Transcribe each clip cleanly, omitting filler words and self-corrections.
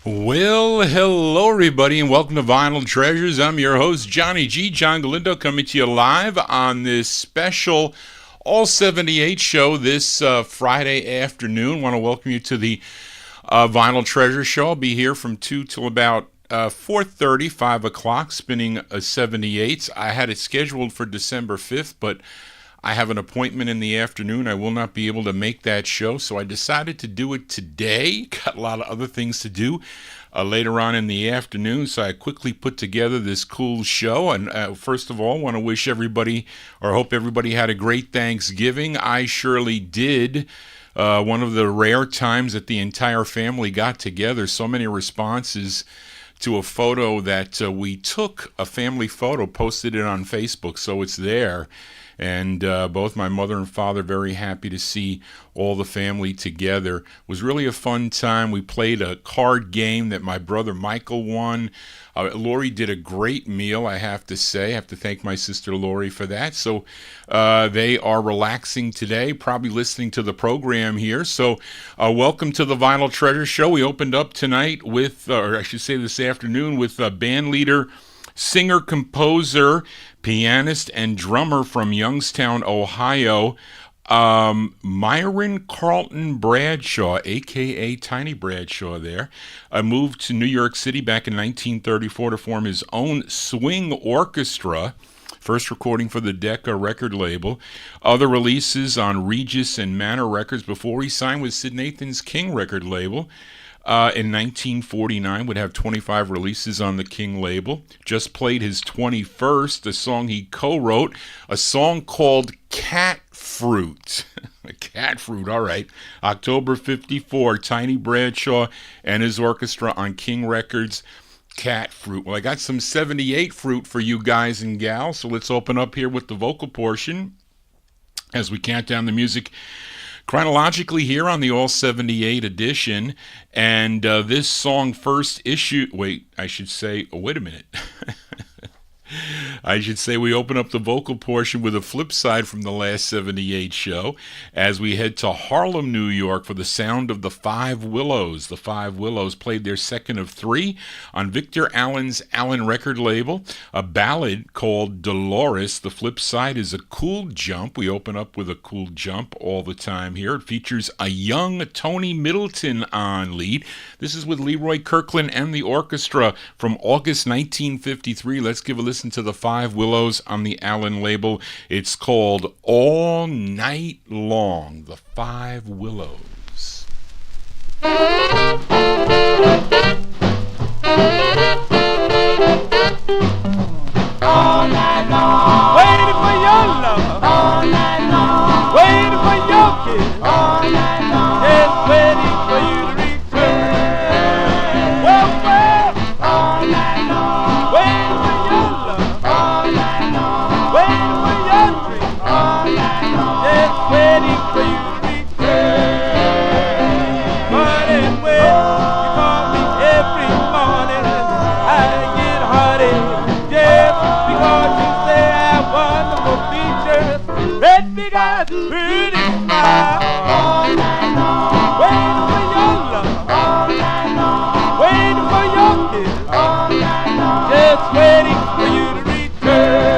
Well, hello everybody, and welcome to Vinyl Treasures. I'm your host, Johnny G. John Galindo, coming to you live on this special All 78 show this Friday afternoon. Want to welcome you to the Vinyl Treasure Show. I'll be here from 2 till about 4:30, 5 o'clock, spinning 78s. I had it scheduled for December 5th, but I have an appointment in the afternoon. I will not be able to make that show, so I decided to do it today. Got a lot of other things to do later on in the afternoon, so I quickly put together this cool show. And first of all, I want to wish everybody, or hope everybody had a great Thanksgiving. I surely did. One of the rare times that the entire family got together. So many responses to a photo that we took, a family photo, posted it on Facebook, so it's there. And both my mother and father very happy to see all the family together. It was really a fun time. We played a card game that my brother Michael won. Lori did a great meal, I have to say. I have to thank my sister Lori for that. So they are relaxing today, probably listening to the program here. So welcome to the Vinyl Treasure Show. We opened up tonight with, or I should say this afternoon, with band leader, singer, composer, pianist, and drummer from Youngstown, Ohio, Myron Carlton Bradshaw, a.k.a. Tiny Bradshaw there, moved to New York City back in 1934 to form his own swing orchestra, first recording for the Decca record label. Other releases on Regis and Manor Records before he signed with Sid Nathan's King record label. In 1949, would have 25 releases on the King label. Just played his 21st, a song he co-wrote, a song called Cat Fruit. Cat Fruit, all right. October 54, Tiny Bradshaw and his orchestra on King Records, Cat Fruit. Well, I got some 78 fruit for you guys and gals, so let's open up here with the vocal portion as we count down the music chronologically here on the All 78 edition. And this song first issued, wait a minute. I should say we open up the vocal portion with a flip side from the last 78 show as we head to Harlem, New York for the sound of the Five Willows. The Five Willows played their second of three on Victor Allen's Allen record label, a ballad called Dolores. The flip side is a cool jump. We open up with a cool jump all the time here. It features a young Tony Middleton on lead. This is with Leroy Kirkland and the orchestra from August 1953. Let's give a listen to the Five Willows on the Allen label. It's called All Night Long, the Five Willows. All night long, waiting for your love. All night long, waiting for your kiss. All night long, just waiting for you to return. Well, all night long, waiting for your love. All night long, waiting for your dream. All night long, just waiting for you to return. But anyway, you call me every morning, I get heartache. Because you say I have wonderful features, red big eyes, pretty smile. All night long, waiting for your love. All night long, waiting for your kiss. All night long, just waiting for you to return.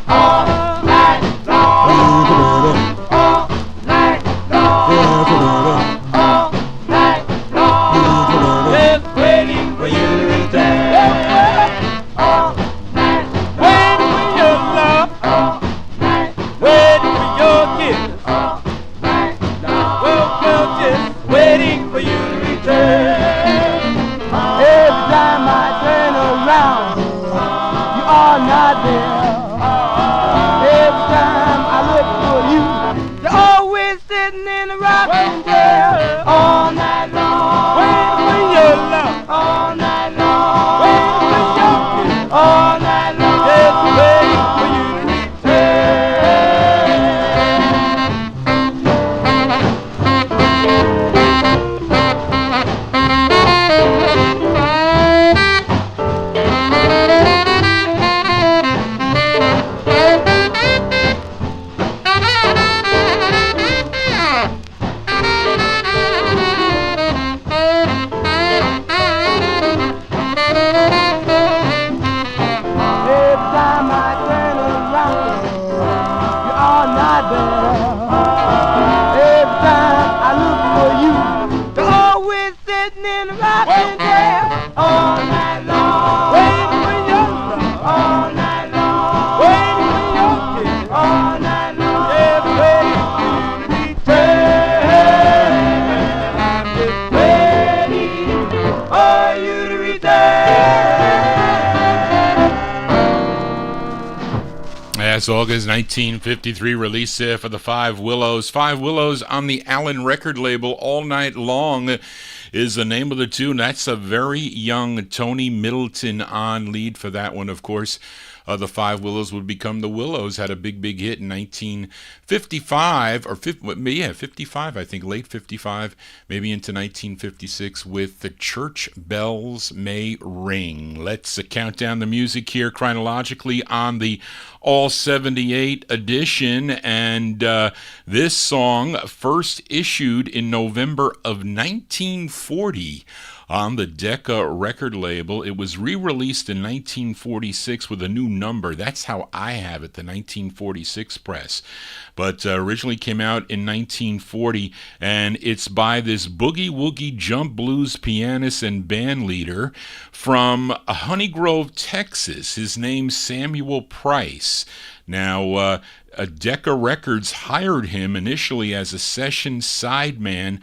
All night long, all night long, all night long, just waiting for you to return. All night, waiting for your love. All night, waiting sitting in a rocking chair all night long, waiting for your love all night long, waiting for your kiss all night long, just waiting for you to return. I'm just waiting for you to return. That's August 1953 release there for the Five Willows. Five Willows on the Allen record label. All Night Long is the name of the tune. That's a very young Tony Middleton on lead for that one, of course. The Five Willows would become the Willows, had a big hit in 1955, or 55, I think, late 55, maybe into 1956 with The Church Bells May Ring. Let's count down the music here chronologically on the All 78 edition, and this song first issued in November of 1940 on the Decca record label. It was re-released in 1946 with a new number. That's how I have it, the 1946 press. But originally came out in 1940, and it's by this boogie-woogie jump blues pianist and band leader from Honey Grove, Texas. His name's Samuel Price. Now, Decca Records hired him initially as a session sideman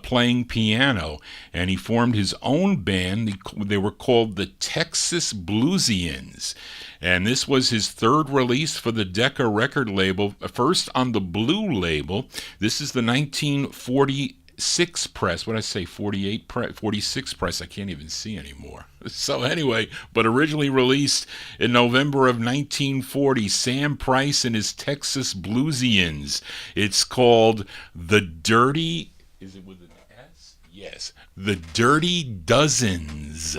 playing piano, and he formed his own band. They were called the Texas Blusicians, and this was his third release for the Decca record label, first on the Blue label. This is the 1946 press. What did I say, 46 press? I can't even see anymore. So anyway, but originally released in November of 1940, Sam Price and his Texas Blusicians. It's called The Dirty, is it with an S? Yes, The Dirty Dozens.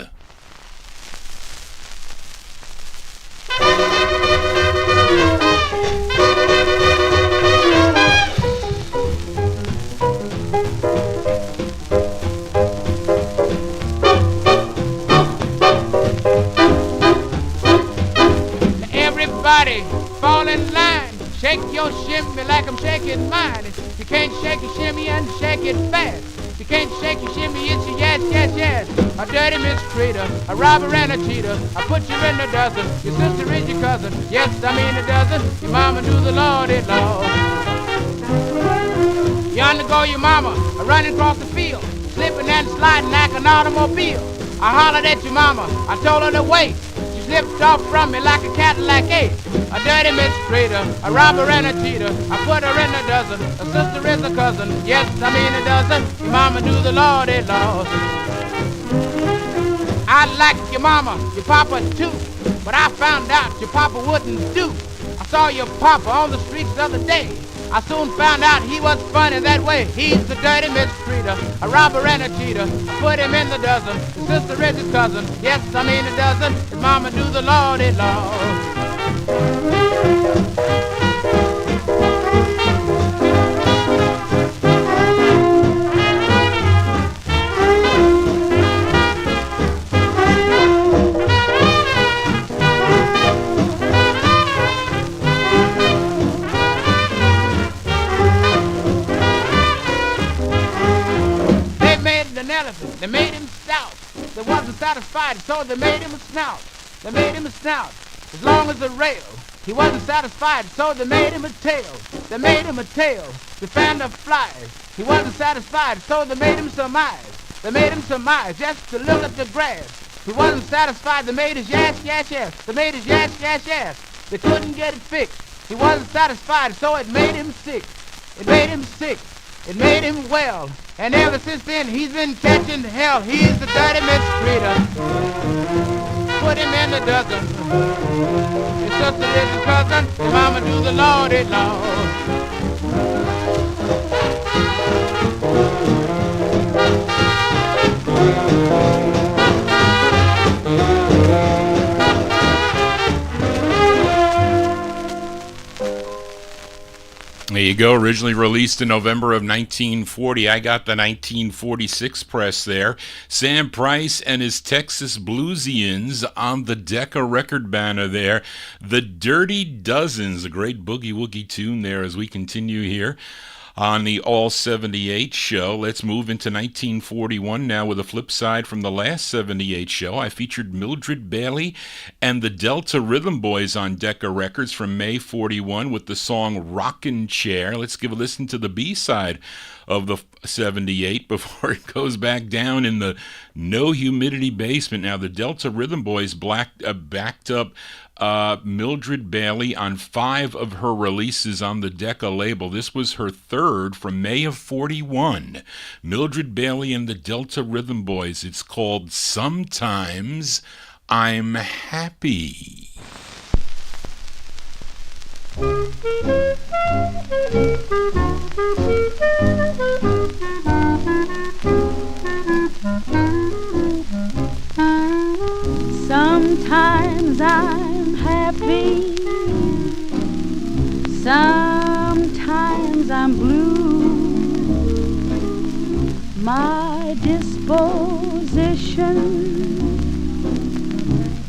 Everybody fall in line, shake your shimmy like I'm shaking mine. You can't shake your shimmy and shake it fast. You can't shake your shimmy, it's a yes, yes, yes. A dirty mistreater, a robber and a cheater. I put you in the dozen, your sister is your cousin. Yes, I mean a dozen, your mama do the Lordy Lord. Yonder go your mama, running across the field, slipping and sliding like an automobile. I hollered at your mama, I told her to wait. Slipped off from me like a Cadillac 8. A dirty mistreater, a robber and a cheater. I put her in a dozen, a sister is a cousin. Yes, I mean a dozen, your mama do the Lordy Lord. I like your mama, your papa too, but I found out your papa wouldn't do. I saw your papa on the streets the other day. I soon found out he was funny that way. He's a dirty mistreater, a robber and a cheater. I put him in the dozen, his sister is his cousin. Yes, I mean a dozen, his mama do the Lordy Lord. They made him stout. They wasn't satisfied, so they made him a snout. They made him a snout as long as a rail. He wasn't satisfied, so they made him a tail. They made him a tail to fan the flies. He wasn't satisfied, so they made him some eyes. They made him some eyes just to look at the grass. He wasn't satisfied, they made his yes, yes, yes. They made his yes, yes, yes. They couldn't get it fixed. He wasn't satisfied, so it made him sick. It made him sick. It made him well. And ever since then, he's been catching hell. He's the dirty mistreater. Put him in the dozen. His sister is his cousin. His mama do the Lordy Lord. There you go, originally released in November of 1940. I got the 1946 press there. Sam Price and his Texas Blusicians on the Decca record banner there. The Dirty Dozens, a great boogie-woogie tune there as we continue here on the All 78 show. Let's move into 1941 now with a flip side from the last 78 show. I featured Mildred Bailey and the Delta Rhythm Boys on Decca Records from May 41 with the song Rockin' Chair. Let's give a listen to the B-side of the 78 before it goes back down in the no humidity basement. Now, the Delta Rhythm Boys backed up Mildred Bailey on 5 of her releases on the Decca label. This was her third from May of 41. Mildred Bailey and the Delta Rhythm Boys. It's called Sometimes I'm Happy. Sometimes I'm happy, sometimes I'm blue. My disposition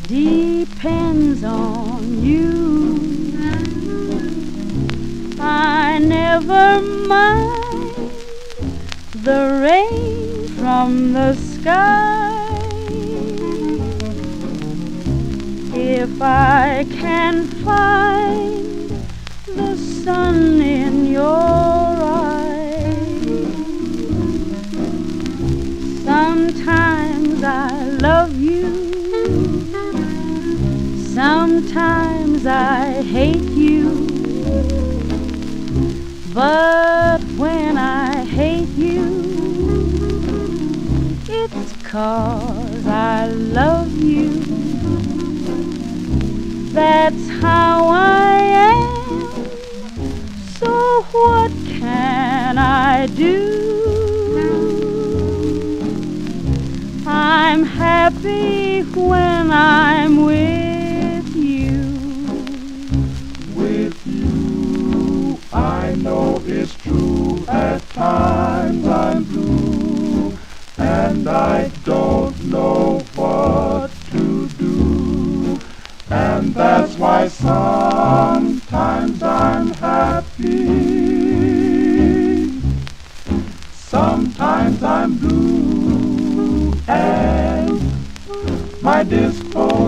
depends on you. I never mind the rain from the sky if I can find the sun in your eyes. Sometimes I love you, sometimes I hate you, but when I hate you, it's 'cause I love you. That's how I am, so what can I do? I'm happy when I'm with you. With you, I know it's true. At times I'm blue, and I don't know what to do. And that's why sometimes I'm happy, sometimes I'm blue, and my disposition,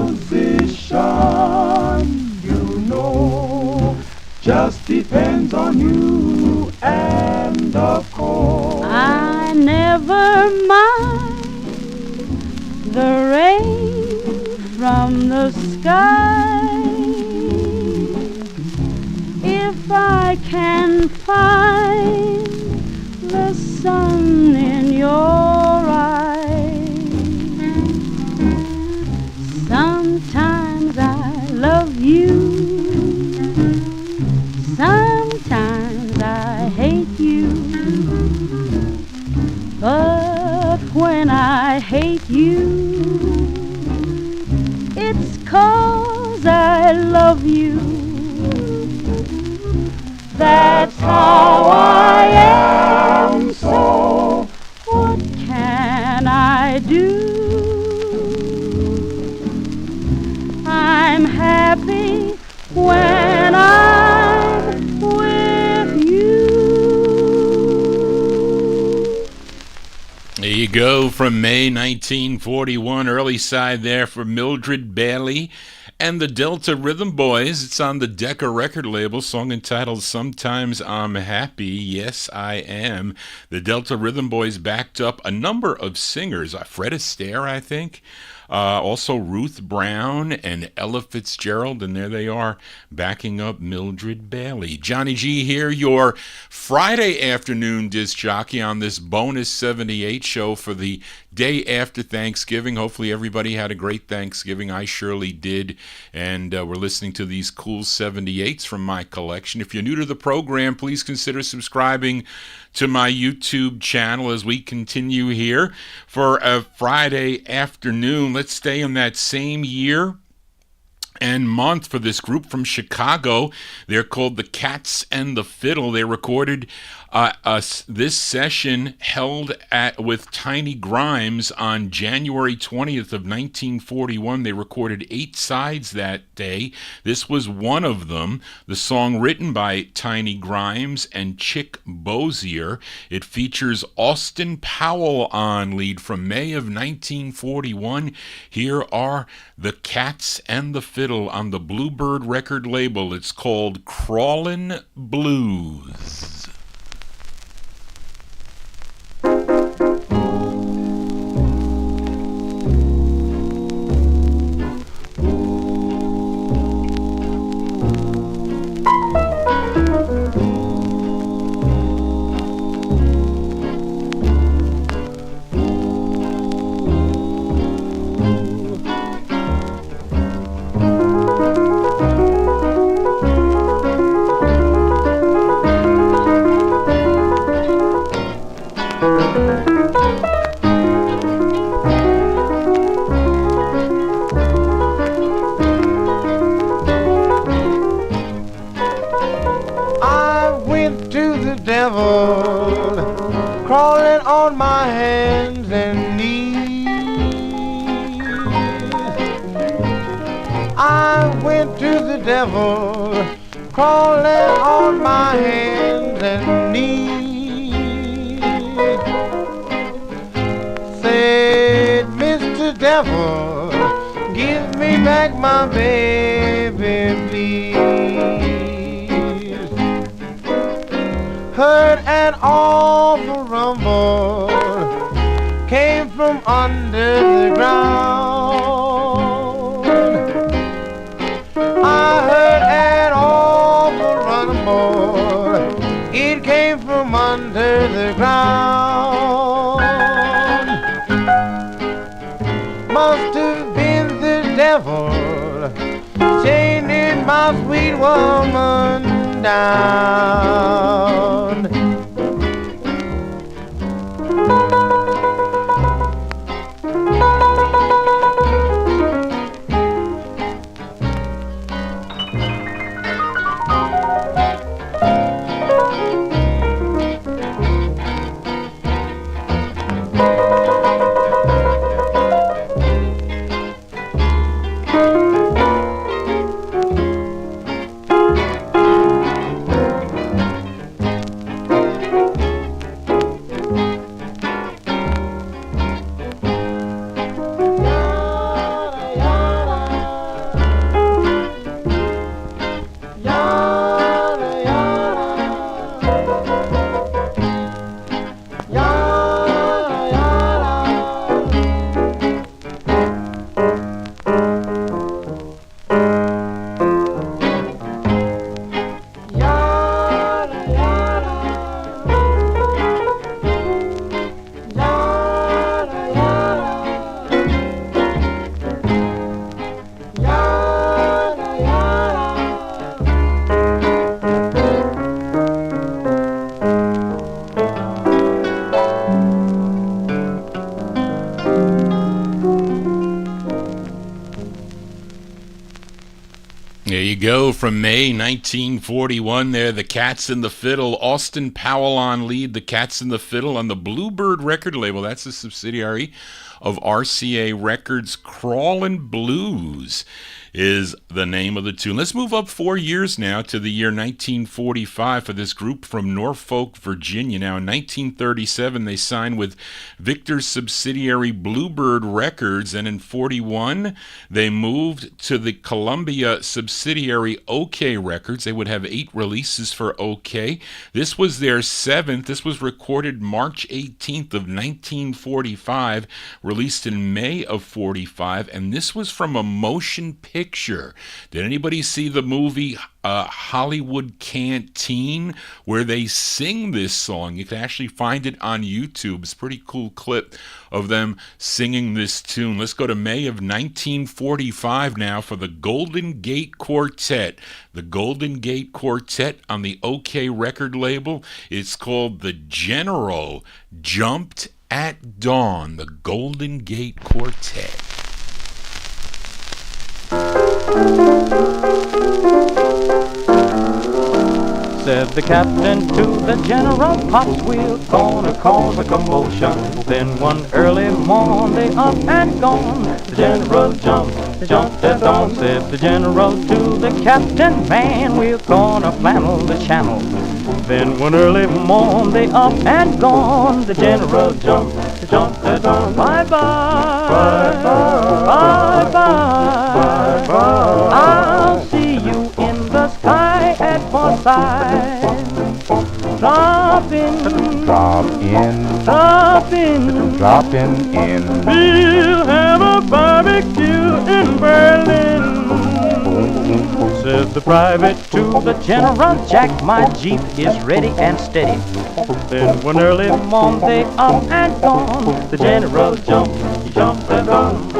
you know, just depends on you. And of course I never mind the rain from the sky if I can find the sun in your eyes. Sometimes I love you, sometimes I hate you, but when I hate you, it's 'cause I love you. That's how I am, so what can I do? I'm happy when I'm with you. There you go, from May 1941, early side there for Mildred Bailey and the Delta Rhythm Boys. It's on the Decca record label, song entitled Sometimes I'm Happy. Yes, I am. The Delta Rhythm Boys backed up a number of singers. Fred Astaire, I think. Also Ruth Brown and Ella Fitzgerald, and there they are backing up Mildred Bailey. Johnny G here, your Friday afternoon disc jockey on this bonus 78 show for the day after Thanksgiving. Hopefully everybody had a great Thanksgiving. I surely did, and we're listening to these cool 78s from my collection. If you're new to the program, please consider subscribing to my YouTube channel as we continue here for a Friday afternoon. Let's stay in that same year and month for this group from Chicago. They're called the Cats and the Fiddle. They recorded this session held with Tiny Grimes on January 20th of 1941. They recorded 8 sides that day. This was one of them, the song written by Tiny Grimes and Chick Bozier. It features Austin Powell on lead from May of 1941. Here are the Cats and the Fiddle on the Bluebird record label. It's called Crawlin' Blues. Crawling on my hands and knees, said, Mr. Devil, give me back my baby, please. Heard an awful rumble came from under the ground. I heard an awful rumble, it came from under the ground. Must have been the devil chaining my sweet woman down. Go from May 1941 there, the Cats and the Fiddle. Austin Powell on lead, the Cats and the Fiddle on the Bluebird record label. That's a subsidiary of RCA Records. Crawlin' Blues is the name of the tune. Let's move up 4 years now to the year 1945 for this group from Norfolk, Virginia. Now, in 1937, they signed with Victor's subsidiary Bluebird Records, and in 41, they moved to the Columbia subsidiary OK Records. They would have 8 releases for OK. This was their 7th. This was recorded March 18th of 1945, released in May of 45, and this was from a motion picture. Did anybody see the movie Hollywood Canteen, where they sing this song? You can actually find it on YouTube. It's a pretty cool clip of them singing this tune. Let's go to May of 1945 now for the Golden Gate Quartet. The Golden Gate Quartet on the OK record label. It's called The General Jumped at Dawn. The Golden Gate Quartet. Said the captain to the general, Pops, we're gonna cause a commotion. Then one early morn they up and gone. The general jumped at dawn. Said the general to the captain, man, we're gonna flannel the channel. Then one early morn they up and gone. The general jumped at dawn. Bye bye, bye bye, bye bye. I'll see you in the sky at Forsyth. Drop in. We'll have a barbecue in Berlin. Says the private to the general, Jack, my Jeep is ready and steady. Then one early morn they up and gone. The general jumped at dawn.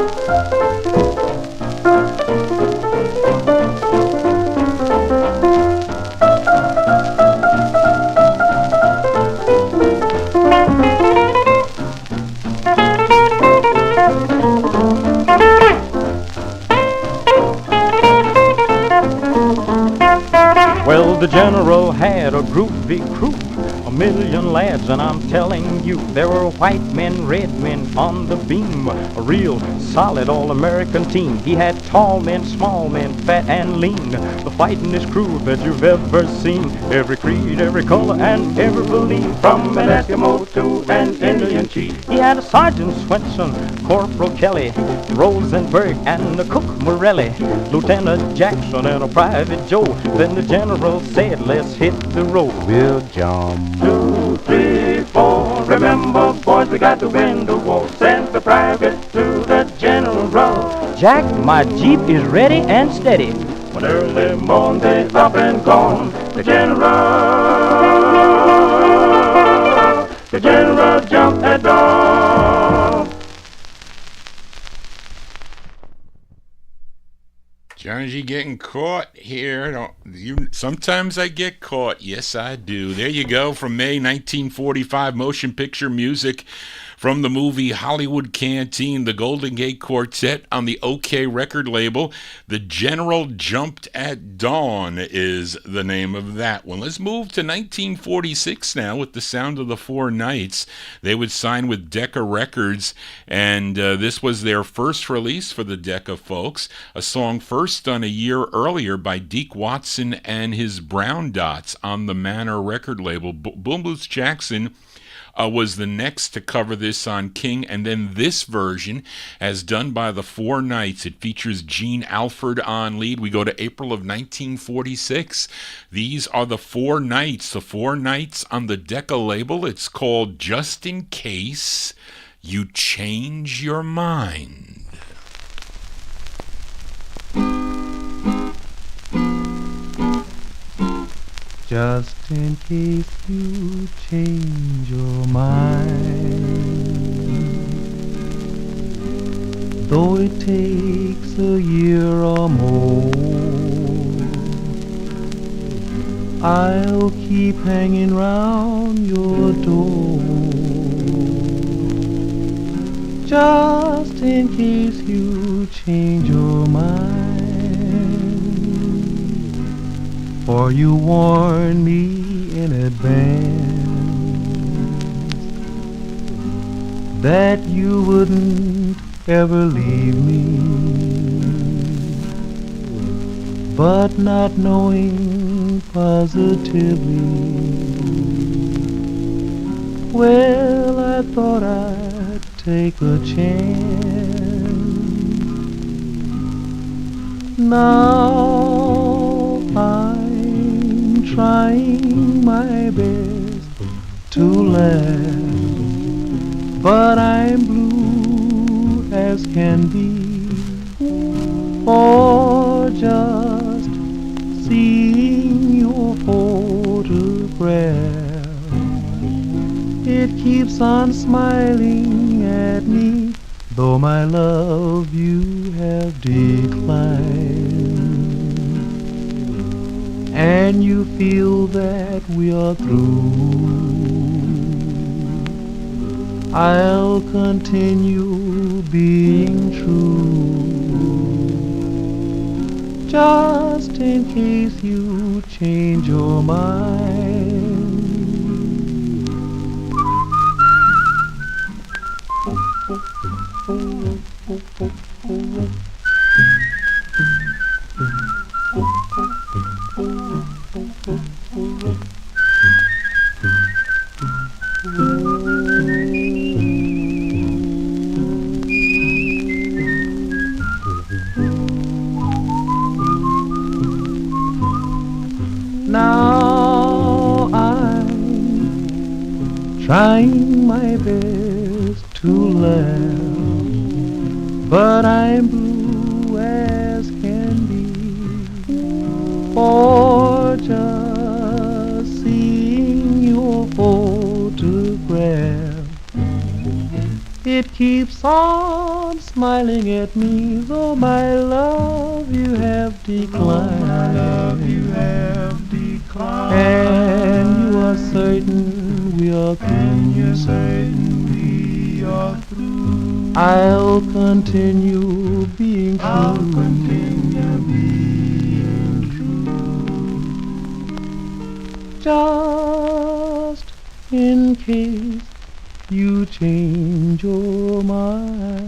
Well, the general had a groovy crew, 1,000,000 lads, and I'm telling you, there were white men, red men on the beam, a real solid all-American team. He had tall men, small men, fat and lean, the fightingest crew that you've ever seen. Every creed, every color, and every belief, from an Eskimo to an Indian chief. He had a Sergeant Swenson, Corporal Kelly, Rosenberg, and a Cook Morelli, Lieutenant Jackson, and a Private Joe. Then the general said, let's hit the road. We'll jump. 2, 3, 4. Remember, boys, we got to win the war. Send the private to the general. Jack, my Jeep is ready and steady. When early morn they up and gone. The general jumped at dawn. Johnny G getting caught here. Sometimes I get caught. Yes, I do. There you go, from May 1945, motion picture music from the movie Hollywood Canteen, the Golden Gate Quartet on the OK record label. The General Jumped at Dawn is the name of that one. Let's move to 1946 now with the sound of the Four Knights. They would sign with Decca Records, and this was their first release for the Decca folks, a song first done a year earlier by Deke Watson and his Brown Dots on the Manor record label. Boom Boots Jackson was the next to cover this on King, and then this version, as done by the Four Knights, it features Gene Alford on lead. We go to April of 1946. These are the Four Knights on the Decca label. It's called Just in Case You Change Your Mind. Just in case you change your mind, though it takes a year or more, I'll keep hanging round your door. Just in case you change your mind, for you warned me in advance that you wouldn't ever leave me. But not knowing positively, well, I thought I'd take a chance. Now I'm trying my best to laugh, but I'm blue as can be, for just seeing your photograph. It keeps on smiling at me, though my love you have declined. And you feel that we are through, I'll continue being true. just in case you change your mind. Now I'm trying my best to laugh, but I'm blue as can be, for just seeing your photograph. It keeps on smiling at me, though my love you have declined. And you are certain we are through. I'll continue being true. Just in case you change your mind.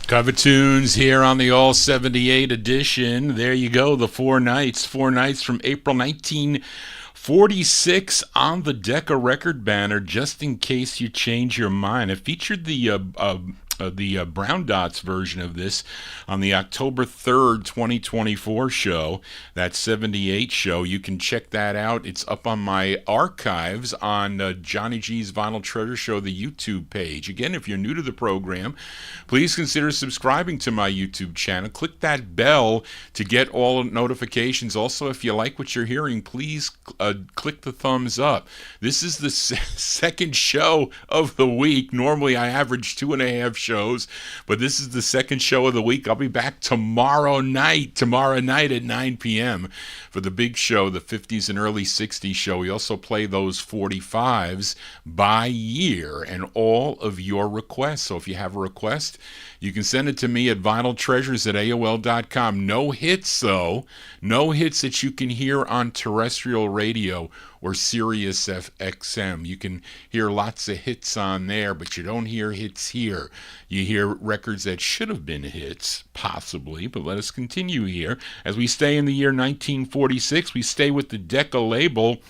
Cover tunes here on the All 78 edition. There you go, the four nights from April 1946 on the Decca record banner, just in case you change your mind. It featured the Brown Dots version of this on the October 3rd, 2024 show, that 78 show. You can check that out. It's up on my archives on Johnny G's Vinyl Treasure Show, the YouTube page. Again, if you're new to the program, please consider subscribing to my YouTube channel. Click that bell to get all notifications. Also, if you like what you're hearing, please click the thumbs up. This is the second show of the week. Normally, I average 2.5 shows, but this is the second show of the week. I'll be back tomorrow night at 9 p.m. for the big show, the 50s and early 60s show. We also play those 45s by year and all of your requests. So if you have a request, you can send it to me at vinyltreasures@aol.com. No hits, though. No hits that you can hear on terrestrial radio or Sirius XM. You can hear lots of hits on there, but you don't hear hits here. You hear records that should have been hits, possibly, but let us continue here. As we stay in the year 1946, we stay with the Decca label,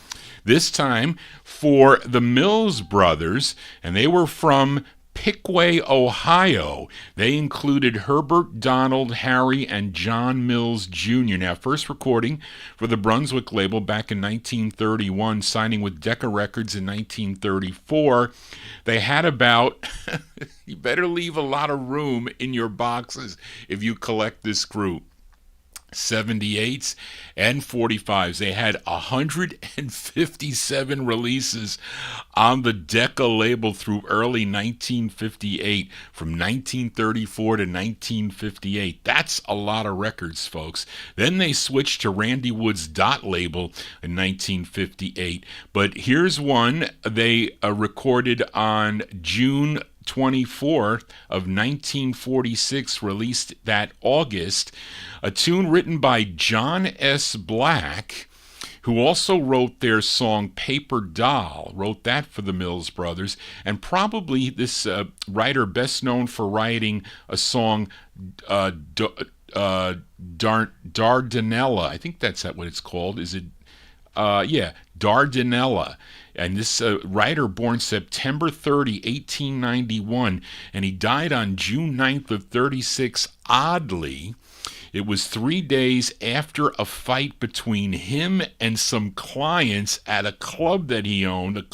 this time for the Mills Brothers, and they were from Pickaway, Ohio. They included Herbert, Donald, Harry, and John Mills Jr. Now, first recording for the Brunswick label back in 1931, signing with Decca Records in 1934. They had about, you better leave a lot of room in your boxes if you collect this group. 78s and 45s. They had 157 releases on the Decca label through early 1958, from 1934 to 1958. That's a lot of records, folks. Then they switched to Randy Wood's Dot label in 1958. But here's one they recorded on June 24th of 1946, released that August, a tune written by John S. Black, who also wrote their song Paper Doll, wrote that for the Mills Brothers, and probably this writer best known for writing a song, Dardanella. I think that's what it's called. Is it? Yeah, Dardanella. And this writer, born September 30, 1891, and he died on June 9th of 36, oddly. It was 3 days after a fight between him and some clients at a club that he owned. It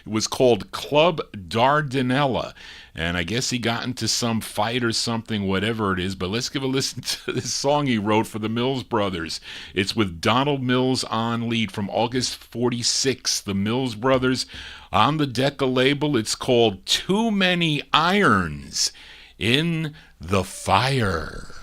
was called Club Dardanella. And I guess he got into some fight or something, whatever it is. But let's give a listen to this song he wrote for the Mills Brothers. It's with Donald Mills on lead from August 46. The Mills Brothers on the Decca label. It's called Too Many Irons in the Fire.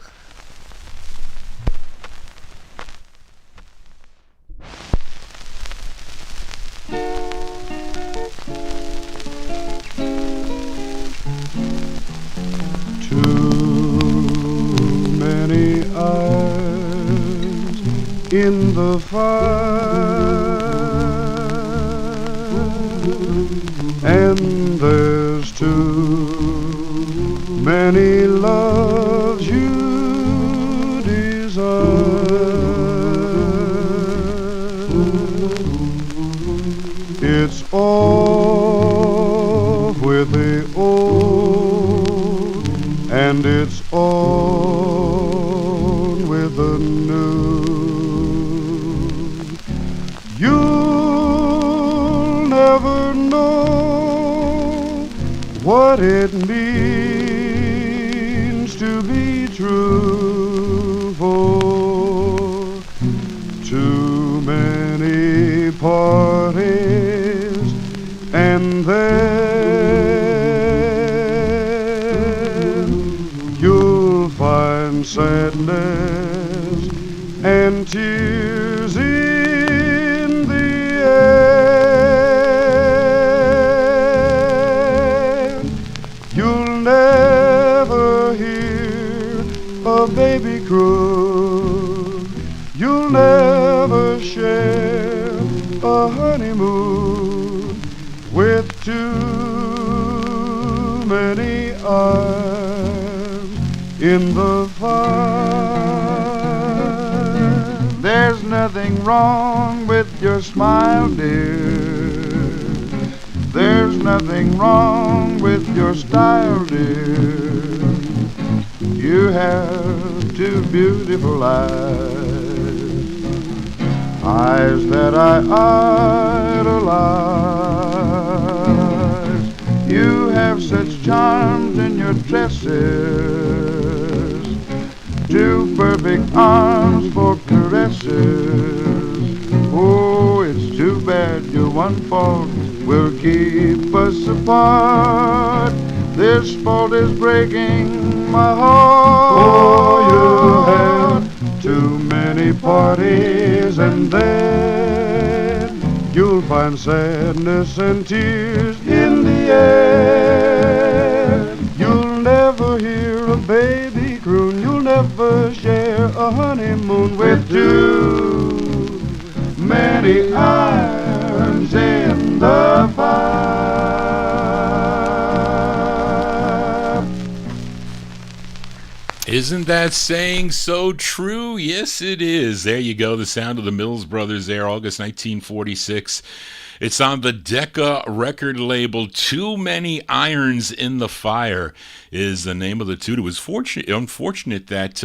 Too in the fire, and there's too many loves you desire. It's off with the old, and it's on with the new. You'll never know what it means to be true, for too many parties, and then you'll find sadness and tears in the end. You'll never hear a baby croon. You'll never share a honeymoon with too many arms in the fire. There's nothing wrong with your smile, dear. There's nothing wrong with your style, dear. You have two beautiful eyes that I idolize. You have such charms in your tresses, two perfect arms for caresses. Oh, it's too bad your one fault will keep us apart. This fault is breaking my heart. Oh, you have too many parties, and then you'll find sadness and tears in the end. You'll never hear a baby croon. You'll never share a honeymoon with too many irons in the fire. Isn't that saying so true? Yes, it is. There you go. The sound of the Mills Brothers there, August 1946. It's on the Decca record label. Too Many Irons in the Fire is the name of the tune. It was unfortunate that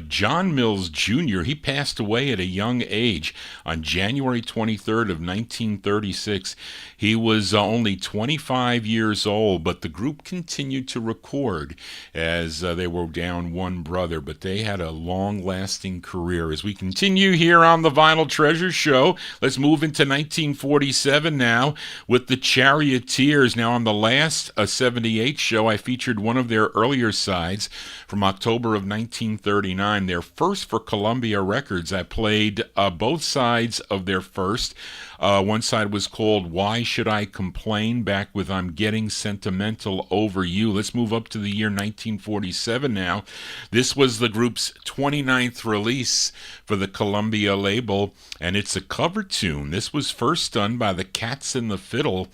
John Mills Jr., he passed away at a young age on January 23rd of 1936. He was only 25 years old, but the group continued to record as they were down one brother, but they had a long-lasting career. As we continue here on the Vinyl Treasure Show, let's move into 1947 now with the Charioteers. Now, on the last 78 show, I featured one of their earlier sides from October of 1939. Their first for Columbia Records. I played both sides of their first. One side was called Why Should I Complain, back with I'm Getting Sentimental Over You. Let's move up to the year 1947 now. This was the group's 29th release for the Columbia label, and it's a cover tune. This was first done by the Cats and the Fiddle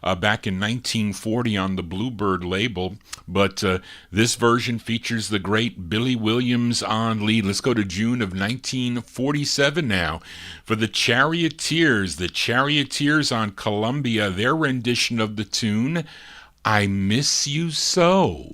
back in 1940 on the Bluebird label, but this version features the great Billy Williams on lead. Let's go to June of 1947 now for the Charioteers. The Charioteers on Columbia, their rendition of the tune, I Miss You So.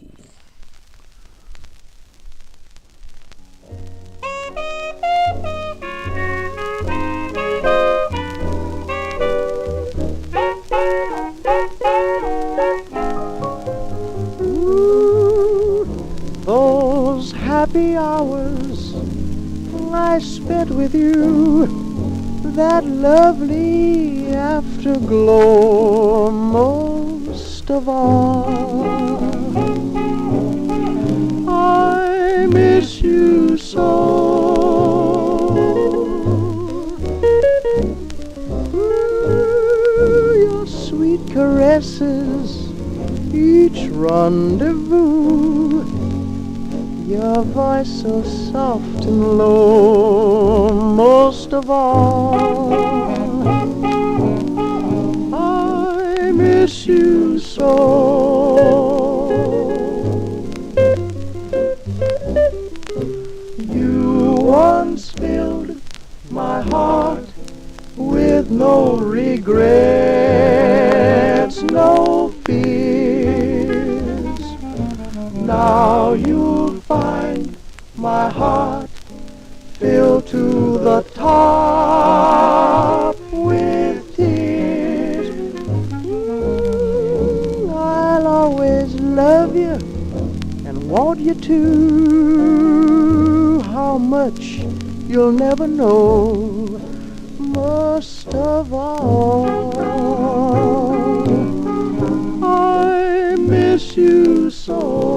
Those happy hours I spent with you, that lovely afterglow most of all. I miss you so. Your sweet caresses, each rendezvous, Your voice so soft and low, most of all, I miss you so. You once filled my heart with no regrets, no fears. Now you'll find my heart filled to the top with tears. I'll always love you and want you to. How much you'll never know. Most of all, I miss you so.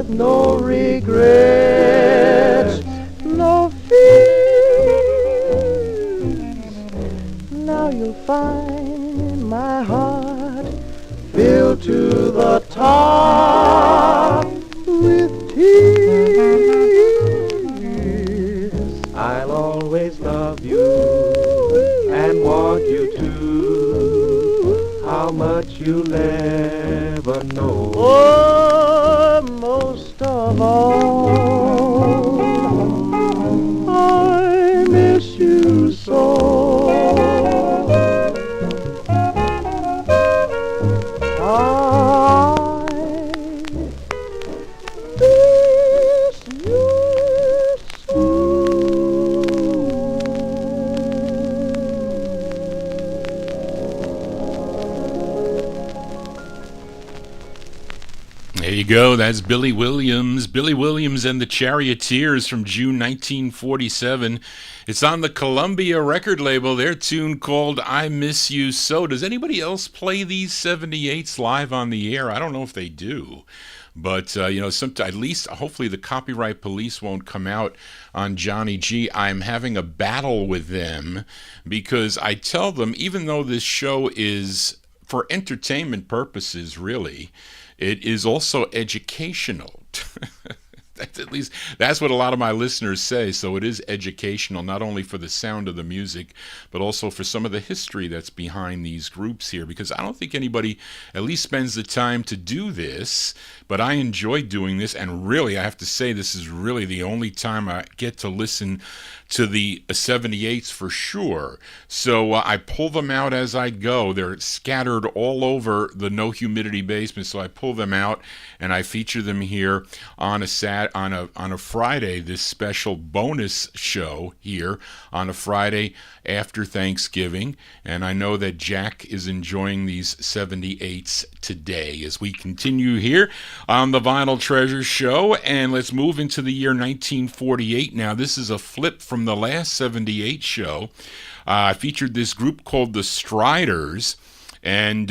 No regrets, no fears. Now you'll find my heart filled to the top with tears. I'll always love you and want you to. How much you'll never know. Oh, most of all, I miss you so. I miss you so. There you go. That's Billy Williams. Billy Williams and the Charioteers from June 1947. It's on the Columbia record label. Their tune called I Miss You So. Does anybody else play these 78s live on the air? I don't know if they do. But, at least hopefully the copyright police won't come out on Johnny G. I'm having a battle with them because I tell them, even though this show is for entertainment purposes, really, it is also educational. At least that's what a lot of my listeners say. So it is educational, not only for the sound of the music, but also for some of the history that's behind these groups here. Because I don't think anybody at least spends the time to do this, but I enjoy doing this. And really, I have to say, this is really the only time I get to listen to the 78s for sure. So I pull them out as I go. They're scattered all over the No Humidity basement, so I pull them out and I feature them here on a Friday, this special bonus show here on a Friday after Thanksgiving. And I know that Jack is enjoying these 78s today as we continue here on the Vinyl Treasures show. And let's move into the year 1948 now. This is a flip from the last 78 show. I featured this group called the Striders, and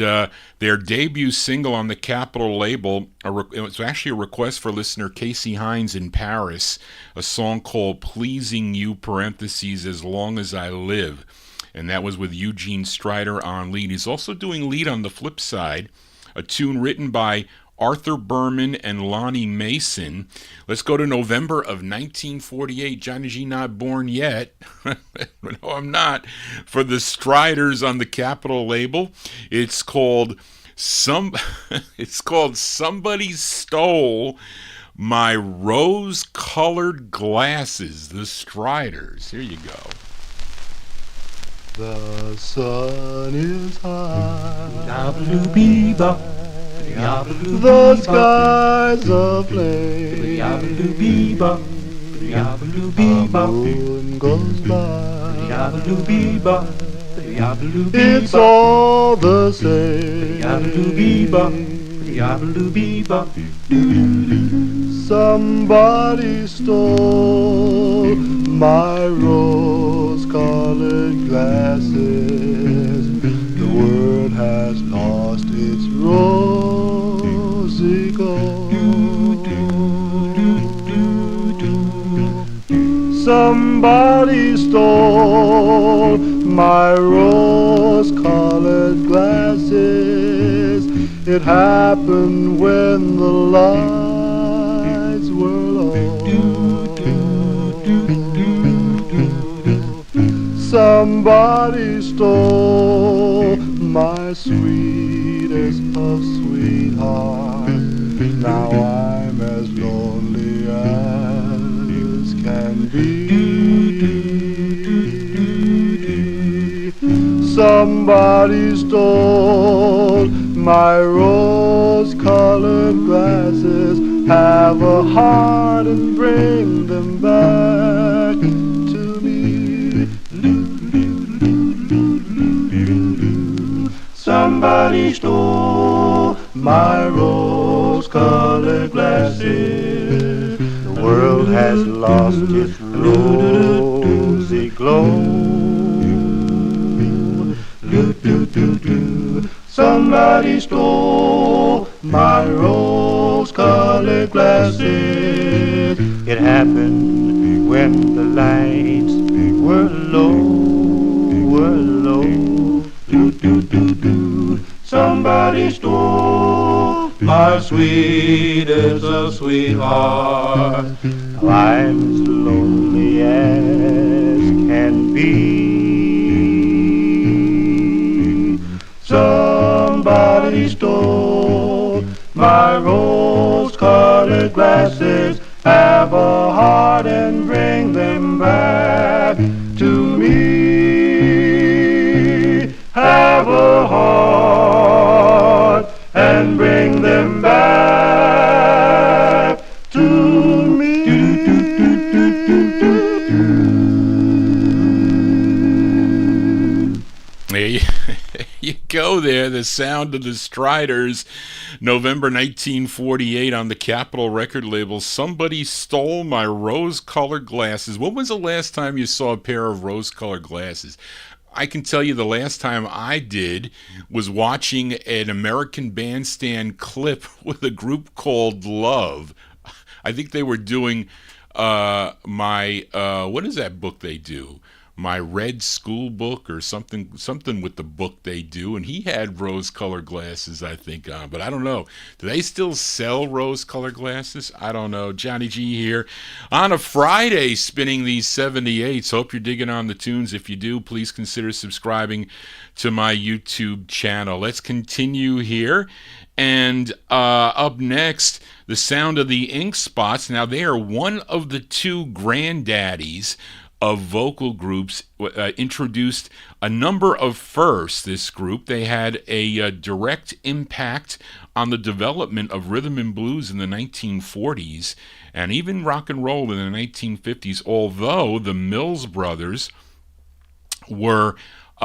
their debut single on the Capitol label, it was actually a request for listener Casey Hines in Paris, a song called Pleasing You, parentheses, As Long As I Live. And that was with Eugene Strider on lead. He's also doing lead on the flip side, a tune written by Arthur Berman and Lonnie Mason. Let's go to November of 1948. Johnny G not born yet. No, I'm not. For the Striders on the Capitol label. It's called Somebody Stole My Rose-Colored Glasses. The Striders. Here you go. The sun is high. The skies aflame. The moon goes by. It's all the same. Somebody stole my rose-colored glasses. The world has lost its rosy gold. Somebody stole my rose-colored glasses. It happened when the lights were low. Somebody stole my sweetest of sweethearts. Now I'm as lonely as can be. Somebody stole my rose-colored glasses. Have a heart and bring them back to me. Somebody stole my rose-colored glasses. The world has lost its rosy glow. Somebody stole my rose-colored glasses. It happened when the lights were low. Somebody stole my sweetest of sweethearts. Now I'm as lonely as can be. Somebody stole my rose-colored glasses. Have a heart and bring them back to me. Have a heart and bring them back to me. There you go there, the sound of the Striders, November 1948 on the Capitol record label. Somebody stole my rose-colored glasses. When was the last time you saw a pair of rose-colored glasses? I can tell you the last time I did was watching an American Bandstand clip with a group called Love. I think they were doing what is that book they do? My Red School Book or something with the book they do, and he had rose-colored glasses, I think, on. But I don't know. Do they still sell rose-colored glasses? I don't know. Johnny G here on a Friday spinning these 78s. Hope you're digging on the tunes. If you do, please consider subscribing to my YouTube channel. Let's continue here. And up next, the sound of the Ink Spots. Now, they are one of the two granddaddies of vocal groups, introduced a number of firsts, this group. They had a direct impact on the development of rhythm and blues in the 1940s and even rock and roll in the 1950s, although the Mills Brothers were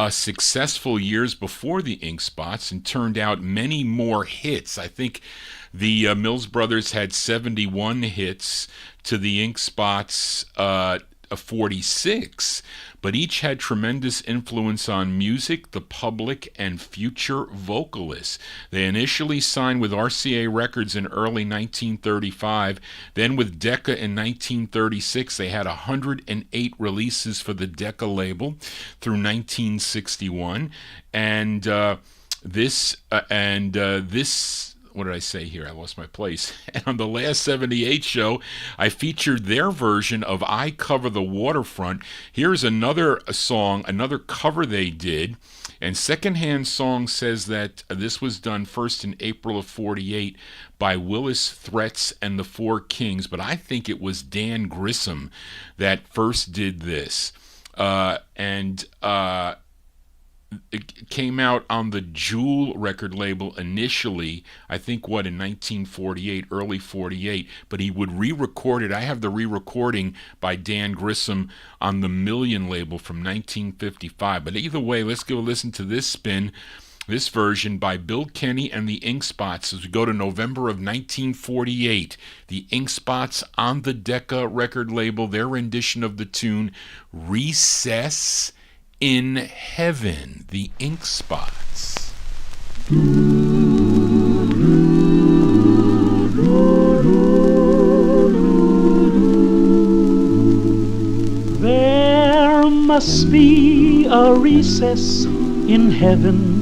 successful years before the Ink Spots and turned out many more hits. I think the Mills Brothers had 71 hits to the Ink Spots 46, but each had tremendous influence on music, the public, and future vocalists. They initially signed with RCA Records in early 1935, then with Decca in 1936. They had 108 releases for the Decca label through 1961, and this what did I say here? I lost my place. And on the last 78 show, I featured their version of I Cover the Waterfront. Here's another song, another cover they did. And Secondhand Song says that this was done first in April of 48 by Willis Threats and the Four Kings. But I think it was Dan Grissom that first did this. It came out on the Jewel record label initially, I think, in 1948, early 48, but he would re-record it. I have the re-recording by Dan Grissom on the Million label from 1955. But either way, let's go listen to this spin This version by Bill Kenny and the Ink Spots as we go to November of 1948. The Ink Spots on the Decca record label, their rendition of the tune Recess in Heaven. The Ink Spots. There must be a recess in heaven.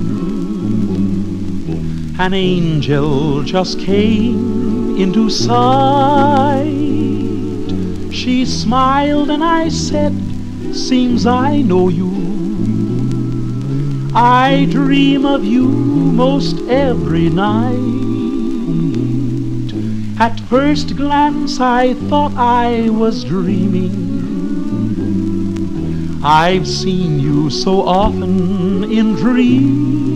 An angel just came into sight. She smiled and I said, seems I know you. I dream of you most every night. At first glance I thought I was dreaming. I've seen you so often in dreams.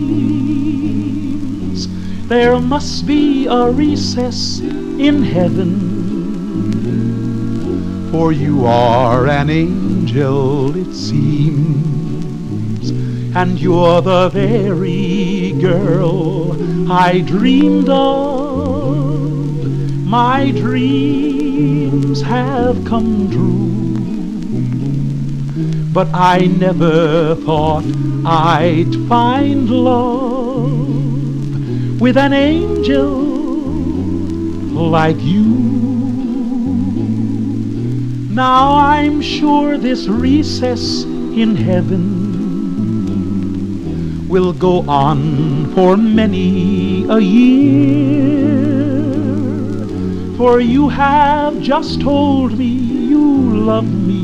There must be a recess in heaven, for you are an angel, it seems, and you're the very girl I dreamed of. My dreams have come true, but I never thought I'd find love with an angel like you. Now I'm sure this recess in heaven will go on for many a year, for you have just told me you love me.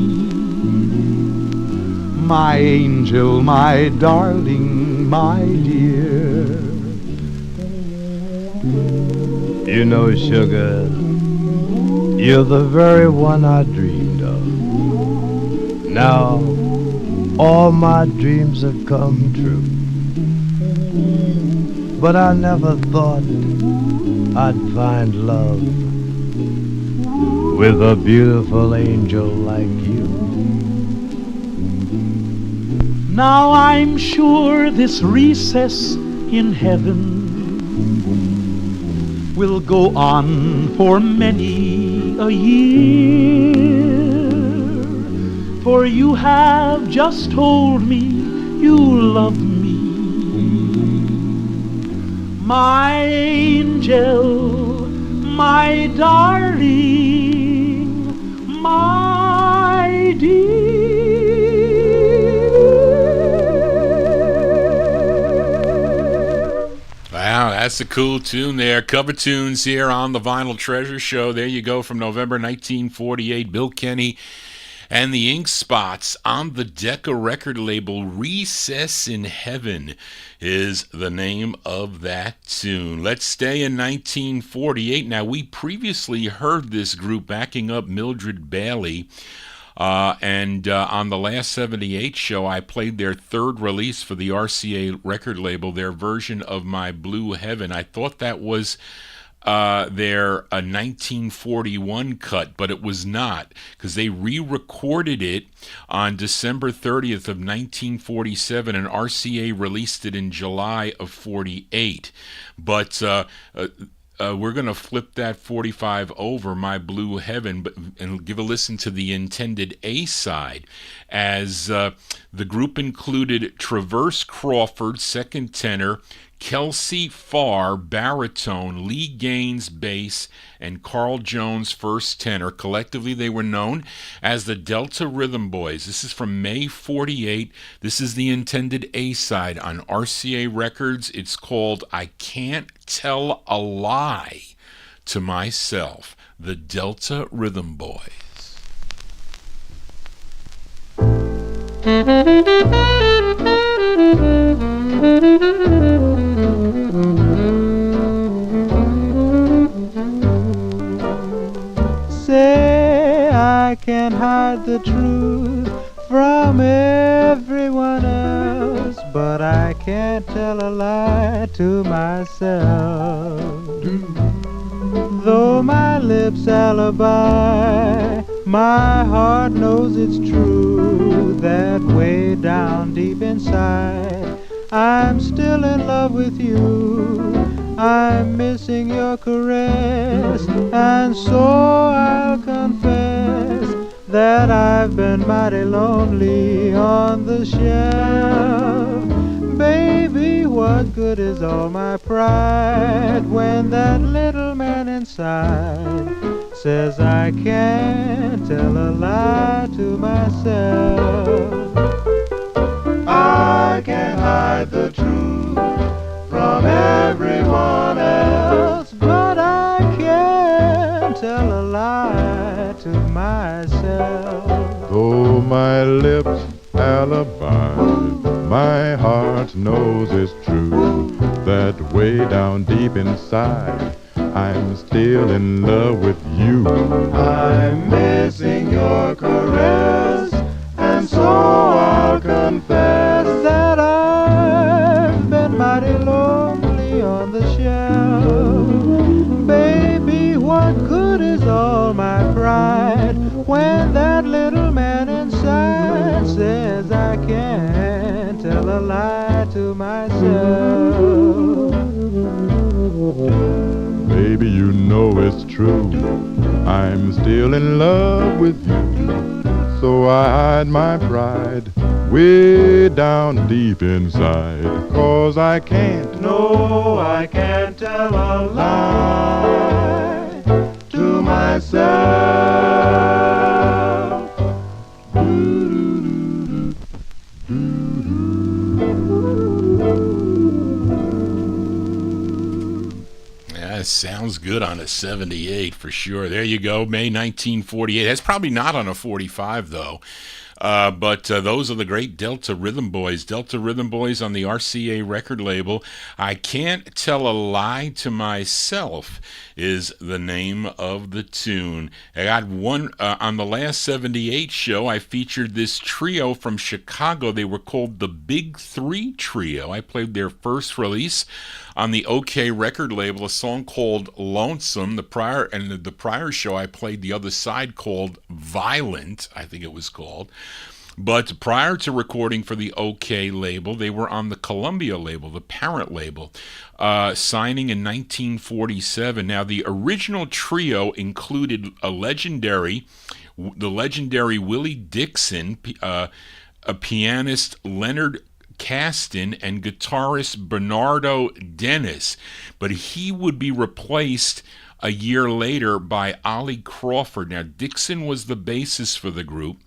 My angel, my darling, my dear. You know, sugar, you're the very one I dreamed of. Now, all my dreams have come true. But I never thought I'd find love with a beautiful angel like you. Now I'm sure this recess in heaven will go on for many a year, for you have just told me you love me. My angel, my darling, my dear. Wow, that's a cool tune there. Cover tunes here on the Vinyl Treasure Show. There you go from November 1948. Bill Kenny and the Ink Spots on the Decca record label. Recess in Heaven is the name of that tune. Let's stay in 1948. Now, we previously heard this group backing up Mildred Bailey. And on the last 78 show, I played their third release for the RCA record label, their version of My Blue Heaven. I thought that was their 1941 cut, but it was not, because they re-recorded it on December 30th of 1947, and RCA released it in July of 48. But we're going to flip that 45 over, My Blue Heaven, and give a listen to the intended A-side, as the group included Traverse Crawford, second tenor, Kelsey Farr, baritone, Lee Gaines, bass, and Carl Jones, first tenor. Collectively, they were known as the Delta Rhythm Boys. This is from May 48. This is the intended A-side on RCA Records. It's called I Can't Tell a Lie to Myself, the Delta Rhythm Boys. Say I can't hide the truth from everyone else, but I can't tell a lie to myself. Though my lips alibi, my heart knows it's true, that way down deep inside I'm still in love with you. I'm missing your caress, and so I'll confess that I've been mighty lonely on the shelf. Baby, what good is all my pride when that little man inside says I can't tell a lie to myself. I can't hide the truth from everyone else, but I can't tell a lie to myself. Though my lips alibi, my heart knows it's true, that way down deep inside I'm still in love with you. I'm missing your caress, and so I'll confess that I've been mighty lonely on the shelf. Baby, what good is all my pride when that little man inside says I can't tell a lie to myself? Baby, you know it's true, I'm still in love with you. So I hide my pride way down deep inside, 'cause I can't, no, I can't tell a lie to myself. That sounds good on a 78 for sure. There you go, May 1948. That's probably not on a 45 though. But those are the great Delta Rhythm Boys. Delta Rhythm Boys on the RCA record label. I Can't Tell a Lie to Myself is the name of the tune. I got one on the last 78 show. I featured this trio from Chicago. They were called the Big Three Trio. I played their first release on the OK record label, a song called Lonesome. The prior show I played the other side called Violent, I think it was called. But prior to recording for the OK label, they were on the Columbia label, the parent label, signing in 1947. Now, the original trio included the legendary Willie Dixon, a pianist Leonard Caston, and guitarist Bernardo Dennis. But he would be replaced a year later by Ollie Crawford. Now, Dixon was the bassist for the group,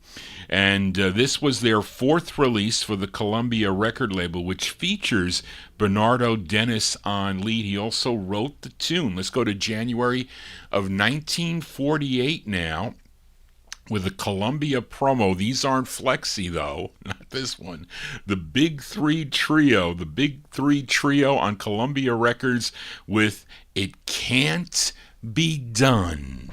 and this was their fourth release for the Columbia record label, which features Bernardo Dennis on lead. He also wrote the tune. Let's go to January of 1948 now with a Columbia promo. These aren't Flexi, though, not this one. The Big Three Trio on Columbia Records with It Can't Be Done.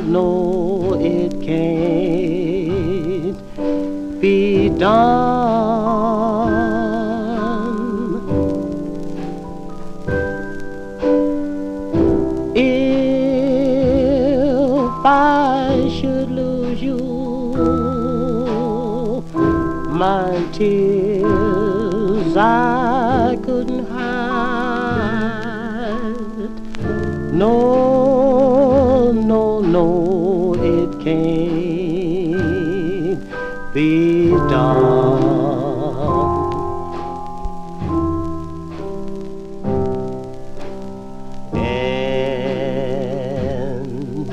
No, it can't be done. If I should lose you, my tears I couldn't hide. No, it can't be done. And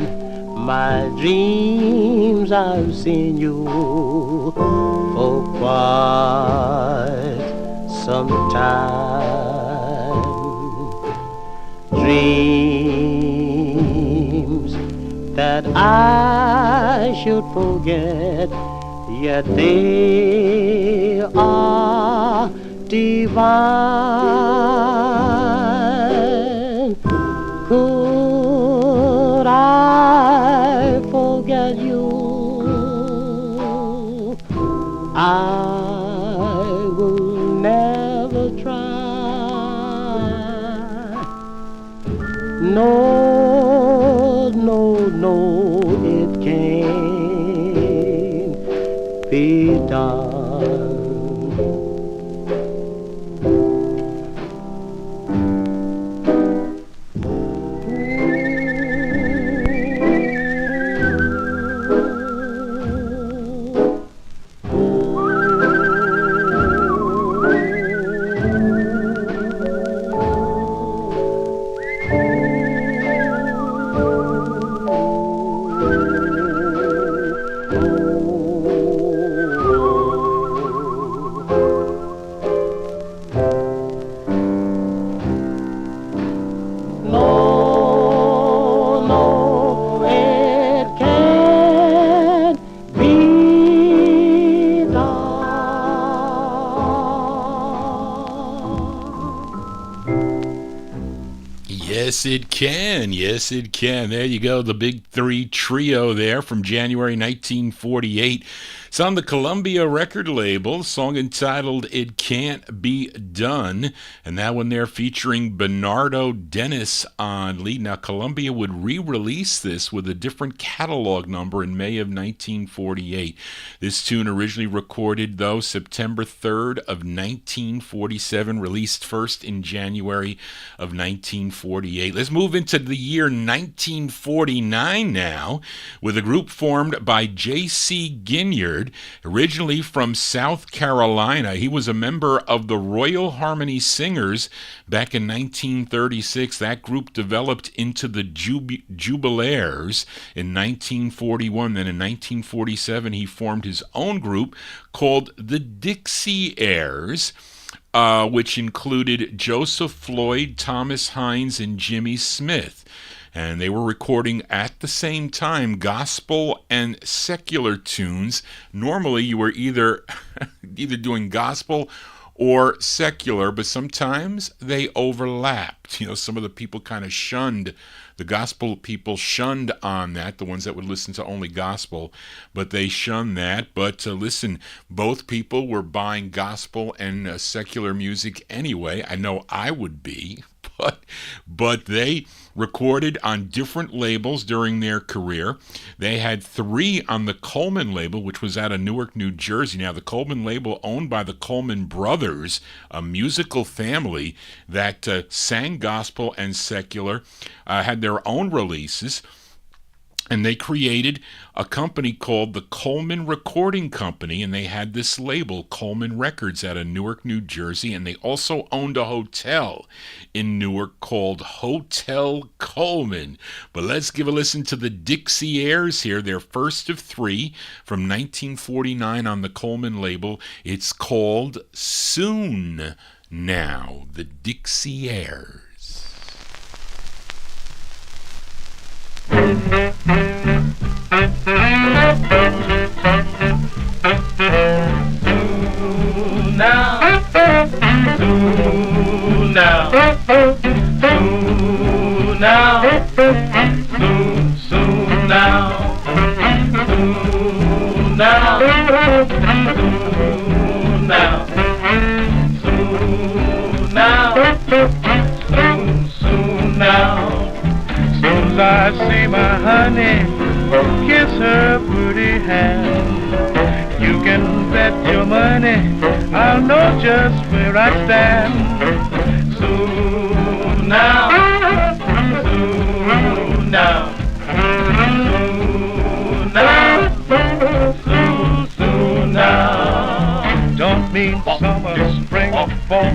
my dreams I've seen you for time. Dreams that I should forget, yet they are divine. Could I forget you? I will never try. No, no, no, it can't be done. Yes, it can. Yes, it can. There you go. The Big Three Trio there from January 1948. It's on the Columbia record label, song entitled It Can't Be Done. And that one there featuring Bernardo Dennis on lead. Now, Columbia would re-release this with a different catalog number in May of 1948. This tune originally recorded, though, September 3rd of 1947, released first in January of 1948. Let's move into the year 1949 now, with a group formed by J.C. Ginyard, originally from South Carolina. He was a member of the Royal Harmony Singers back in 1936. That group developed into the Jubilaires in 1941. Then in 1947, he formed his own group called the Dixieaires, which included Joseph Floyd, Thomas Hines, and Jimmy Smith. And they were recording at the same time gospel and secular tunes. Normally, you were either doing gospel or secular, but sometimes they overlapped. You know, some of the people kind of shunned, the gospel people shunned on that, the ones that would listen to only gospel, but they shunned that. But listen, both people were buying gospel and secular music anyway. I know I would be. But they recorded on different labels during their career. They had 3 on the Coleman label, which was out of Newark, New Jersey. Now, the Coleman label, owned by the Coleman brothers, a musical family that sang gospel and secular, had their own releases. And they created a company called the Coleman Recording Company, and they had this label, Coleman Records, out of Newark, New Jersey, and they also owned a hotel in Newark called Hotel Coleman. But let's give a listen to the Dixieaires here, their first of 3 from 1949 on the Coleman label. It's called Soon Now, the Dixieaires. Soon now, soon now, soon now, soon now, soon now, soon now, soon now, soon now. Soon as I see my honey kiss her pretty hand, you can bet your money I'll know just where I stand. Soon now, soon now, soon now, soon now. Don't mean summer, spring, or fall.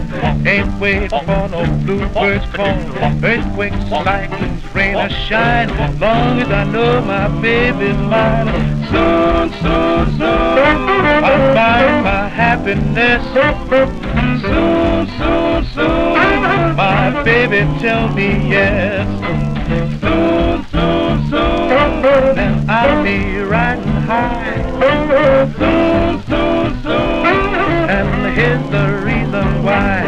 Ain't waiting for no bluebirds call. Earthquakes, cyclones, rain or shine. Long as I know my baby's mine. Soon, soon, soon, I'll find my happiness. Soon, soon, my baby tell me yes. Soon, soon, soon, then I'll be riding high. Soon, soon, soon, and here's the reason why.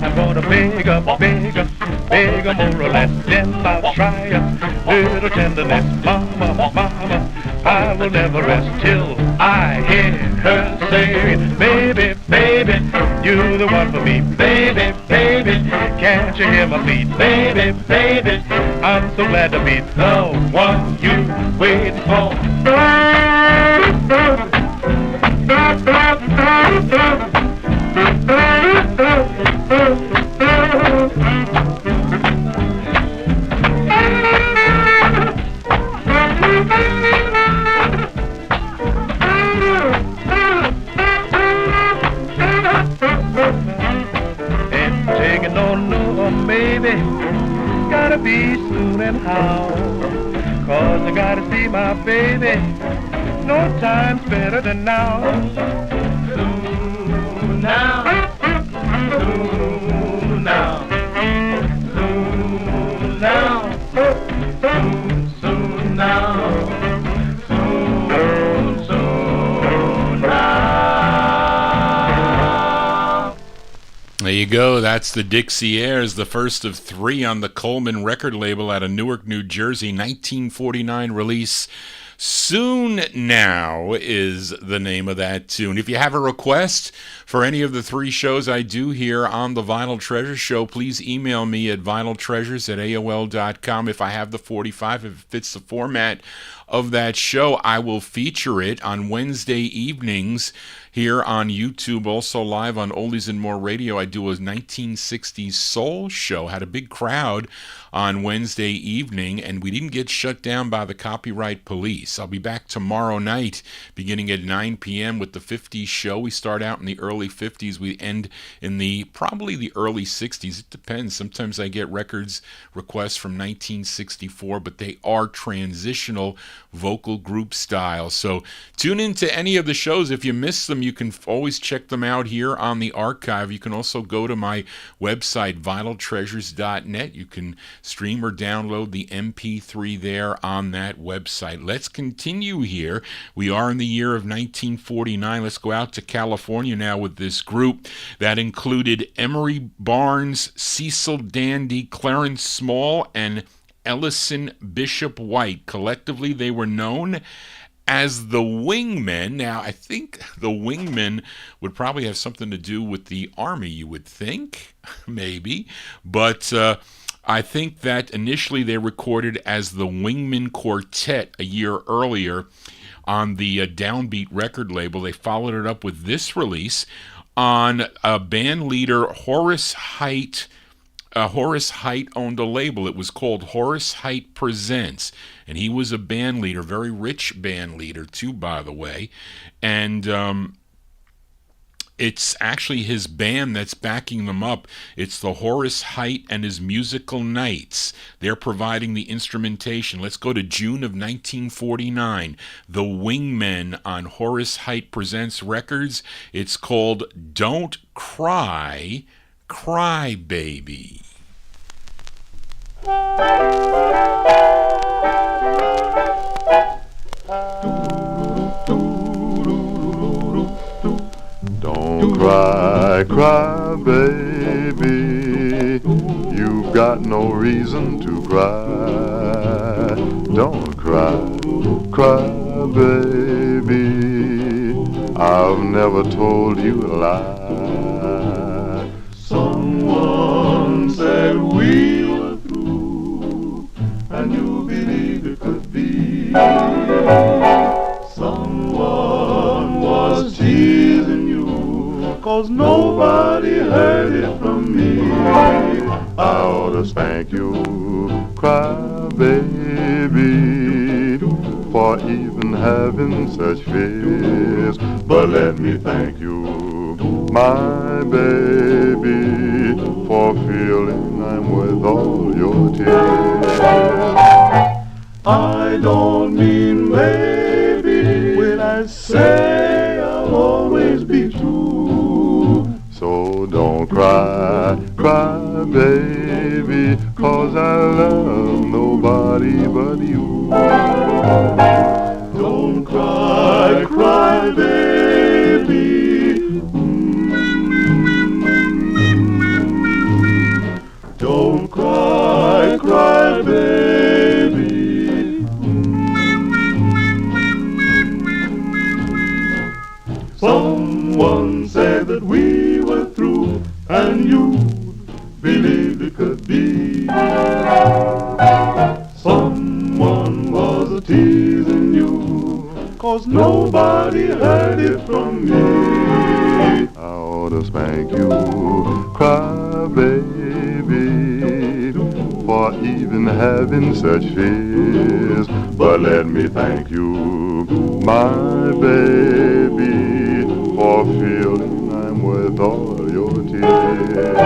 I'm gonna beg up, more or less, then I'll try a little tenderness. Mama, mama, I will never rest till I hear her say, baby, baby, you're the one for me. Baby, baby, can't you hear my plea? Baby, baby, I'm so glad to be the one you waiting for. Gotta be soon and how, 'cause I gotta see my baby. No time's better than now. Soon now, soon now, soon now, soon now, soon now. There you go. That's the Dixieaires, the first of three on the Coleman record label out of Newark, New Jersey, 1949 release. Soon Now is the name of that tune. If you have a request for any of the three shows I do here on the Vinyl Treasure Show, please email me at vinyltreasures@aol.com. If I have the 45, if it fits the format of that show, I will feature it on Wednesday evenings here on YouTube, also live on Oldies and More Radio. I do a 1960s soul show. Had a big crowd on Wednesday evening, and we didn't get shut down by the copyright police. I'll be back tomorrow night beginning at 9 p.m. with the 50s show. We start out in the early 50s. We end in probably the early 60s. It depends. Sometimes I get records requests from 1964, but they are transitional vocal group style. So tune into any of the shows. If you miss them, you can always check them out here on the archive. You can also go to my website, vinyltreasures.net. You can stream or download the MP3 there on that website. Let's continue here. We are in the year of 1949. Let's go out to California now with this group that included Emery Barnes, Cecil Dandy, Clarence Small, and Ellison Bishop White. Collectively, they were known as the Wingmen. Now, I think the Wingmen would probably have something to do with the Army, you would think, maybe. But I think that initially they recorded as the Wingmen Quartet a year earlier on the Downbeat record label. They followed it up with this release on band leader Horace Height. Horace Height owned a label. It was called Horace Height Presents, and he was a band leader, very rich band leader too, by the way. And it's actually his band that's backing them up. It's the Horace Height and his Musical Knights. They're providing the instrumentation. Let's go to June of 1949. The Wingmen on Horace Height Presents Records. It's called Don't Cry, Cry Baby. Don't cry, cry, baby. You've got no reason to cry. Don't cry, cry, baby. I've never told you a lie. Someone said we were through, and you believe it could be. Someone was teasing you, 'cause nobody heard it from me. I ought to spank you, cry baby, for even having such fears. But let me thank you, my baby, for feeling I'm worth all your tears. I don't mean maybe when I say I'll always be true. So don't cry, cry, baby, 'cause I love nobody but you. Don't cry, cry, baby. Don't cry, cry, baby. Someone said that we were through, and you believed it could be. Someone was teasing you, 'cause nobody heard it from me. I ought to spank you, cry, baby, for even having such fears. But let me thank you, my baby, for feeling I'm worth all your tears.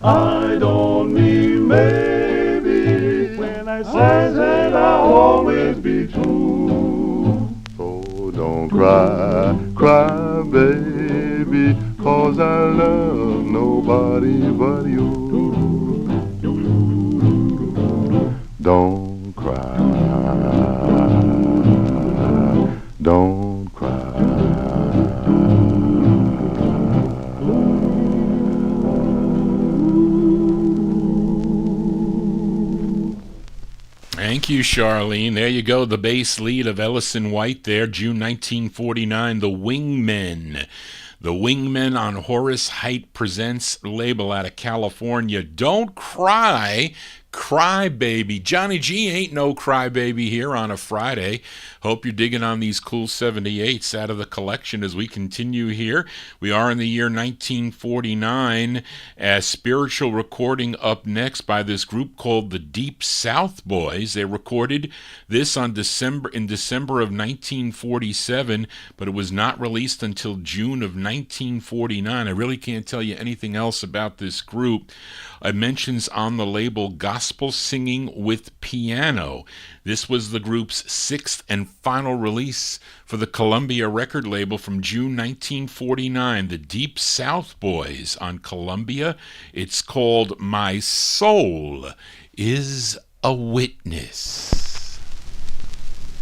I don't mean maybe when I say that I'll always be true. So don't cry, cry, baby, 'cause I love nobody but you. Don't cry, don't cry. Thank you, Charlene. There you go, the bass lead of Ellison White there, June 1949, the Wingmen. The Wingmen on Horace Heidt Presents label out of California. Don't cry, cry baby. Johnny G ain't no crybaby here on a Friday. Hope you're digging on these cool 78s out of the collection as we continue here. We are in the year 1949. A spiritual recording up next by this group called the Deep South Boys. They recorded this in December of 1947, but it was not released until June of 1949. I really can't tell you anything else about this group. It mentions on the label Gospel Singing with Piano. This was the group's sixth and final release for the Columbia record label from June 1949, the Deep South Boys on Columbia. It's called My Soul is a Witness.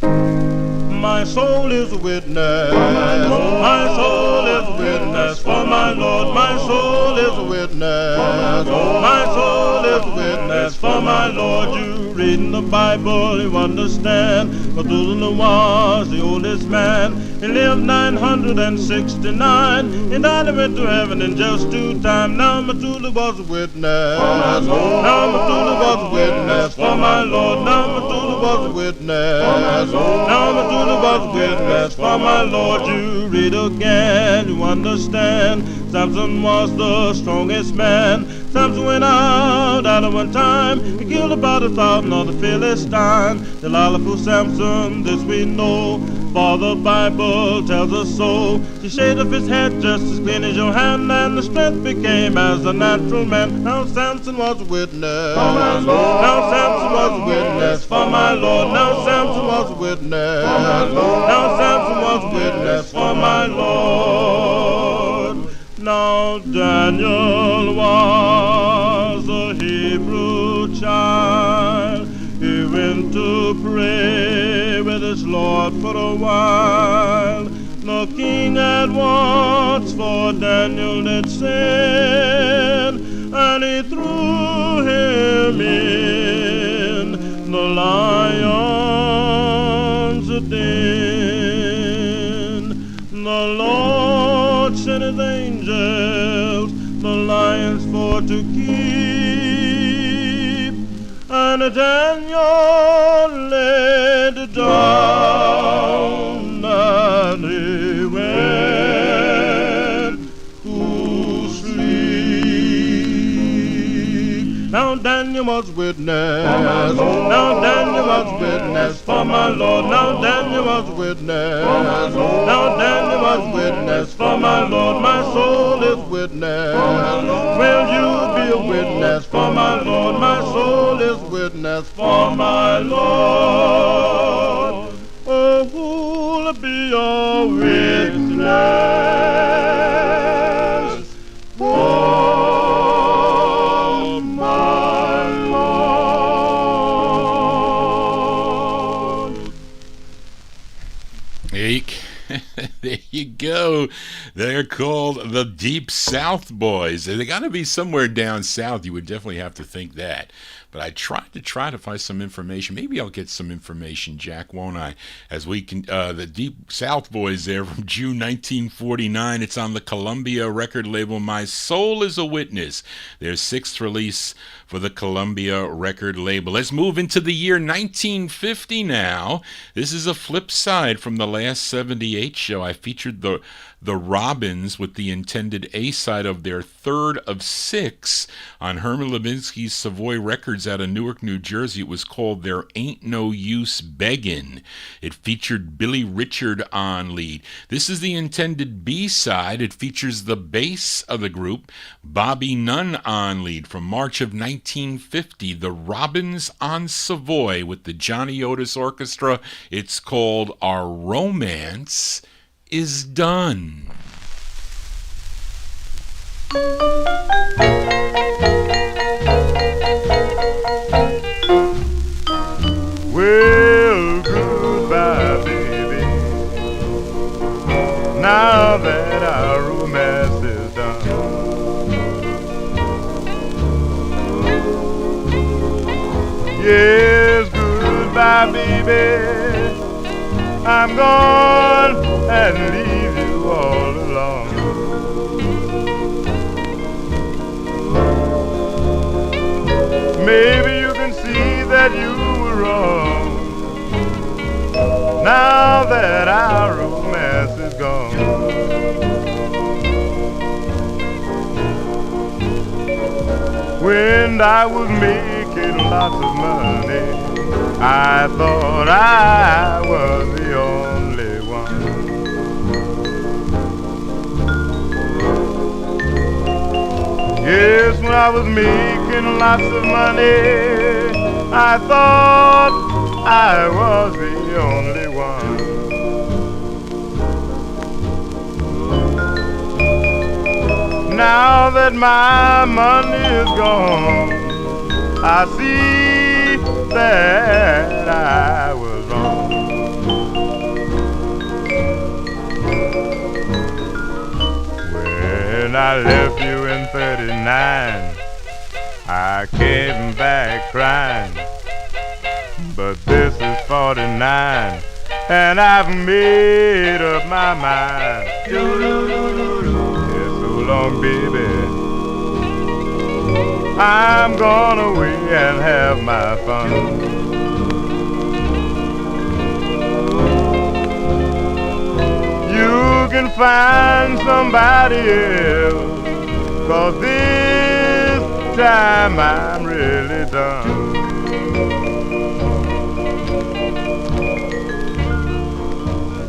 My soul is a witness. My soul is a witness for my Lord. My soul is a witness. My soul is a witness for my Lord. You read in the Bible, you understand. Methuselah was the oldest man. He lived 969. He died and went to heaven in just due time. Now Methuselah was a witness. Now Methuselah was a witness for my Lord. Now Methuselah was a witness. Now Methuselah was a witness for my Lord. You read again, you understand. Samson was the strongest man. Samson went out at one time. He killed about 1,000 of the Philistines. Delilah fooled Samson, this we know, for the Bible tells us so. She shaved off his head just as clean as your hand, and the strength became as a natural man. Now Samson was a witness. Now Samson was a witness for my Lord. Now Samson was a witness. Now Samson was a witness for my Lord. Now Daniel was a Hebrew child. He went to pray with his Lord for a while. The king at once for Daniel did send, and he threw him in the lion's den. The Lord sent his angels, the lions for to keep, and Daniel laid down and he went to sleep. Now Daniel was witness. Now Daniel was witness for my Lord. Now Daniel was witness. Now Daniel was witness for my Lord. My soul is witness. Will you be a witness for my Lord? My soul is witness for my Lord. Oh, who'll be a witness for They're called the Deep South Boys. They got to be somewhere down south. You would definitely have to think that. But I tried to find some information. Maybe I'll get some information, Jack, won't I? As we can, the Deep South Boys there from June 1949. It's on the Columbia record label My Soul is a Witness. Their sixth release for the Columbia record label. Let's move into the year 1950 now. This is a flip side from the last 78 show. I featured the Robins with the intended A-side of their third of six on Herman Levinsky's Savoy Records out of Newark, New Jersey. It was called There Ain't No Use Beggin'. It featured Billy Richard on lead. This is the intended B-side. It features the bass of the group, Bobby Nunn, on lead. From March of 1950, the Robins on Savoy with the Johnny Otis Orchestra. It's called Our Romance is Done. Well, goodbye, baby. Now that our romance is done. Yes, goodbye, baby. I'm gone and leave you all alone. Maybe you can see that you were wrong. Now that our romance is gone. When I was making lots of money, I thought I was the only one. Yes, when I was making lots of money, I thought I was the only one. Now that my money is gone, I see that I was wrong. When I left you in 39, I came back crying. But this is 49, and I've made up my mind. Yes, so long, baby, I'm gone away and have my fun. You can find somebody else, 'cause this time I'm really done.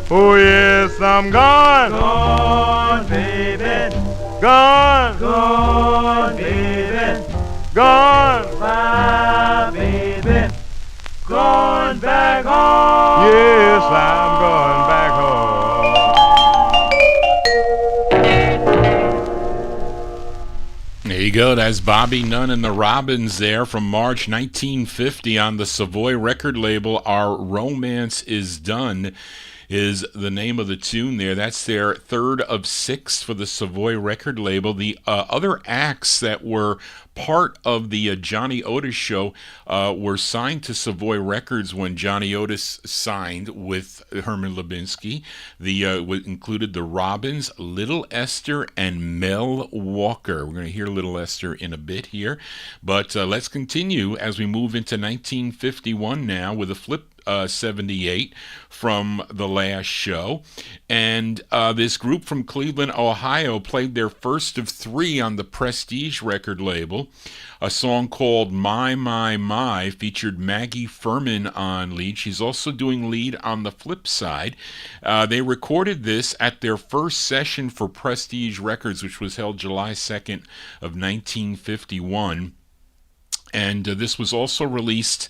Oh yes, I'm gone. Gone, baby. Gone. Gone, baby. Gone. My baby. Gone back home. Yes, I'm going back home. There you go. That's Bobby Nunn and the Robins there from March 1950 on the Savoy record label. Our Romance is Done is the name of the tune there. That's their third of six for the Savoy record label. The other acts that were part of the Johnny Otis show were signed to Savoy Records when Johnny Otis signed with Herman Lubinsky. The included the Robins, Little Esther, and Mel Walker. We're going to hear Little Esther in a bit here, but let's continue as we move into 1951 now with a flip 78 from the last show. And this group from Cleveland, Ohio played their first of three on the Prestige record label. A song called My featured Maggie Furman on lead. She's also doing lead on the flip side. They recorded this at their first session for Prestige Records, which was held July 2nd of 1951. And this was also released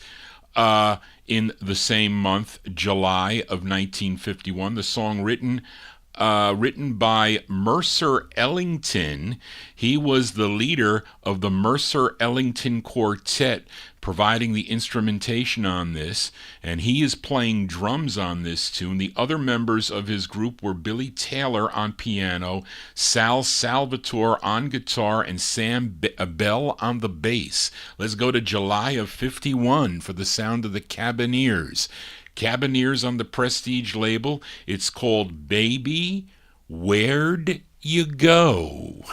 in the same month, July of 1951. The song written written by Mercer Ellington. He was the leader of the Mercer Ellington Quartet, providing the instrumentation on this, and he is playing drums on this tune. The other members of his group were Billy Taylor on piano, Sal Salvatore on guitar, and Sam Bell on the bass. Let's go to July of 51 for the sound of the Cabineers. Cabineers on the Prestige label. It's called Baby, Where'd You Go?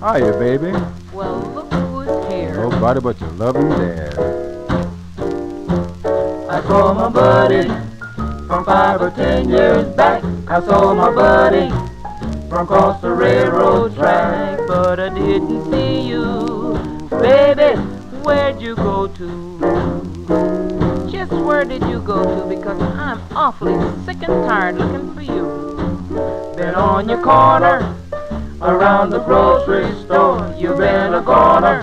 Hiya, baby. Well, look who's here. Nobody but your loving dad. I saw my buddy from 5 or 10 years back. I saw my buddy from across the railroad track. But I didn't see you. Baby, where'd you go to? Just where did you go to? Because I'm awfully sick and tired looking for you. Been on your corner, around the grocery store. You've been a goner,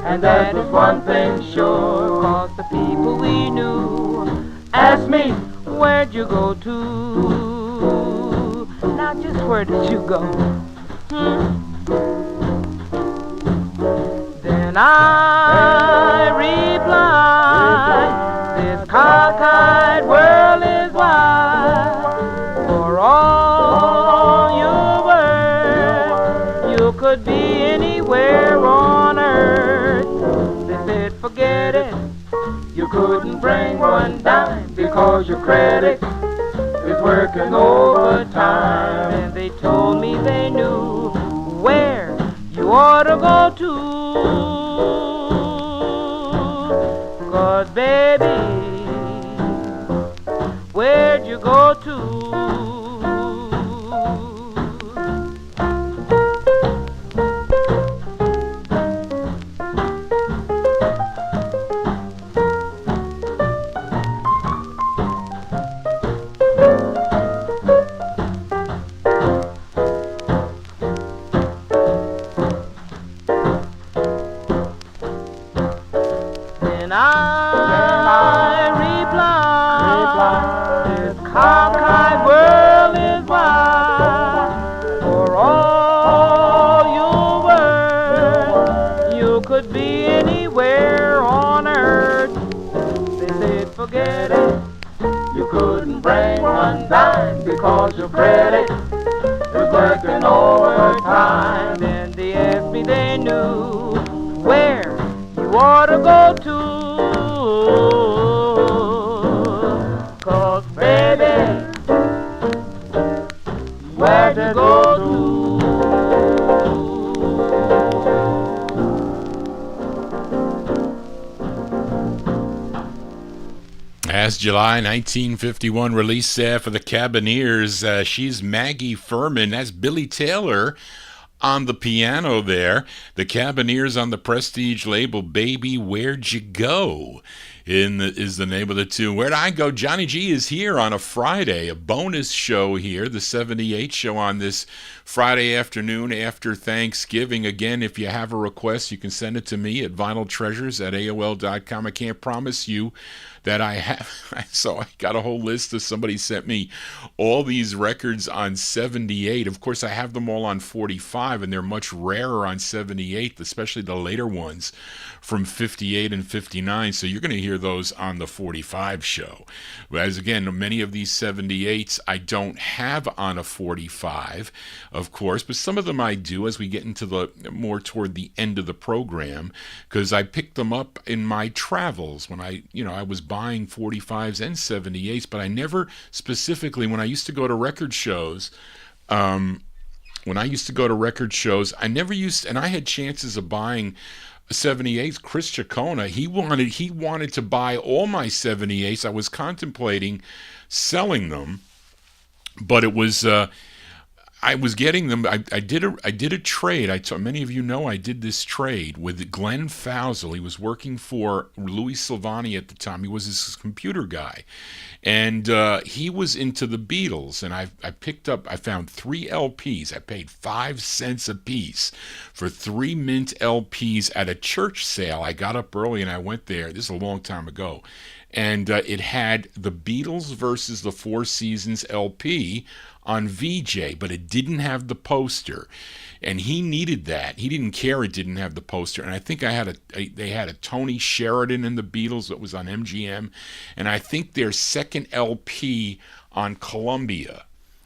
and that is one thing sure. Cause the people we knew Ask me, where'd you go to? Now just where did you go? Then I replied, this cockeyed world is wide. For all your worth, you could be anywhere on earth. They said forget it, you couldn't bring one dime because your credit is working overtime. and they told me they knew where you ought to go to. 'Cause baby, where'd you go to? And I replied, this cockeyed world is wide. For all your worth, you could be anywhere on earth. They said forget it, You couldn't bring one dime because your credit is working overtime. then they asked me they knew where you ought to go to. 'Cause baby, where to go to? As July 1951 release for the Cabineers, she's Maggie Furman. That's Billy Taylor on the piano there. The Cabineers on the Prestige label, Baby, Where'd You Go? Is the name of the tune. Where'd I go? Johnny G is here on a Friday, a bonus show here, the 78 show on this Friday afternoon after Thanksgiving. Again, if you have a request, you can send it to me at vinyltreasures@aol.com. I can't promise you that I have. So I got a whole list of somebody sent me all these records on 78. Of course, I have them all on 45, and they're much rarer on 78, especially the later ones from 58 and 59. So you're going to hear those on the 45 show. Whereas again, many of these 78s I don't have on a 45, of course, but some of them I do as we get into the more toward the end of the program, because I picked them up in my travels when I was buying 45s and 78s, but I never specifically, when I used to go to record shows, I never used, and I had chances of buying 78s. Chris Ciccone, he wanted to buy all my 78s. I was contemplating selling them, but it was I was getting them. I did a trade. Many of you know I did this trade with Glenn Fousel. He was working for Louis Silvani at the time. He was his computer guy, and he was into the Beatles. And I found 3 LPs. I paid 5 cents a piece for 3 mint LPs at a church sale. I got up early and I went there. This is a long time ago. And it had the Beatles versus the Four Seasons LP on VJ, but it didn't have the poster, and he needed that. He didn't care it didn't have the poster. And I think they had a Tony Sheridan and the Beatles that was on MGM, and I think their second LP on Columbia.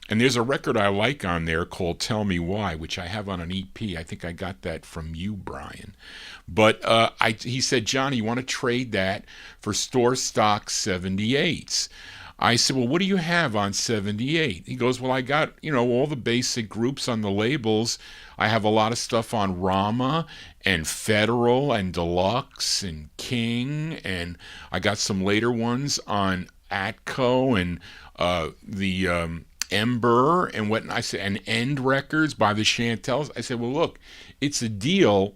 And there's a record I like on there called Tell Me Why, which I have on an EP. I think I got that from you, Brian. But he said, Johnny, you want to trade that for store stock 78s? I said, well, what do you have on 78? He goes, well, I got, all the basic groups on the labels. I have a lot of stuff on Rama and Federal and Deluxe and King, and I got some later ones on Atco and the Ember and what I said, and End Records by the Chantels. I said, well, look, it's a deal.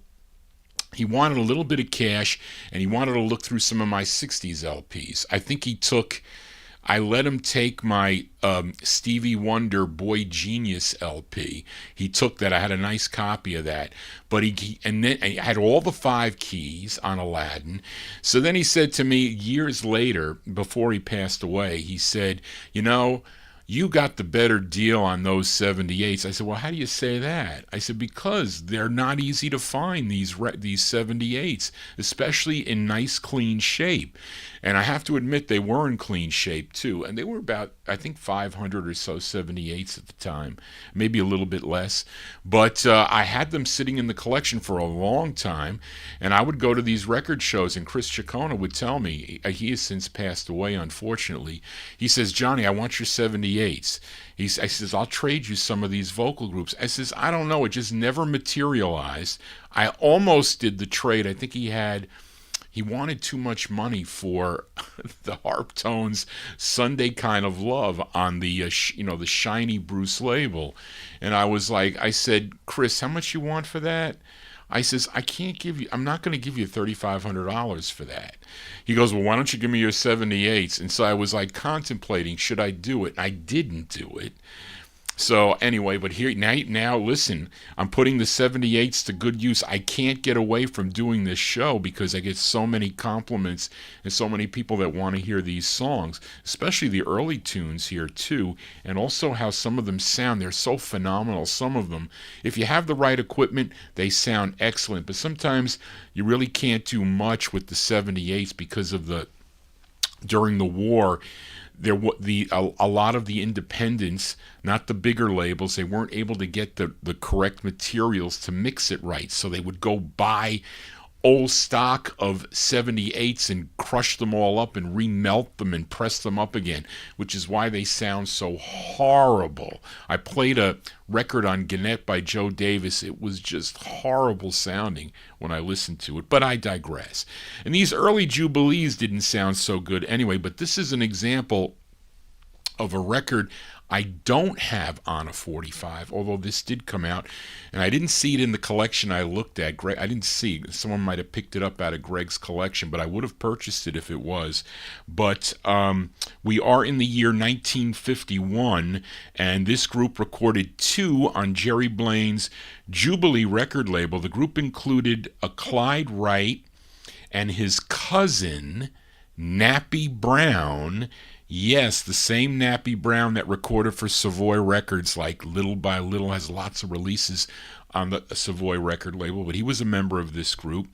He wanted a little bit of cash, and he wanted to look through some of my 60s LPs. I think I let him take my Stevie Wonder Boy Genius LP. He took that. I had a nice copy of that. But then I had all the 5 keys on Aladdin. So then he said to me years later, before he passed away, he said, you got the better deal on those 78s. I said, well, how do you say that? I said, because they're not easy to find, these 78s, especially in nice, clean shape. And I have to admit, they were in clean shape, too. And they were about, I think, 500 or so 78s at the time, maybe a little bit less. But I had them sitting in the collection for a long time. And I would go to these record shows, and Chris Ciccone would tell me, he has since passed away, unfortunately. He says, Johnny, I want your 78s. I says, I'll trade you some of these vocal groups. I says, I don't know. It just never materialized. I almost did the trade. I think he wanted too much money for the Harp Tones Sunday Kind of Love on the the shiny Bruce label. And I said, Chris, how much you want for that? I says, I'm not going to give you $3,500 for that. He goes, well, why don't you give me your 78s? And so I was contemplating, should I do it? I didn't do it. So anyway, but here now listen, I'm putting the 78s to good use. I can't get away from doing this show because I get so many compliments and so many people that want to hear these songs, especially the early tunes here too, and also how some of them sound. They're so phenomenal. Some of them, if you have the right equipment, they sound excellent, but sometimes you really can't do much with the 78s because of during the war, a lot of the independents, not the bigger labels, they weren't able to get the correct materials to mix it right. So they would go buy old stock of 78s and crush them all up and remelt them and press them up again, which is why they sound so horrible. I played a record on Gannett by Joe Davis. It was just horrible sounding when I listened to it, but I digress. And these early Jubilees didn't sound so good anyway, but this is an example of a record I don't have on a 45, although this did come out, and I didn't see it in the collection I looked at. I didn't see it. Someone might have picked it up out of Greg's collection, but I would have purchased it if it was. But we are in the year 1951, and this group recorded 2 on Jerry Blaine's Jubilee record label. The group included a Clyde Wright and his cousin, Nappy Brown. Yes, the same Nappy Brown that recorded for Savoy Records, like Little by Little, has lots of releases on the Savoy record label, but he was a member of this group.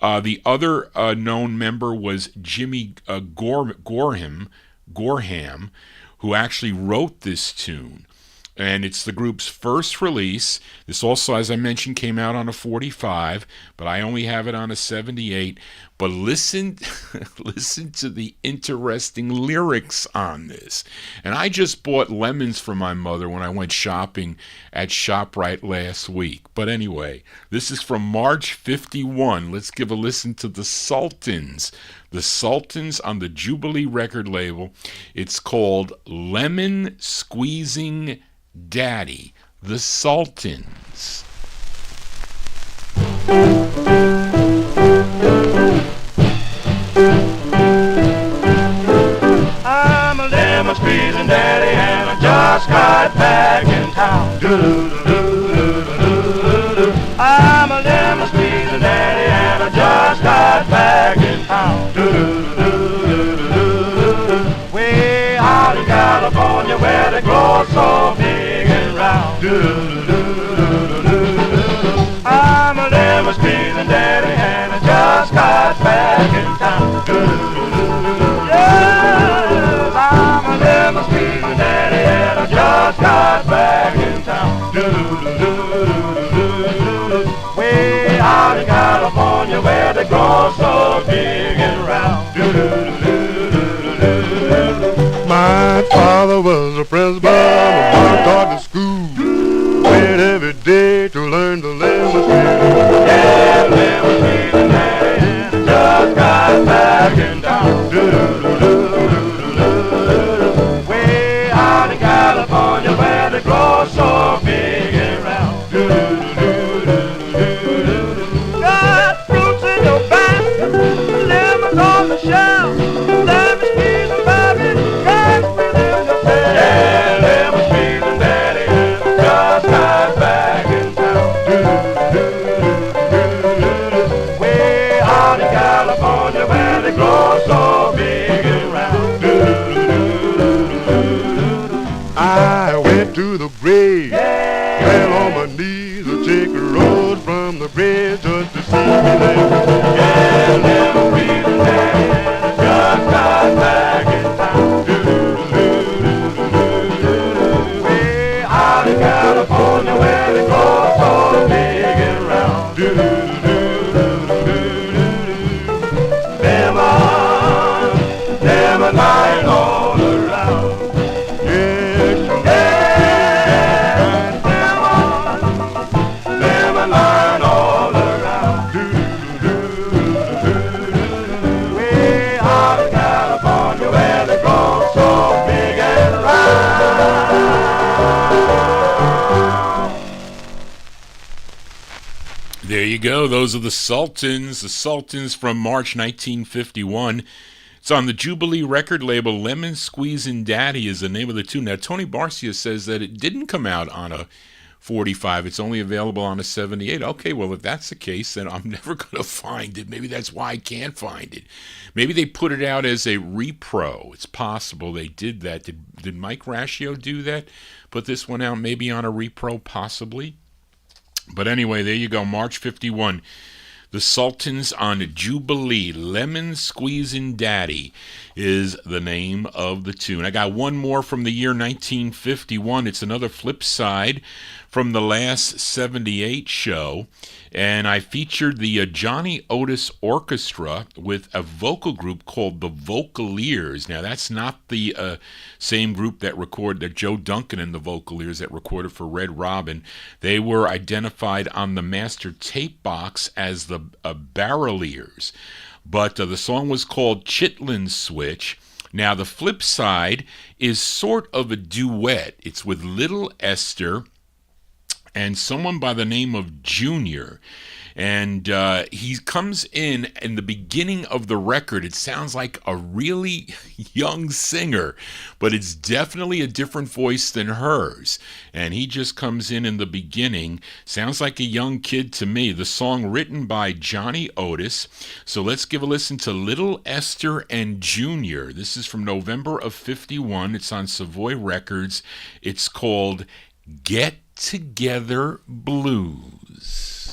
The other known member was Jimmy Gorham, who actually wrote this tune. and it's the group's first release. This also, as I mentioned, came out on a 45, but I only have it on a 78. But listen to the interesting lyrics on this. And I just bought lemons for my mother when I went shopping at ShopRite last week. But anyway, this is from March 51. Let's give a listen to the Sultans. The Sultans on the Jubilee record label. It's called Lemon Squeezing Daddy. The Sultans. I'm a lemon squeezing daddy and I just got back in town. I'm a lemon squeezing daddy and I just got back in town. Way out in California where they grow so big and round. I'm a lemon squeezing daddy and I just got back in town. Yes, I'm a lemon squeezing daddy and I just got back in town. Way out in California where they grow so big and round. My father was a Presbyterian, but taught to school. Went every day to learn the lemon squeeze. Yeah, lemon squeezing daddy and I just got back in town. Way out in California where they grow so big and round. Got fruits in your basket, lemons on the shelf, lemon squeezing baby, got within yourself. Yeah, lemon squeezing daddy and I just got back in town. Way out in California where they grow so big and round. I went to the bridge, fell on my knees, a chick rose from the bridge just to see me there. Yeah, lemon squeezing daddy and I just got back in town. Way out in California where they grow so big and round. Lemon lying all around. Lemon lying all around. Way out in California where they grow so big and round. There you go. Those are the Sultans. The Sultans from March 1951. It's on the Jubilee record label. Lemon Squeezin' Daddy is the name of the tune. Now, Tony Barcia says that it didn't come out on a 45. It's only available on a 78. Okay, well, if that's the case, then I'm never going to find it. Maybe that's why I can't find it. Maybe they put it out as a repro. It's possible they did that. Did Mike Ratio do that? Put this one out maybe on a repro, possibly? But anyway, there you go, March 51. The Sultans on Jubilee. Lemon Squeezin' Daddy is the name of the tune. I got one more from the year 1951. It's another flip side from the last 78 show. And I featured the Johnny Otis Orchestra with a vocal group called the Vocaleers. Now, that's not the same group that Joe Duncan and the Vocaleers that recorded for Red Robin. They were identified on the master tape box as the Barreliers. But the song was called Chitlin Switch. Now, the flip side is sort of a duet. It's with Little Esther and someone by the name of Junior. And he comes in the beginning of the record. It sounds like a really young singer, but it's definitely a different voice than hers. And he just comes in the beginning. Sounds like a young kid to me. The song written by Johnny Otis. So let's give a listen to Little Esther and Junior. This is from November of 51. It's on Savoy Records. It's called Get Together Blues.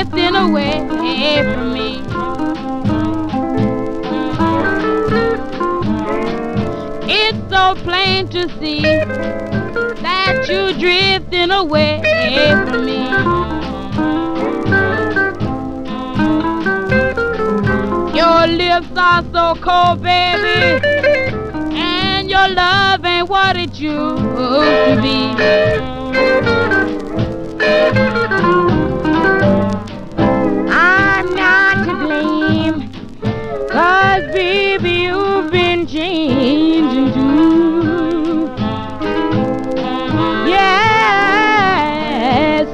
drifting away from me. It's so plain to see that you're drifting away from me. Your lips are so cold, baby, and your love ain't what it used to be. I'm not to blame, 'cause baby you've been changing too. Yes,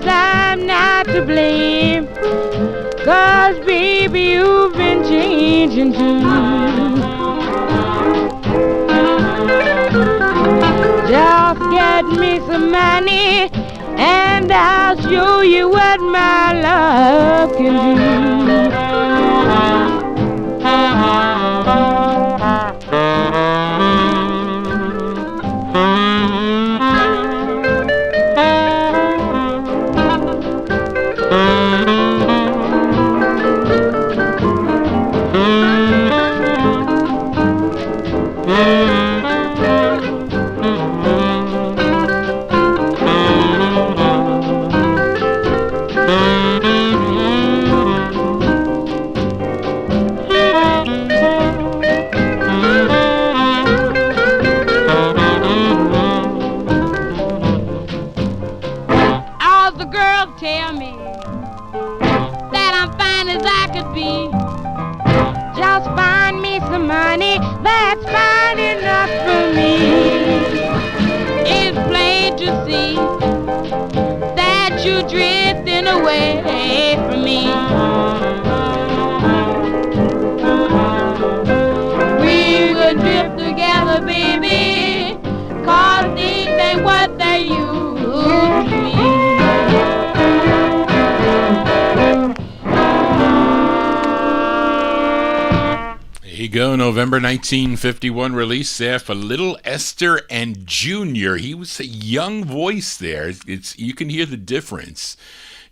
I'm not to blame, 'cause baby you've been changing too. Just get me some money and I'll show you what my love can do. That's fine enough for me. It's plain to see that you're drifting away from me. We could drift together, baby, 'cause things ain't what they used to be. Here you go, November 1951 release there for Little Esther and Junior. He was a young voice there. It's you can hear the difference.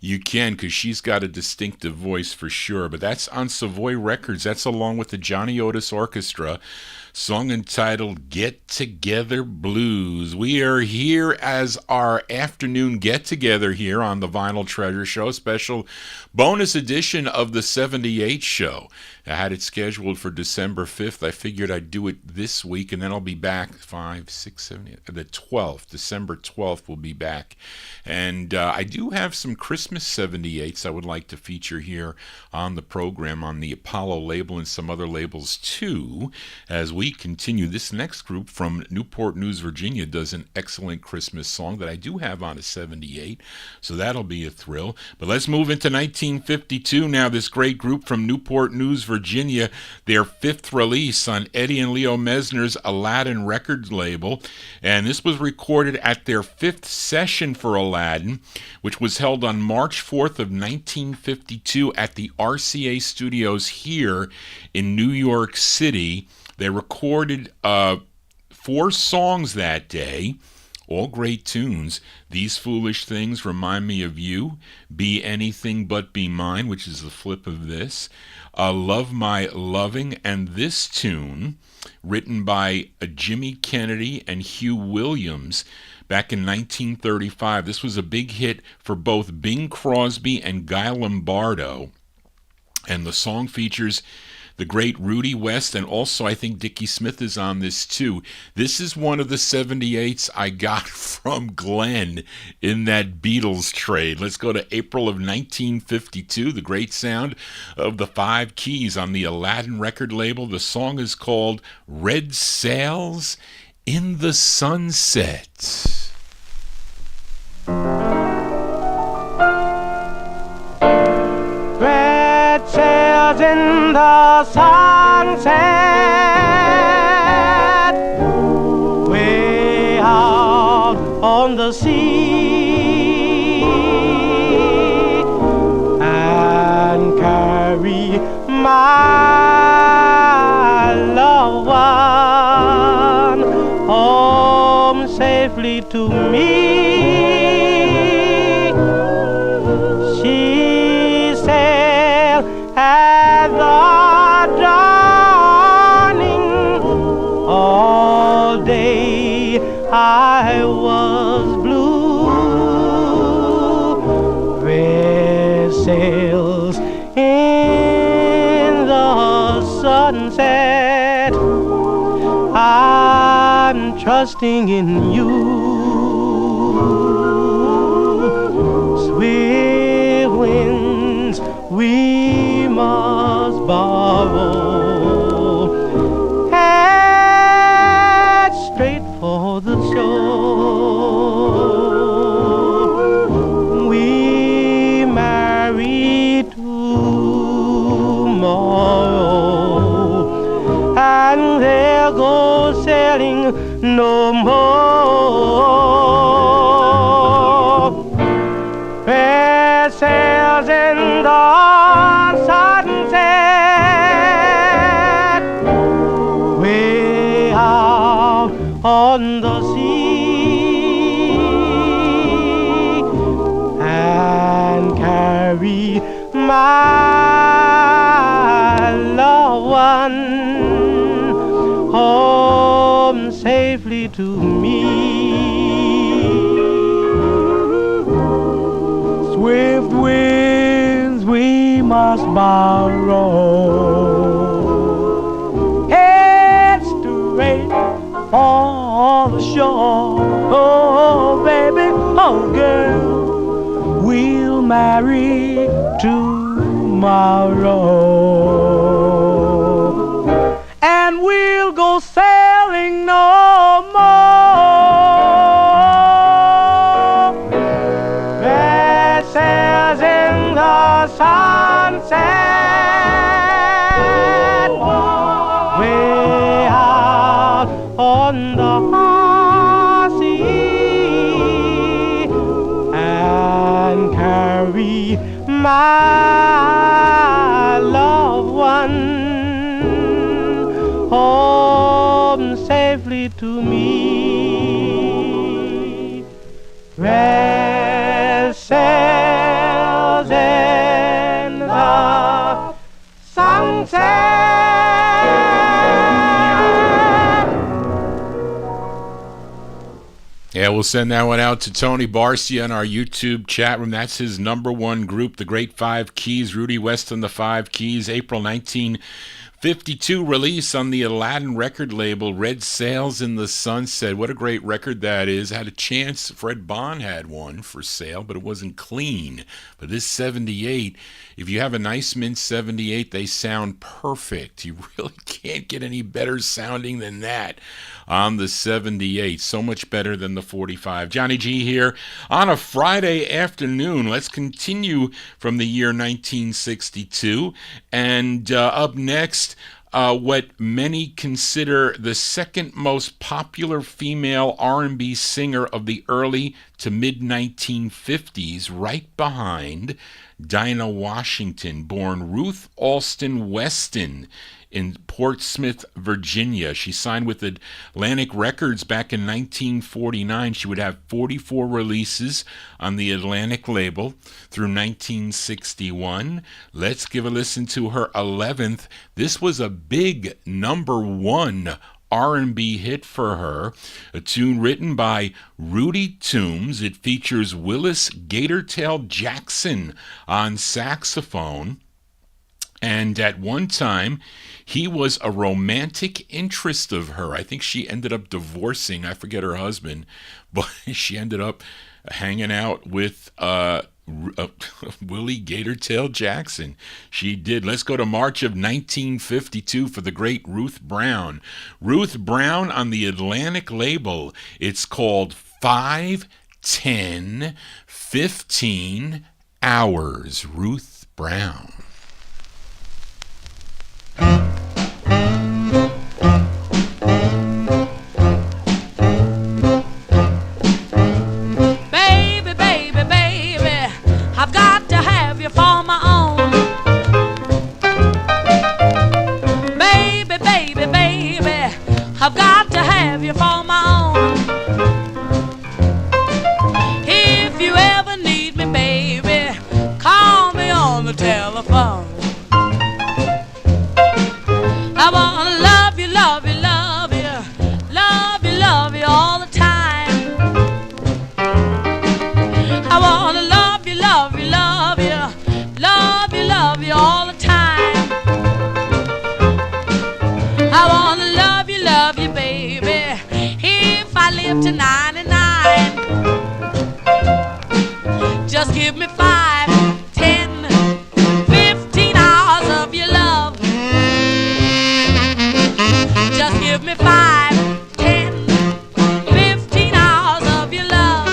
You can, because she's got a distinctive voice for sure. But that's on Savoy Records. That's along with the Johnny Otis Orchestra. Song entitled Get Together Blues. We are here as our afternoon get-together here on the Vinyl Treasure Show. Special bonus edition of the 78 show. I had it scheduled for December 5th. I figured I'd do it this week, and then I'll be back 5, 6, 7, 8, the 12th. December 12th we'll be back. And I do have some Christmas 78s I would like to feature here on the program on the Apollo label and some other labels too, as we continue. This next group from Newport News, Virginia does an excellent Christmas song that I do have on a 78, so that'll be a thrill. But let's move into 1952 now. This great group from Newport News, Virginia, their fifth release on Eddie and Leo Mesner's Aladdin Records label, and this was recorded at their fifth session for Aladdin, which was held on March 4th of 1952 at the RCA Studios here in New York City. They recorded 4 songs that day, all great tunes. These Foolish Things, Remind Me of You, Be Anything But Be Mine, which is the flip of this, Love My Loving, and this tune, written by Jimmy Kennedy and Hugh Williams back in 1935. This was a big hit for both Bing Crosby and Guy Lombardo, and the song features the great Rudy West, and also I think Dickie Smith is on this too. This is one of the 78s I got from Glenn in that Beatles trade. Let's go to April of 1952, the great sound of the 5 Keys on the Aladdin record label. The song is called Red Sails in the Sunset. Red sails in the sunset, way out on the sea, and carry my loved one home safely to me. She said all day I was blue. Red sails in the sunset, I'm trusting in you. Swift winds we must borrow, head straight for the shore. We marry tomorrow, and there goes sailing no more. Red sails in the sunset, way out on the sea, and carry my loved one home safely to me. Swift winds we must borrow, head straight for the shore. Oh baby, oh girl, we'll marry tomorrow, and we'll go sailing no more. Red sails in the sunset, way out on the sea, and carry my loved one home safely to me. Red sails in the sunset. Yeah, we'll send that one out to Tony Barcia in our YouTube chat room. That's his number one group, the Great Five Keys, Rudy West and the Five Keys, April 1952 release on the Aladdin record label, Red Sails in the Sunset. What a great record that is. Had a chance, Fred Bond had one for sale, but it wasn't clean. But this 78, if you have a nice mint 78, they sound perfect. You really can't get any better sounding than that on the 78. So much better than the 45. Johnny G here on a Friday afternoon. Let's continue from the year 1962. And up next, what many consider the second most popular female R&B singer of the early to mid-1950s, right behind Dinah Washington, born Ruth Alston Weston in Portsmouth, Virginia. She signed with Atlantic Records back in 1949. She would have 44 releases on the Atlantic label through 1961. Let's give a listen to her 11th. This was a big number one R&B hit for her, a tune written by Rudy Toombs. It features Willis Gatortail Jackson on saxophone. And at one time, he was a romantic interest of her. I think she ended up divorcing, I forget her husband, but she ended up hanging out with Willie Gatortail Jackson. She did. Let's go to March of 1952 for the great Ruth Brown. Ruth Brown on the Atlantic label. It's called 5, 10, 15 Hours. Ruth Brown. I've got to have you for my own. If you ever need me, baby, call me on the telephone. I wanna to 99. Just give me 5, 10, 15 hours of your love. Just give me 5, 10, 15 hours of your love.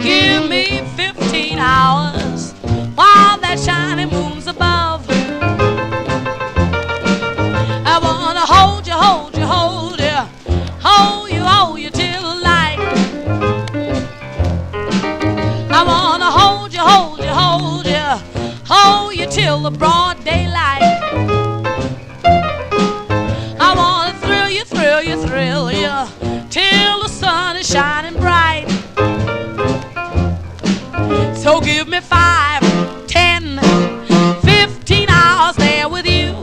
Give me 15 hours while that shining moon's above. I wanna hold you, hold you, hold you, hold you, hold you till the light. I wanna hold you, hold you, hold you, hold you till the broad daylight. I wanna thrill you, thrill you, thrill you till the sun is shining bright. So give me 5, 10, 15 hours there with you.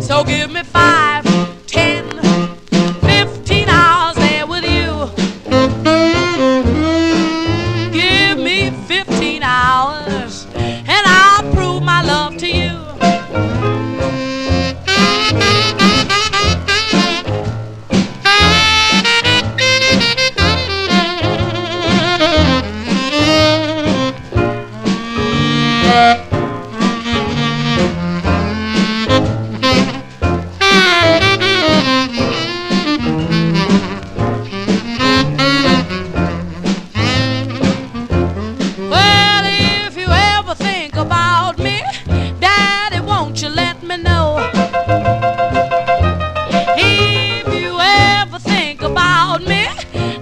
So give me 5, 10, 15 hours there with you. Give me 15 hours and I'll prove my love to you. Well, if you ever think about me, Daddy, won't you let me know? If you ever think about me,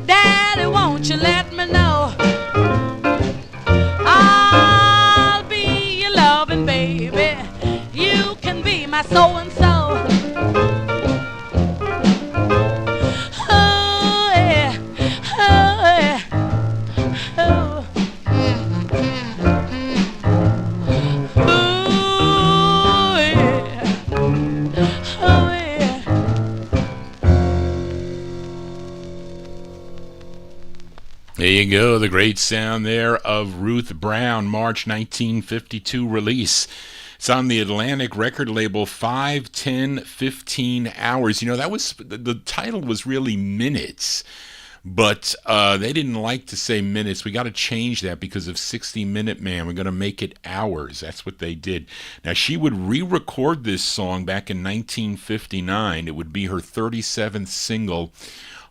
Daddy, won't you let me know? I'll be your loving baby. You can be my so-and-so. Oh, yeah. Oh, yeah. Oh. Oh, yeah. Oh, yeah. There you go, the great sound there of Ruth Brown, March 1952 release. It's on the Atlantic record label, 5, 10, 15 hours. You know, that was, the title was really Minutes, but they didn't like to say minutes. We got to change that because of 60 Minute Man. We're going to make it hours. That's what they did. Now, she would re-record this song back in 1959. It would be her 37th single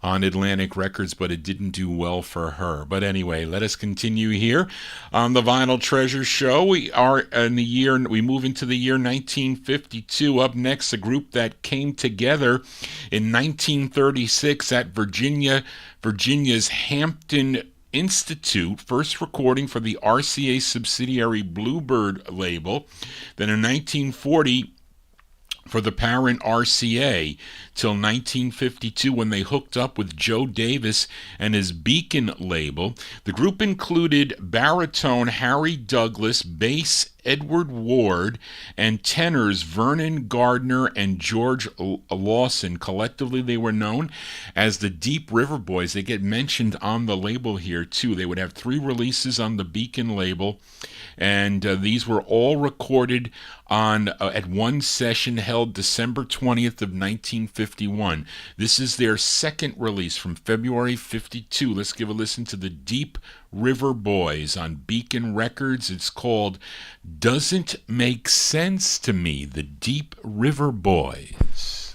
on Atlantic Records, but it didn't do well for her. But anyway, let us continue here on the Vinyl Treasure Show. We are in the year, we move into the year 1952. Up next, a group that came together in 1936 at Virginia's Hampton Institute, first recording for the RCA subsidiary Bluebird label. Then in 1940, for the parent RCA, till 1952 when they hooked up with Joe Davis and his Beacon label. The group included baritone Harry Douglas, bass Edward Ward, and tenors Vernon Gardner and George Lawson. Collectively, they were known as the Deep River Boys. They get mentioned on the label here, too. They would have 3 releases on the Beacon label, and these were all recorded on at one session held December 20th of 1951. This is their second release from February 52. Let's give a listen to the Deep River Boys on Beacon Records. It's called Doesn't Make Sense to Me, the Deep River Boys.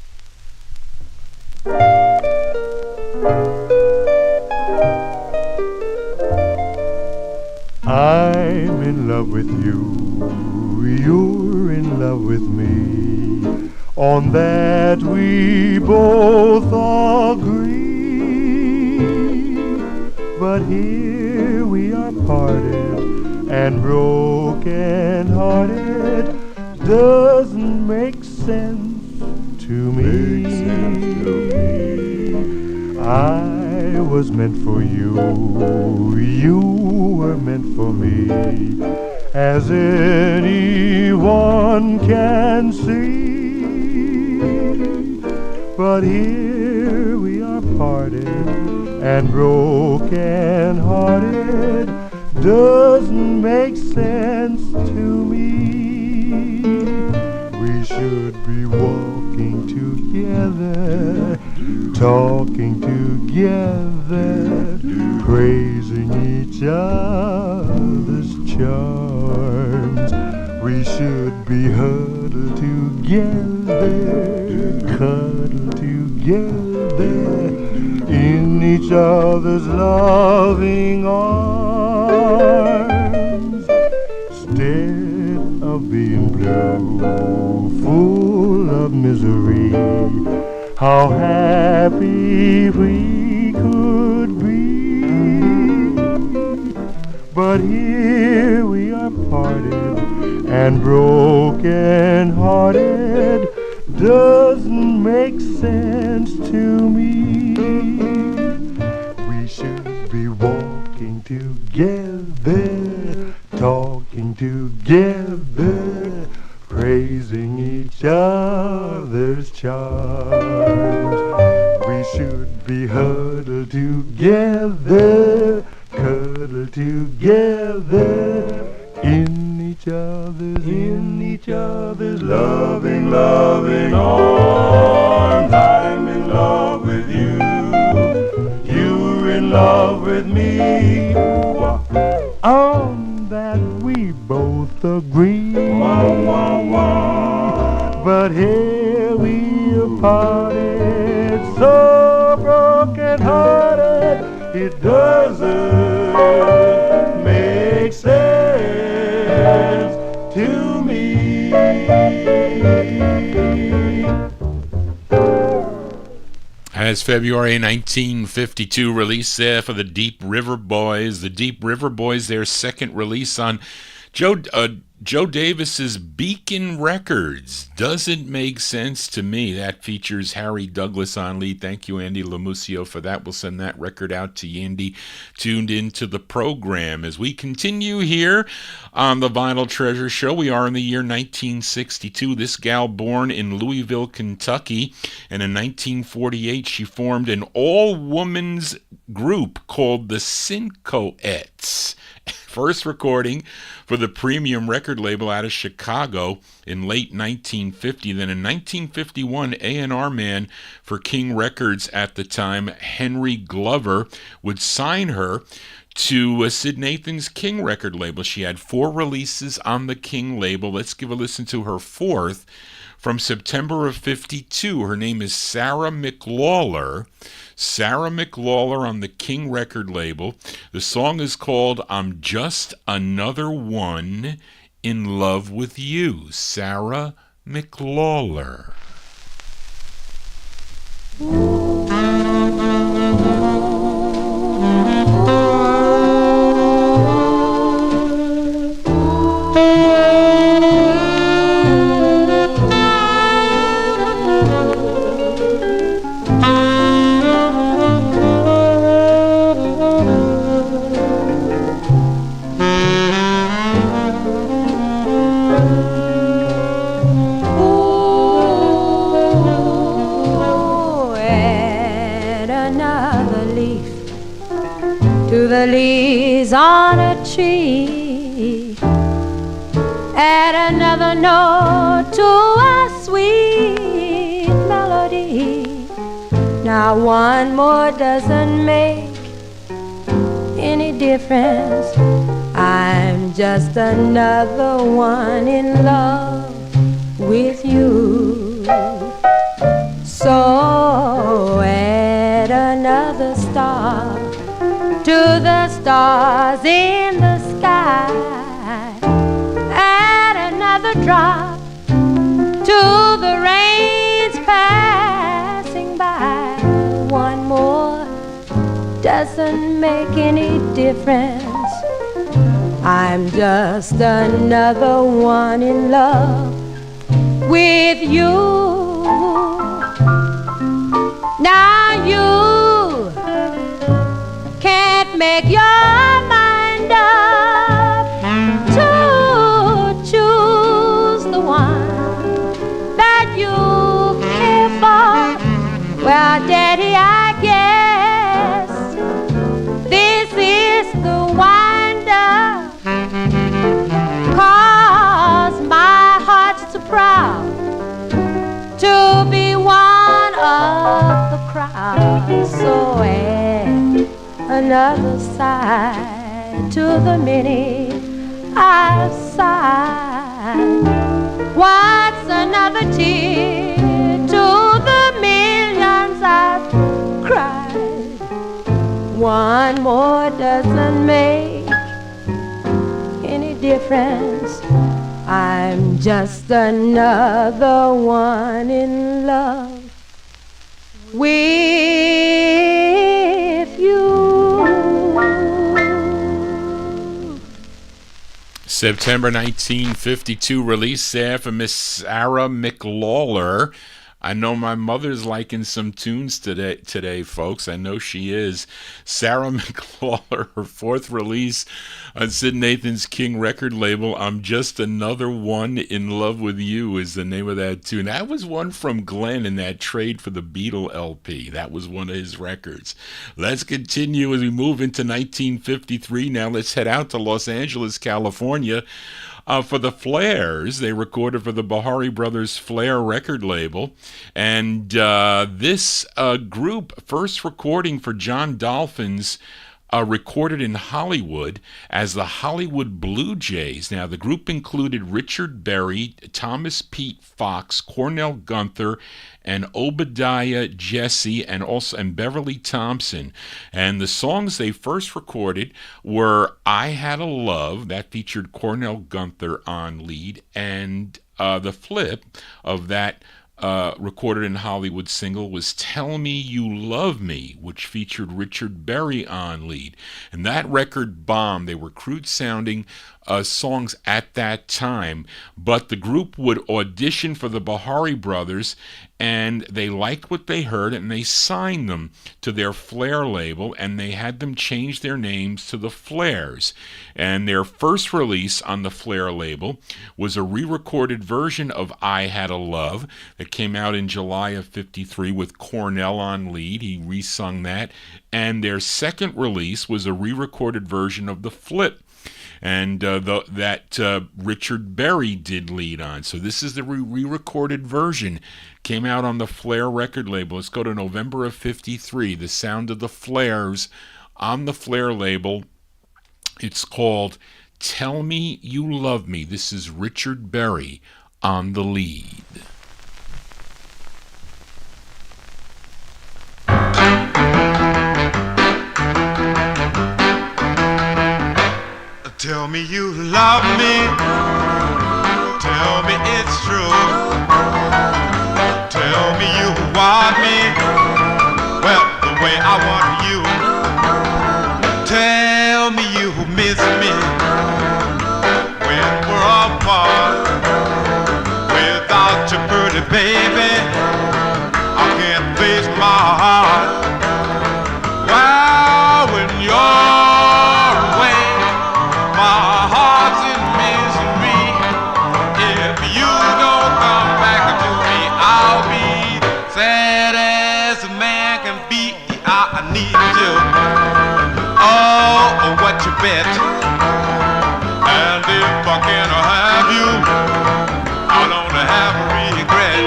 I'm in love with you, you're in love with me. On that we both agree. But here we are parted and broken hearted. Doesn't make sense to me. I was meant for you, you were meant for me, as anyone can see. But here we are parted and broken hearted. Doesn't make sense to me. We should be walking walking together, talking together, praising each other's charms. We should be huddled together, cuddled together, in each other's loving arms. Instead of being blue, full of misery, how happy we could be. But here we are parted and broken hearted. Doesn't make sense to me. We should be walking together, talking together, praising each other's charms. We should be huddled together, cuddled together, in each other's loving, loving arms. I'm in love with you, you're in love with me. On that we both agree. But here we are parted, so broken hearted, it doesn't make sense to me. As February 1952 release there for the Deep River Boys. The Deep River Boys, their second release on Joe Davis's Beacon Records. Doesn't make sense to me. That features Harry Douglas on lead. Thank you, Andy Lamusio, for that. We'll send that record out to Andy, tuned into the program. As we continue here on the Vinyl Treasure Show, we are in the year 1962. This gal born in Louisville, Kentucky, and in 1948 she formed an all-women's group called the Cincoettes. First recording for the Premium record label out of Chicago in late 1950. Then in 1951, A&R man for King Records at the time, Henry Glover, would sign her to Sid Nathan's King record label. She had 4 releases on the King label. Let's give a listen to her fourth from September of 52. Her name is Sarah McLawler. Sarah McLawler on the King record label. The song is called I'm Just Another One in Love with You. Sarah McLawler. The leaves on a tree, add another note to a sweet melody. Now one more doesn't make any difference. I'm just another one in love with you. So add another star to the stars in the sky, add another drop to the rains passing by. One more doesn't make any difference. I'm just another one in love with you. Now you can't make your mind up to choose the one that you care for. Well, Daddy, I guess this is the wind-up, 'cause my heart's too proud to be of the crowd. So add another side to the many I've sighed. What's another tear to the millions I've cried? One more doesn't make any difference. I'm just another one in love with you. September 1952 release there for Miss Sarah McLawler. I know my mother's liking some tunes today, folks. I know she is. Sarah McLawler, her fourth release on Sid Nathan's King record label. I'm Just Another One in Love with You is the name of that tune. That was one from Glenn in that trade for the Beatle LP. That was one of his records. Let's continue as we move into 1953. Now let's head out to Los Angeles, California. For the Flairs, they recorded for the Bahari Brothers Flair record label. And this group, first recording for John Dolphins, recorded in Hollywood as the Hollywood Blue Jays. Now, the group included Richard Berry, Thomas Pete Fox, Cornell Gunther, and Obadiah Jesse, and Beverly Thompson. And the songs they first recorded were I Had a Love, that featured Cornell Gunther on lead, and the flip of that recorded in Hollywood single was Tell Me You Love Me, which featured Richard Berry on lead. And that record bombed. They were crude sounding songs at that time, but the group would audition for the Bahari Brothers, and they liked what they heard, and they signed them to their Flair label, and they had them change their names to the Flairs. And their first release on the Flair label was a re-recorded version of I Had a Love that came out in July of '53 with Cornell on lead. He re-sung that. And their second release was a re-recorded version of The Flip, and that Richard Berry did lead on. So this is the re-recorded version. Came out on the Flair record label. Let's go to November of '53. The sound of the Flairs on the Flair label. It's called Tell Me You Love Me. This is Richard Berry on the lead. Tell me you love me. Tell me it's true. Tell me you want me. Well, the way I want you. Tell me you miss me when we're apart. Without your pretty baby, I can't face my heart. Well, when you're away, my heart's in misery. If you don't come back to me, I'll be sad as a man can be. I need you. Oh, what you bet. And if I can't have you, I'll only have regret.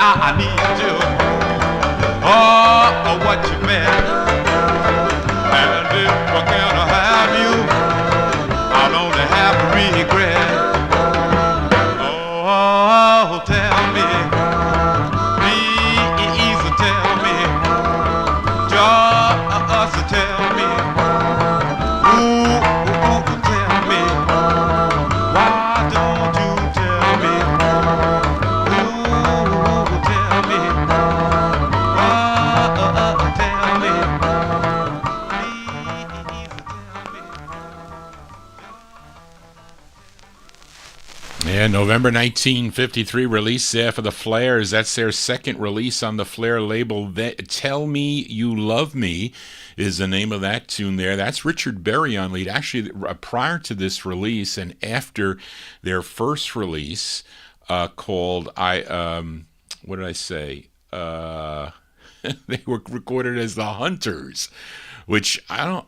I need you. Oh, what you meant. And if I can't have you, I'll only have regret. Oh, tell me, please tell me, just tell me, ooh, tell me, why don't you tell me? Tell me. Yeah, November 1953 release there for the Flairs. That's their second release on the Flair label. Tell Me You Love Me is the name of that tune there. That's Richard Berry on lead. Actually, prior to this release and after their first release called what did I say? They were recorded as the Hunters, which I don't,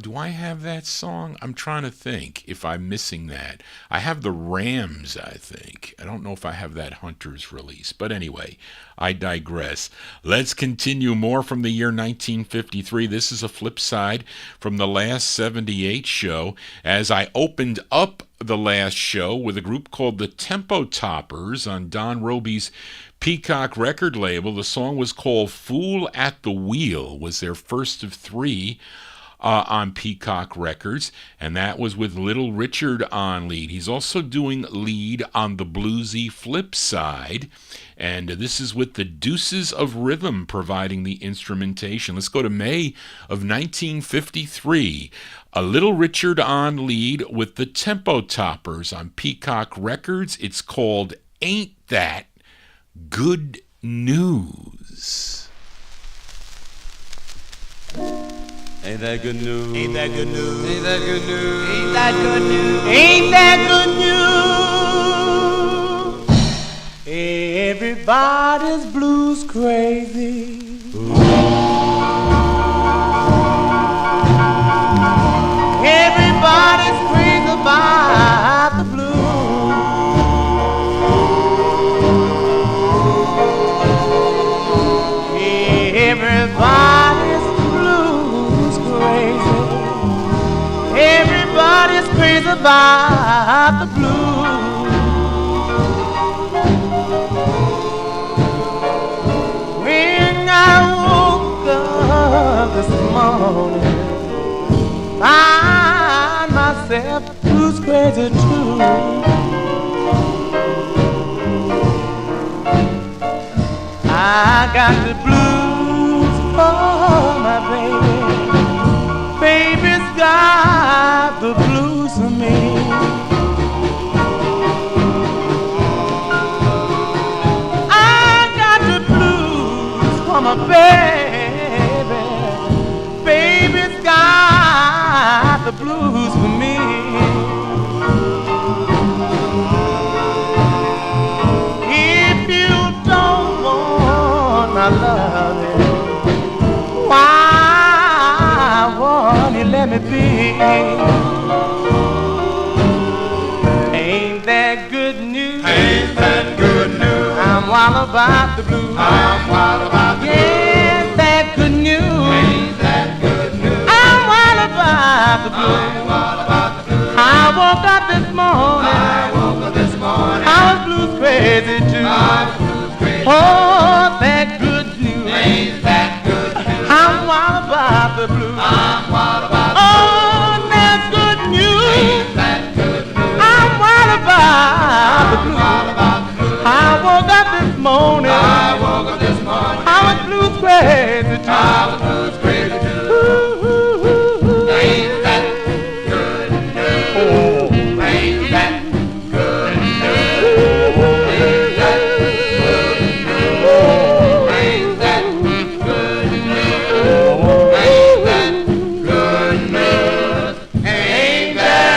do I have that song? I'm trying to think if I'm missing that. I have the Rams, I think. I don't know if I have that Hunters release. But anyway, I digress. Let's continue more from the year 1953. This is a flip side from the last 78 show, as I opened up the last show with a group called the Tempo Toppers on Don Robey's Peacock record label. The song was called Fool at the Wheel, was their first of three on Peacock Records, and that was with Little Richard on lead. He's also doing lead on the bluesy flip side, and this is with the Deuces of Rhythm providing the instrumentation. Let's go to May of 1953. A Little Richard on lead with the Tempo Toppers on Peacock Records. It's called Ain't That Good News. Ain't that good news? Ain't that good news? Ain't that good news? Ain't that good news? Ain't that good news? Everybody's blues crazy. Everybody's crazy about the blues. Everybody's blues crazy. Everybody's crazy about the blues. When I woke up this morning, find myself blues crazy too. I got the blues for my baby. Baby's got the blues for me. I got the blues for my baby. Baby's got the blues for me. If you don't want my loving, why won't you let me be? Ain't that good news? Ain't that good news? I'm wild about the blues. I'm wild about the blues. Ain't that good news? Ain't that good news? I'm wild about the blues. I'm wild about the blues. I woke up this morning. I woke up this morning. I was blues crazy too. I was blues crazy. Oh, that good news. Ain't that good news? I'm wild about the blues. I'm wild about the blues. Oh, that's good news. Ain't that good news? I'm wild about the blues. Wild about the blues. I woke up this morning. I woke up this morning. I was blues crazy too. I was blues crazy too. Ain't that good news? Ain't that good news? Ain't that good news? Ain't that good news? Ain't that good news? Ain't that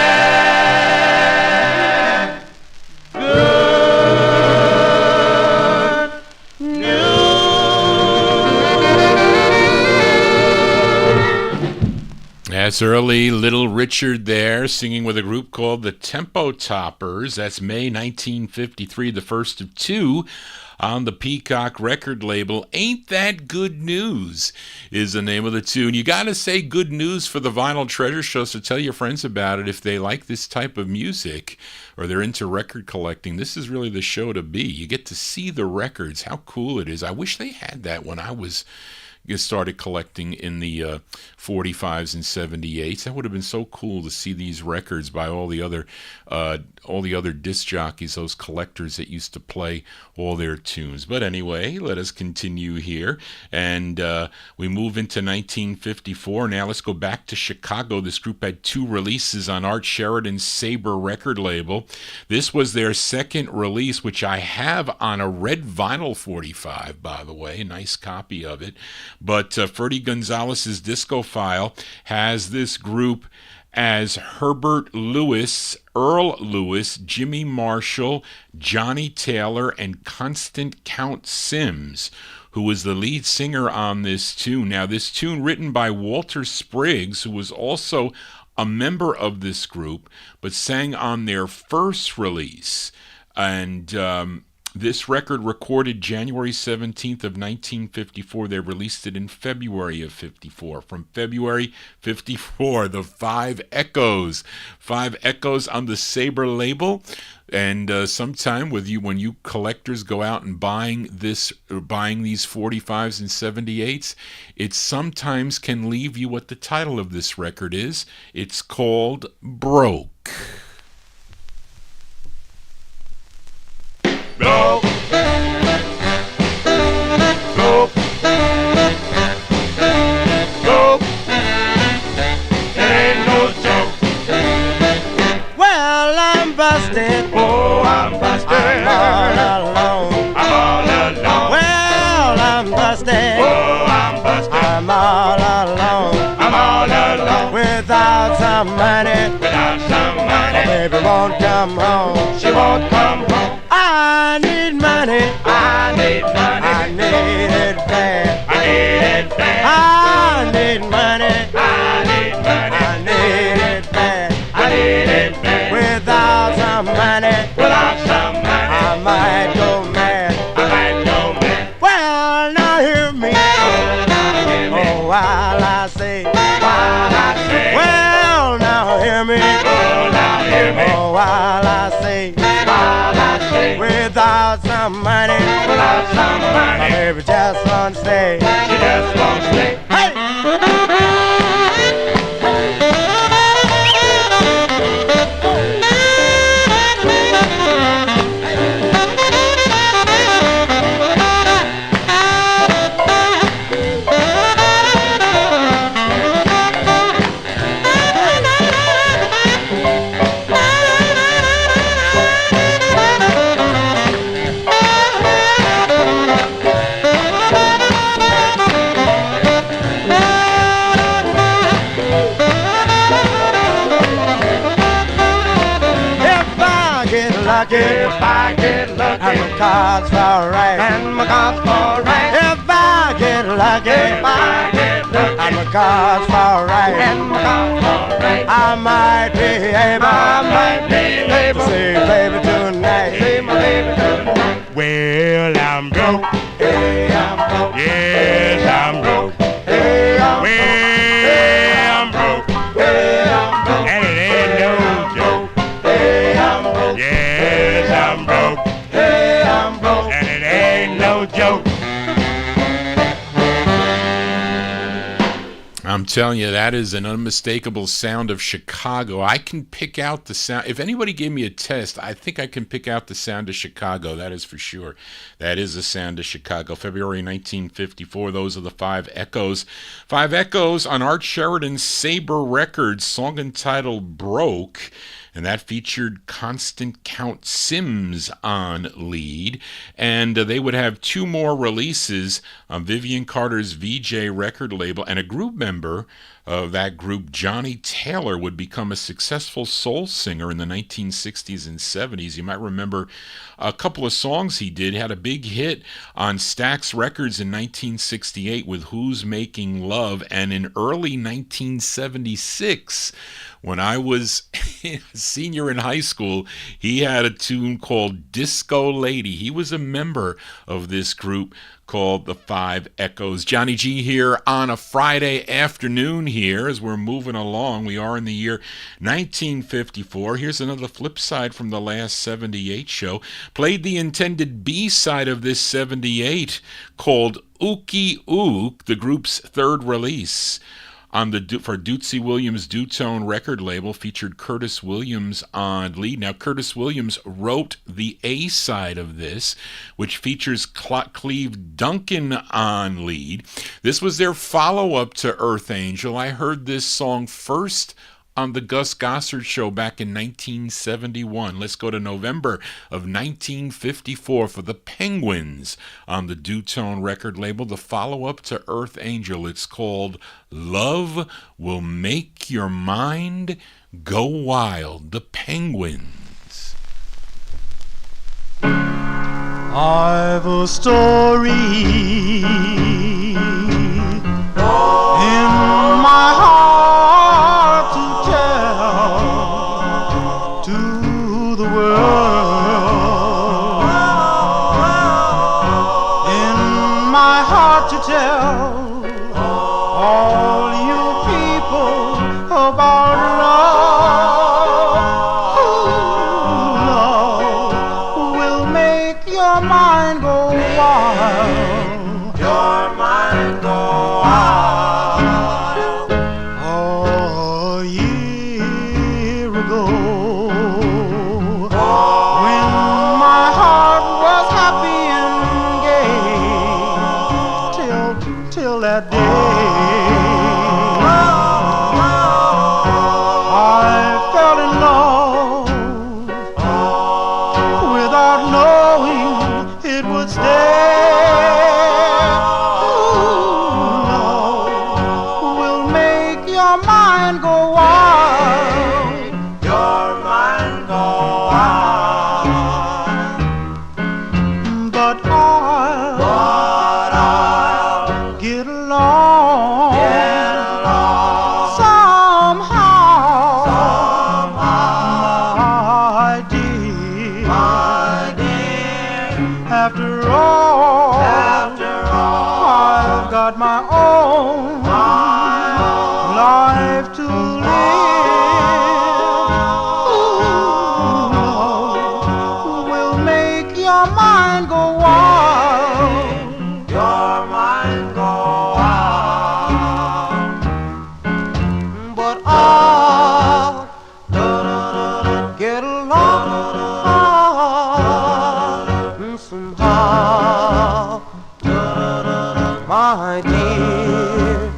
good news? That's early Little Richard there, singing with a group called the Tempo Toppers. That's May 1953, the first of two on the Peacock record label. Ain't That Good News is the name of the tune. You got to say good news for the Vinyl Treasure Show, so tell your friends about it if they like this type of music or they're into record collecting. This is really the show to be. You get to see the records, how cool it is. I wish they had that when I was started collecting in the 45s and 78s. That would have been so cool to see these records by all the other disc jockeys, those collectors that used to play all their tunes. But anyway, let us continue here, and we move into 1954. Now let's go back to Chicago. This group had 2 releases on Art Sheridan's Sabre record label. This was their second release, which I have on a red vinyl 45, by the way, a nice copy of it. But Ferdy Gonzalez's Discophile has this group as Herbert Lewis, Earl Lewis, Jimmy Marshall, Johnny Taylor, and Constant Count Sims, who was the lead singer on this tune. Now, this tune written by Walter Spriggs, who was also a member of this group, but sang on their first release. And this record recorded January 17th of 1954. They released it in February of 54. From February 54, the 5 Echoes. 5 Echoes on the Sabre label. And sometime when you collectors go out and buying these 45s and 78s, it sometimes can leave you what the title of this record is. It's called Broke. Broke, broke, broke, it ain't no joke. Well, I'm busted. Oh, I'm busted. I'm all alone. I'm all alone. Well, I'm busted. Oh, I'm busted. I'm all alone. I'm all alone. Without some money. Without some money. My baby won't come home. She won't come home. I need money. I need money. I need it bad. I need it bad. I need money. I need money. I need it bad. I need it bad. Without some money. Without some money. I might go mad. I might go mad. Well, now hear me. Oh, now hear me. Oh, while I say. While I say. Well, now hear me. Oh, now hear me. Oh, while I say. While I say. Without some money. Without some money. My baby just won't stay. She just won't stay. Hey! If I get lucky, and my cards fall right, and my cards fall right. If I get lucky, If I get lucky, and my cards fall right, and my cards fall right. I might be able to see baby tonight. See my baby tonight. Well, I'm broke. Hey, I'm broke. Yes, I'm broke. Hey, I'm Well, I'm broke. Hey, I'm broke. And it ain't no joke. Hey, I'm broke. Yes, I'm broke. Hey, I'm broke. And it ain't no joke. I'm telling you, that is an unmistakable sound of Chicago. I can pick out the sound. If anybody gave me a test, I think I can pick out the sound of Chicago. That is for sure. That is the sound of Chicago. February 1954, those are the 5 Echoes. 5 Echoes on Art Sheridan's Sabre Records, song entitled Broke. And that featured Constant Count Sims on lead. And they would have 2 more releases on Vivian Carter's VJ record label. And a group member of that group, Johnny Taylor, would become a successful soul singer in the 1960s and 70s. You might remember a couple of songs he did. He had a big hit on Stax Records in 1968 with Who's Making Love. And in early 1976 When I was a senior in high school, he had a tune called Disco Lady. He was a member of this group called the Five Echoes. Johnny G here on a Friday afternoon here as we're moving along. We are in the year 1954. Here's another flip side from the last 78 show. Played the intended B-side of this 78 called Ookie Ook, the group's third release. On the for Dootsy Williams' Dutone record label, featured Curtis Williams on lead. Now, Curtis Williams wrote the A side of this, which features Cleve Duncan on lead. This was their follow-up to Earth Angel. I heard this song first on the Gus Gossard Show back in 1971. Let's go to November of 1954 for the Penguins on the Dutone record label, the follow-up to Earth Angel. It's called Love Will Make Your Mind Go Wild. The Penguins. I've a story in my heart to tell to the world, in my heart to tell all you people about love will make your mind go wild, your mind go wild. A year ago, when my heart was happy and gay, till that day, I fell in love without knowing it would stay. Love will make your mind go wild, your mind go wild. But I'll get along somehow, my dear. After all, I've got my own life to live. Ooh, will make your mind go wild, your mind go wild. But I'll get along somehow, my dear.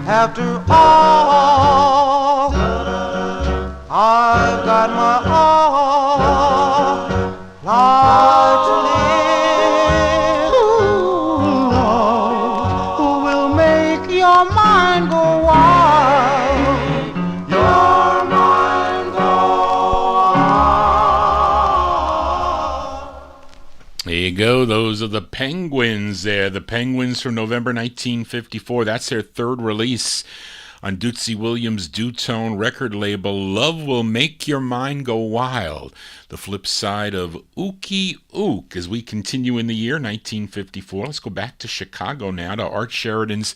After all, I've got my own life to live. Ooh, love will make your mind go wild, your mind go wild. There you go. Those are the Penguins there. The Penguins from November 1954. That's their third release on Dootsy Williams' Dutone record label. Love Will Make Your Mind Go Wild. The flip side of Ookie Ook as we continue in the year 1954. Let's go back to Chicago now to Art Sheridan's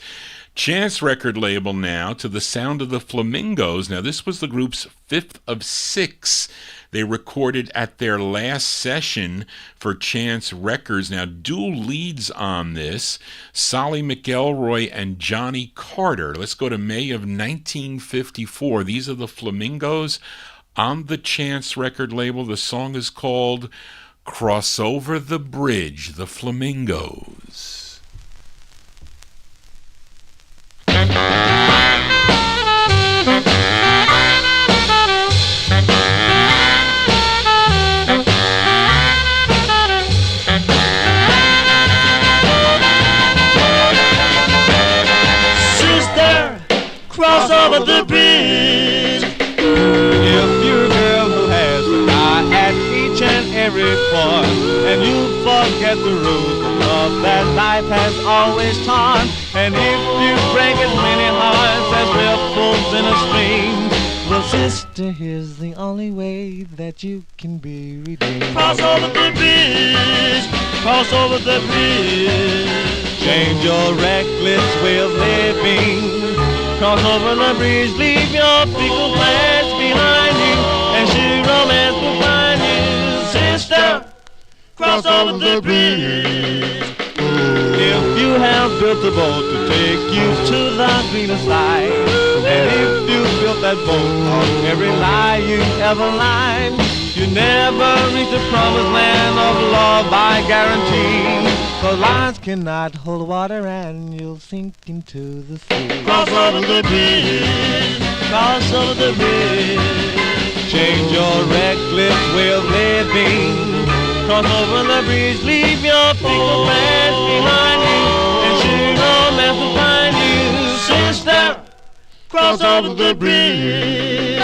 Chance record label now, to the sound of the Flamingos. Now, this was the group's fifth of six they recorded at their last session for Chance Records. Now, dual leads on this, Solly McElroy and Johnny Carter. Let's go to May of 1954. These are the Flamingos on the Chance record label. The song is called Cross Over the Bridge, the Flamingos. Cross over the bridge. If you're a girl who has an eye at each and every pore, and you forget the rules of love that life has always taught. And if you break as many hearts as ripples in a stream, well, sister, here's the only way that you can be redeemed. Cross over the bridge, cross over the bridge. Change your reckless way of living. Cross over the bridge, leave your fickle plans behind you, and she romance will find you. Sister, cross over the bridge. If you have built a boat to take you to the greener side, and if you built that boat on every lie you ever lied, you never reach the promised land of love, I guarantee. For lies cannot hold water and you'll sink into the sea. Cross over the bridge, cross over the bridge. Change your reckless way of living. Cross over the bridge, leave your fickle past behind you, and she romance will find you. Sister, cross over the bridge.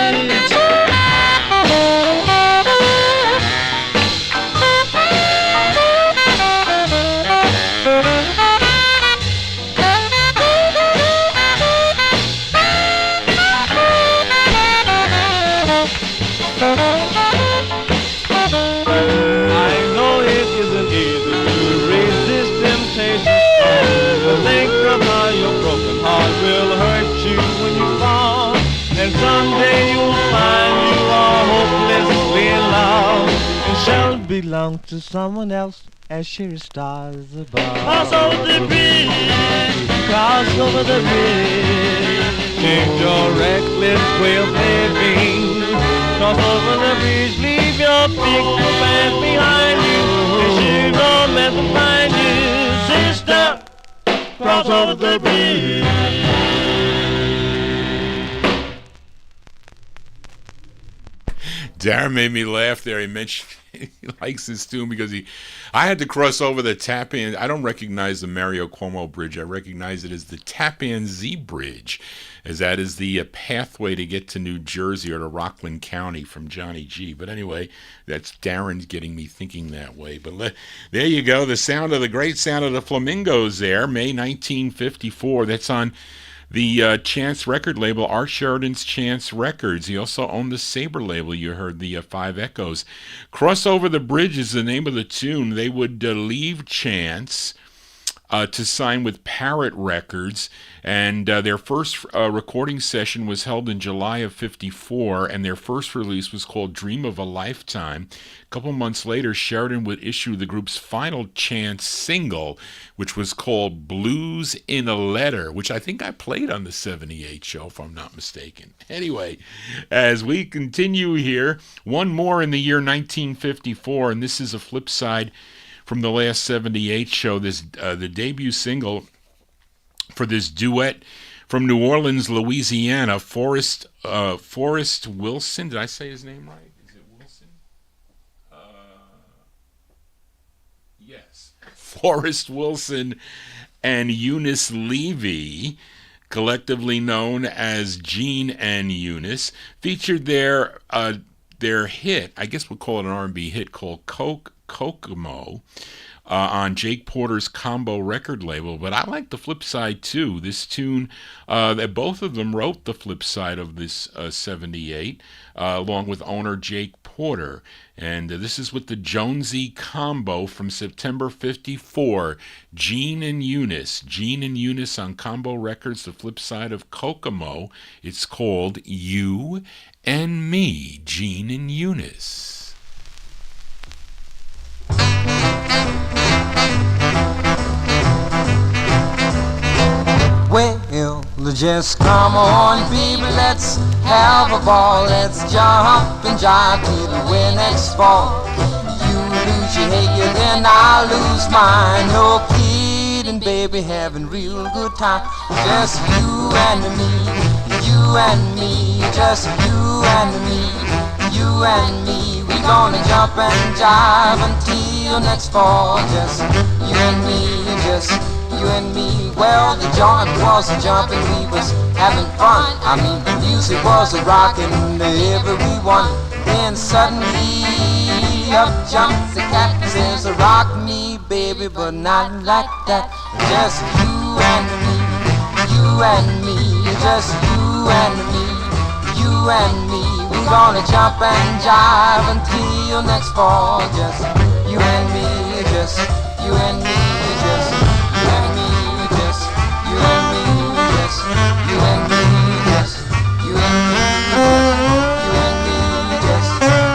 Someday you'll find you are hopelessly in love, and shall belong to someone else as sure as stars above. Cross over the bridge, cross over the bridge. Change your reckless way of living. Cross over the bridge, leave your fickle past behind you, and she romance will find you. Sister, cross over the bridge. Darren made me laugh there. He mentioned he likes this tune because I had to cross over the Tappan. I don't recognize the Mario Cuomo Bridge. I recognize it as the Tappan Zee Bridge, as that is the pathway to get to New Jersey or to Rockland County from Johnny G. But anyway, that's Darren's getting me thinking that way. But there you go, the great sound of the Flamingos there, May 1954. That's on the Chance record label, Art Sheridan's Chance Records. He also owned the Sabre label. You heard the Five Echoes. Cross Over the Bridge is the name of the tune. They would leave Chance to sign with Parrot Records, and their first recording session was held in July of 54, and their first release was called Dream of a Lifetime. A couple months later, Sheridan would issue the group's final Chance single, which was called Blues in a Letter, which I think I played on the 78 show, if I'm not mistaken. Anyway, as we continue here, one more in the year 1954, and this is a flip side from the last 78 show. This the debut single for this duet from New Orleans, Louisiana, Forrest Wilson. Did I say his name right? Is it Wilson? Yes. Forrest Wilson and Eunice Levy, collectively known as Gene and Eunice, featured their hit, I guess we'll call it an R&B hit, called Kokomo, on Jake Porter's Combo record label. But I like the flip side too. This tune, that both of them wrote the flip side of this 78, along with owner Jake Porter. And this is with the Jonesy Combo from September 54, Gene and Eunice. Gene and Eunice on Combo Records, the flip side of Kokomo. It's called You and Me, Gene and Eunice. Well, just come on, baby, let's have a ball. Let's jump and jive till the way next fall. You lose your hair, then I'll lose mine. No kidding, baby, having real good time. Just you and me, you and me. Just you and me, you and me. We gonna jump and jive until next fall. Just you and me, just you and me. Well, the joint was a jumping, we was having fun. I mean, the music was a rocking everyone. Then suddenly up jumps the cat, says rock me baby, but not like that. Just you and me, just you and me, you and me. We're gonna jump and jive until next fall. Just you and me, just you and me, just you and me, just you and me, just you and me, just you and me, you and me, just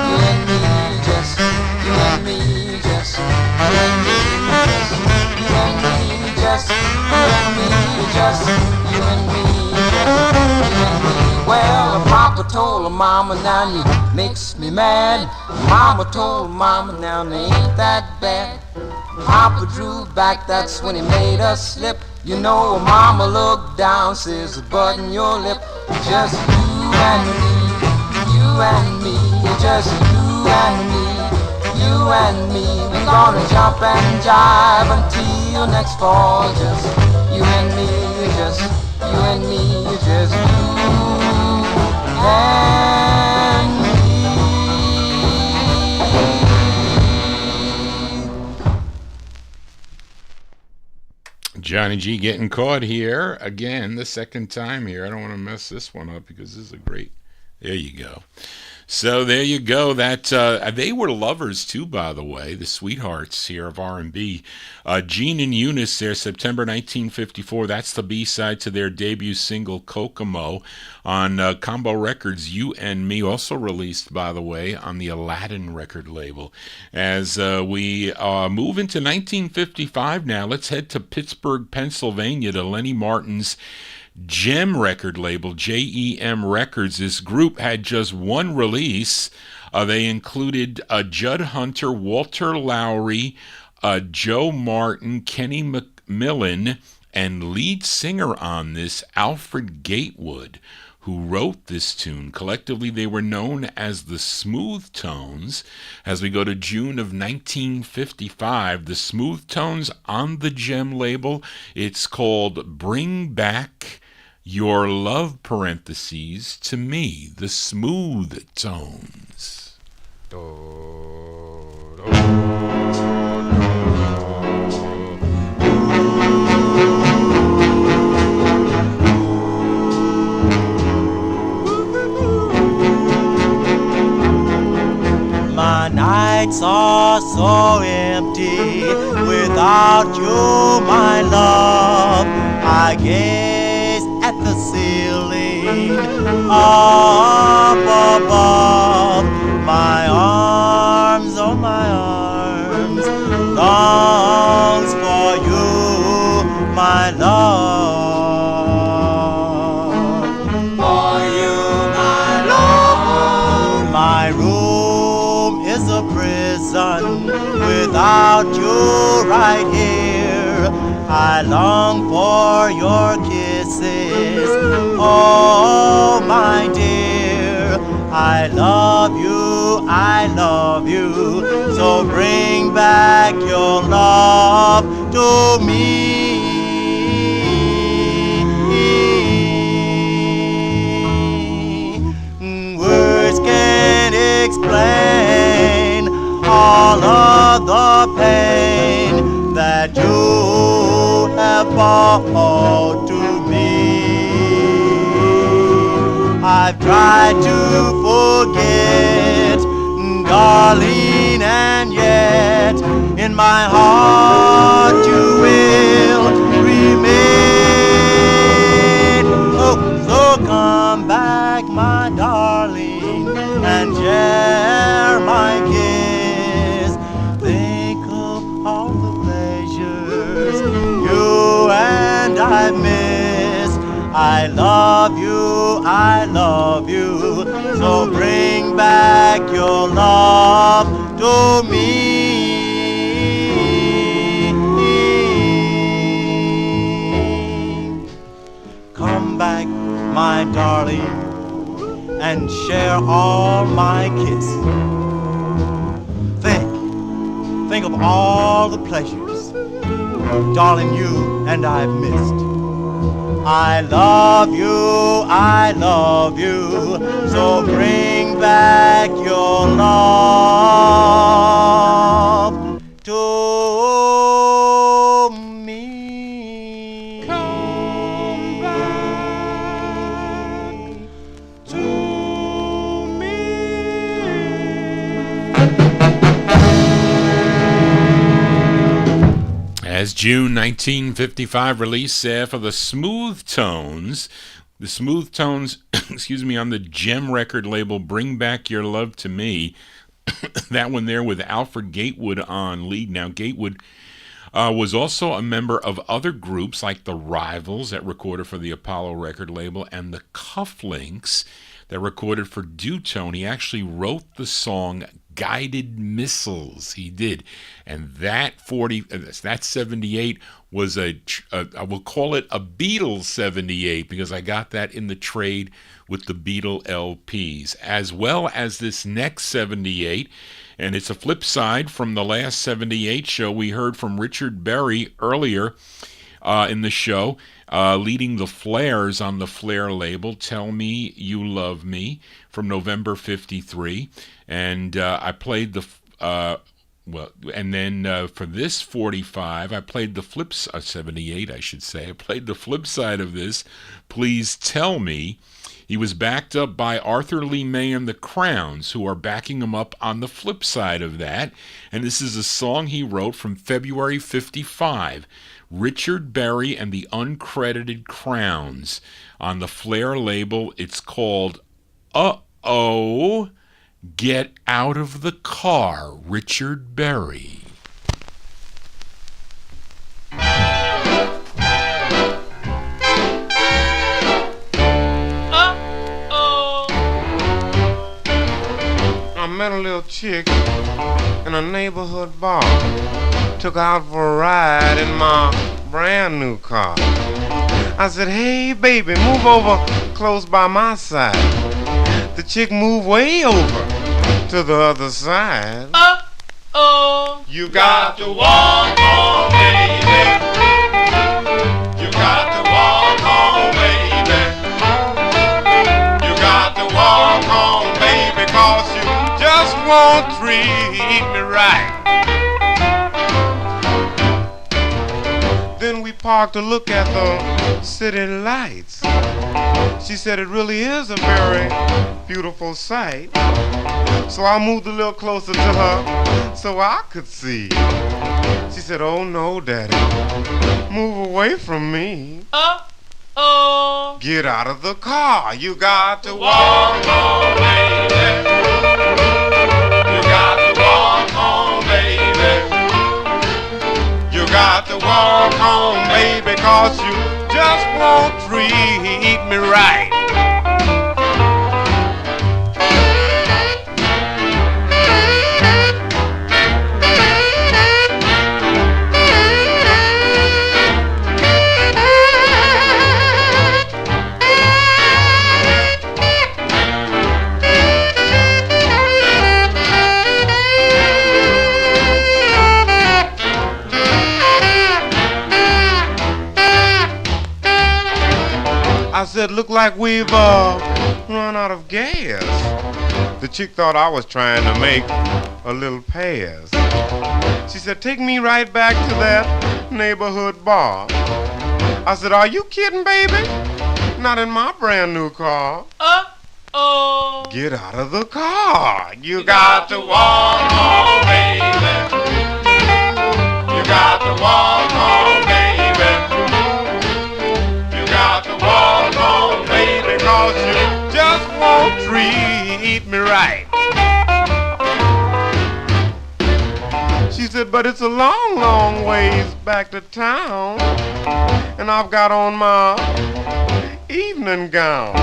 you and me, just you and me, just you and me, just you and me, just you and me, just you and me, just you and me. Well, Papa told her mama, now you makes me mad. Mama told her mama, now they ain't that bad. Papa drew back, that's when he made us slip. You know, mama looked down, says, button your lip. Just you and me, you and me, just you and me, you and me. We're gonna jump and jive until next fall. Just you and me, just you and me, just you and me. Johnny G getting caught here again, the second time here. I don't want to mess this one up because this is a great. There you go. So there you go. That they were lovers too, by the way, the sweethearts here of R&B. Gene and Eunice there, September 1954. That's the B-side to their debut single Kokomo on Combo Records. You and Me, also released, by the way, on the Aladdin record label. As we move into 1955 now, let's head to Pittsburgh, Pennsylvania, to Lenny Martin's Gem record label, JEM Records. This group had just one release. They included Judd Hunter, Walter Lowry, Joe Martin, Kenny McMillan, and lead singer on this, Alfred Gatewood, who wrote this tune. Collectively, they were known as the Smooth Tones. As we go to June of 1955, the Smooth Tones on the Gem label, it's called Bring Back Your Love, parentheses, to Me, the Smooth Tones. My nights are so empty without you, my love. I gaze at the ceiling up above. My arms, oh my arms, longs for you, my love. For you, my love. My room is a prison without you right here. I long for your kisses, oh my dear. I love you, so bring back your love to me. Words can't explain all of the pain that you have brought to me. I've tried to forget, darling, and yet in my heart you will remain. Oh, so come back, my darling, and share my kiss. Think of all the pleasures you and I miss. I love you, so bring back your love to me. Come back, my darling, and share all my kiss. Think of all the pleasures, darling, you and I've missed. I love you, so bring back your love As June 1955 release for the Smooth Tones. The Smooth Tones, excuse me, on the Gem record label, Bring Back Your Love to Me. That one there with Alfred Gatewood on lead. Now, Gatewood was also a member of other groups like the Rivals that recorded for the Apollo record label and the Cufflinks that recorded for Dutone. He actually wrote the song Guided Missiles. He did. And that 78 was I will call it a Beatles 78 because I got that in the trade with the Beatle LPs, as well as this next 78. And it's a flip side from the last 78 show. We heard from Richard Berry earlier in the show, leading the Flares on the Flair label, Tell Me You Love Me, from November 53. And I played the, and then for this 45, I played the 78, I should say. I played the flip side of this, Please Tell Me. He was backed up by Arthur Lee May and the Crowns, who are backing him up on the flip side of that. And this is a song he wrote from February 55. Richard Berry and the Uncredited Crowns on the Flair label. It's called Uh-Oh, Get Out of the Car, Richard Berry. I met a little chick in a neighborhood bar. Took her out for a ride in my brand new car. I said, hey baby, move over close by my side. The chick moved way over to the other side. Uh-oh. You got to walk home, baby. You got to walk home, baby. You got to walk home, baby, 'cause you just won't treat me right. Then we parked to look at the city lights. She said it really is a very beautiful sight. So I moved a little closer to her so I could see. She said, oh no, daddy, move away from me. Uh-oh. Get out of the car. You got to walk home, baby. You got to walk home, baby. You got to walk home, baby, 'cause you just won't treat me right. I said, look like we've run out of gas. The chick thought I was trying to make a little pass. She said, take me right back to that neighborhood bar. I said, are you kidding, baby? Not in my brand new car. Uh-oh. Get out of the car. You got to walk home, baby. You got to walk home, baby. You got to walk home, baby, 'cause you just won't treat me right. She said, but it's a long, long ways back to town, and I've got on my evening gown.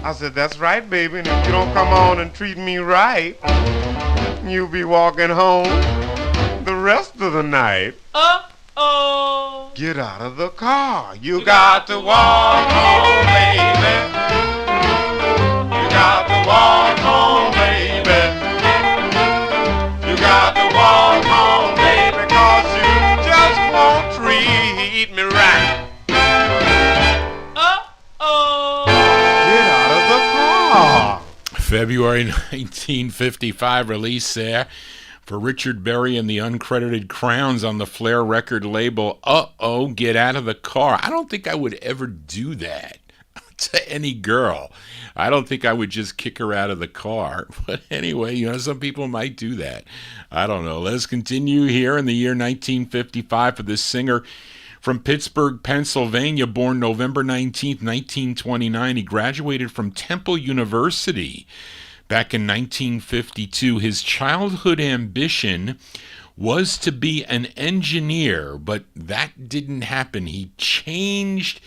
I said, that's right, baby, and if you don't come on and treat me right, you'll be walking home the rest of the night. Uh-oh. Get out of the car. You got to walk home, baby. You got to walk home, baby. You got to walk home, baby, 'cause you just won't treat me right. Uh-oh. Get out of the car. February 1955 release there for Richard Berry and the Uncredited Crowns on the Flair record label. Uh-oh, Get Out of the Car. I don't think I would ever do that. to any girl. I don't think I would just kick her out of the car. But anyway, some people might do that. I don't know. Let's continue here in the year 1955 for this singer from Pittsburgh, Pennsylvania, born November 19th, 1929. He graduated from Temple University back in 1952. His childhood ambition was to be an engineer, but that didn't happen. He changed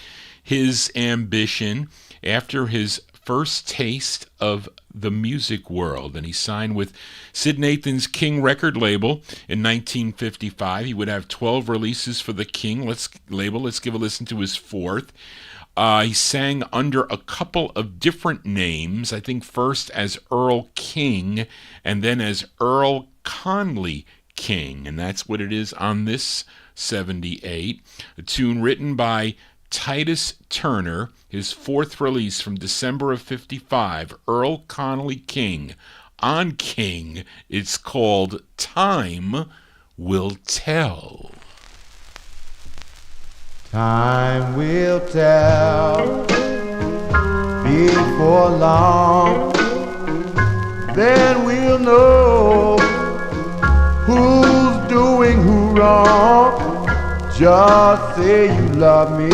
his ambition after his first taste of the music world, and he signed with Sid Nathan's King record label in 1955. He would have 12 releases for the King label. Let's give a listen to his fourth. He sang under a couple of different names, I think first as Earl King and then as Earl Connelly King, and that's what it is on this 78. A tune written by Titus Turner, his fourth release from December of 55, Earl Connelly King. On King, it's called Time Will Tell. Time will tell before long, then we'll know who's doing who wrong. Just say you love me,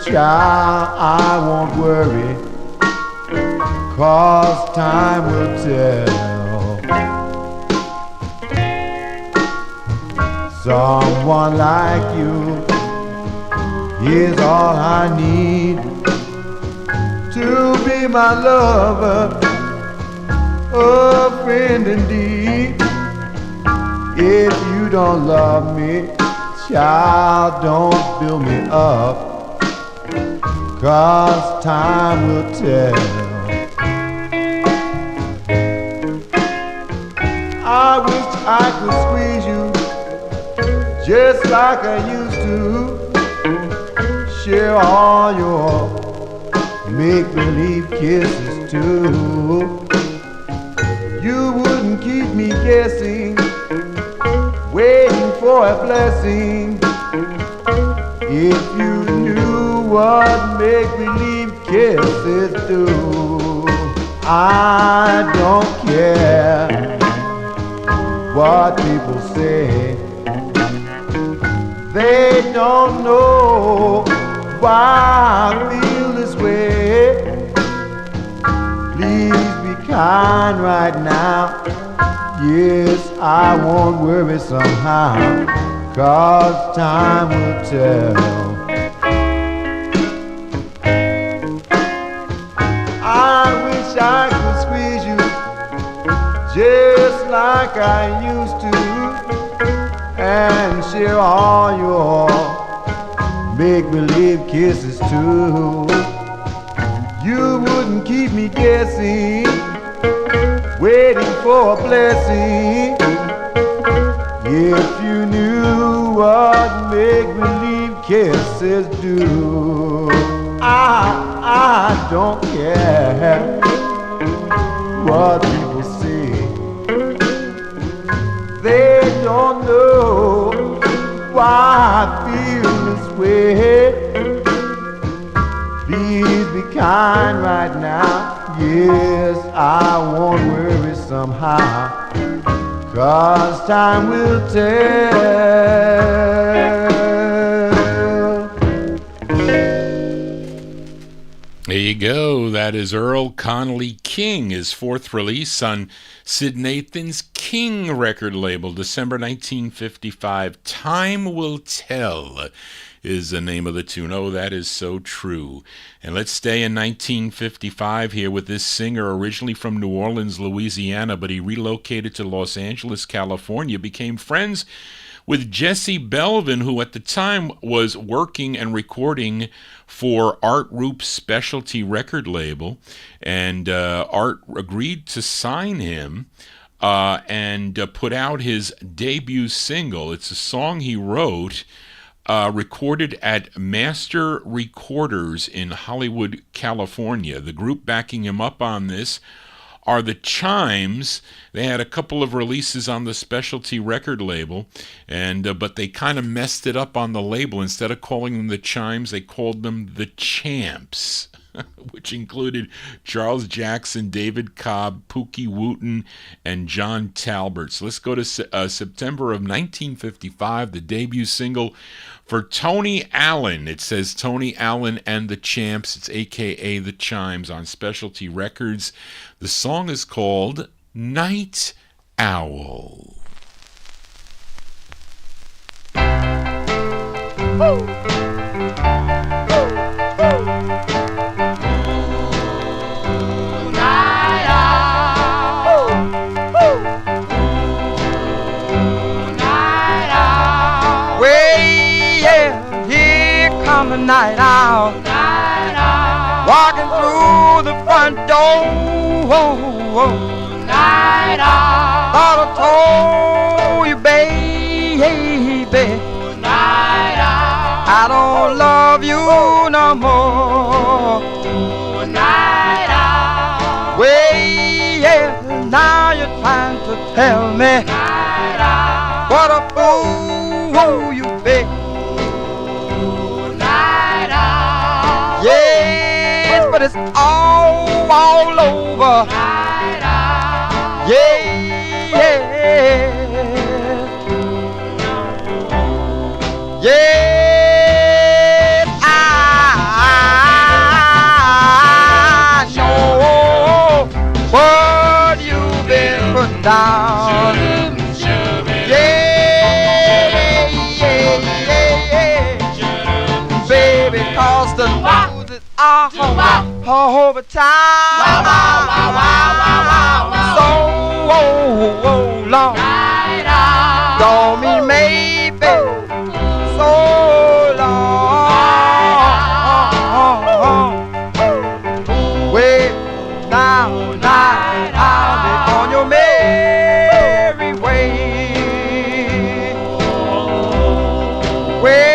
child, I won't worry, 'cause time will tell. Someone like you is all I need to be my lover, a friend indeed. If you don't love me, child, don't build me up, 'cause time will tell. I wish I could squeeze you just like I used to, share all your make-believe kisses too. You wouldn't keep me guessing, waiting for a blessing, if you knew what make-believe kisses do. I don't care what people say, they don't know why I feel this way. Please be kind right now. Yes, I won't worry somehow, 'cause time will tell. I wish I could squeeze you just like I used to, and share all your make-believe kisses too. You wouldn't keep me guessing, waiting for a blessing, if you knew what make-believe kisses do. I don't care what people say, they don't know why I feel this way. Please be kind right now. Yes, I won't worry somehow, 'cause time will tell. There you go. That is Earl Connelly King, his fourth release on Sid Nathan's King record label, December 1955. Time Will Tell is the name of the tune. Oh, that is so true. And let's stay in 1955 here with this singer, originally from New Orleans, Louisiana, but he relocated to Los Angeles, California, became friends with Jesse Belvin, who at the time was working and recording for Art Roop's specialty record label, and Art agreed to sign him and put out his debut single. It's a song he wrote, recorded at Master Recorders in Hollywood, California. The group backing him up on this are the Chimes. They had a couple of releases on the specialty record label, and but they kind of messed it up on the label. Instead of calling them the Chimes, they called them the Champs. which included Charles Jackson, David Cobb, Pookie Wooten, and John Talbert. So let's go to September of 1955, the debut single for Tony Allen. It says Tony Allen and the Champs. It's a.k.a. the Chimes on Specialty Records. The song is called Night Owl. A night owl, walking through the front door. Night owl, thought I told you, baby. Night owl, I don't love you no more. Night owl, way yeah, now you're trying to tell me night owl, what a fool you be. Yes, but it's all over. Yeah, yes, I know what you've been putting down. Yeah, baby, cause the over time, so long, don't mean maybe so long. Wait now, night, I'll be on your merry way. Well,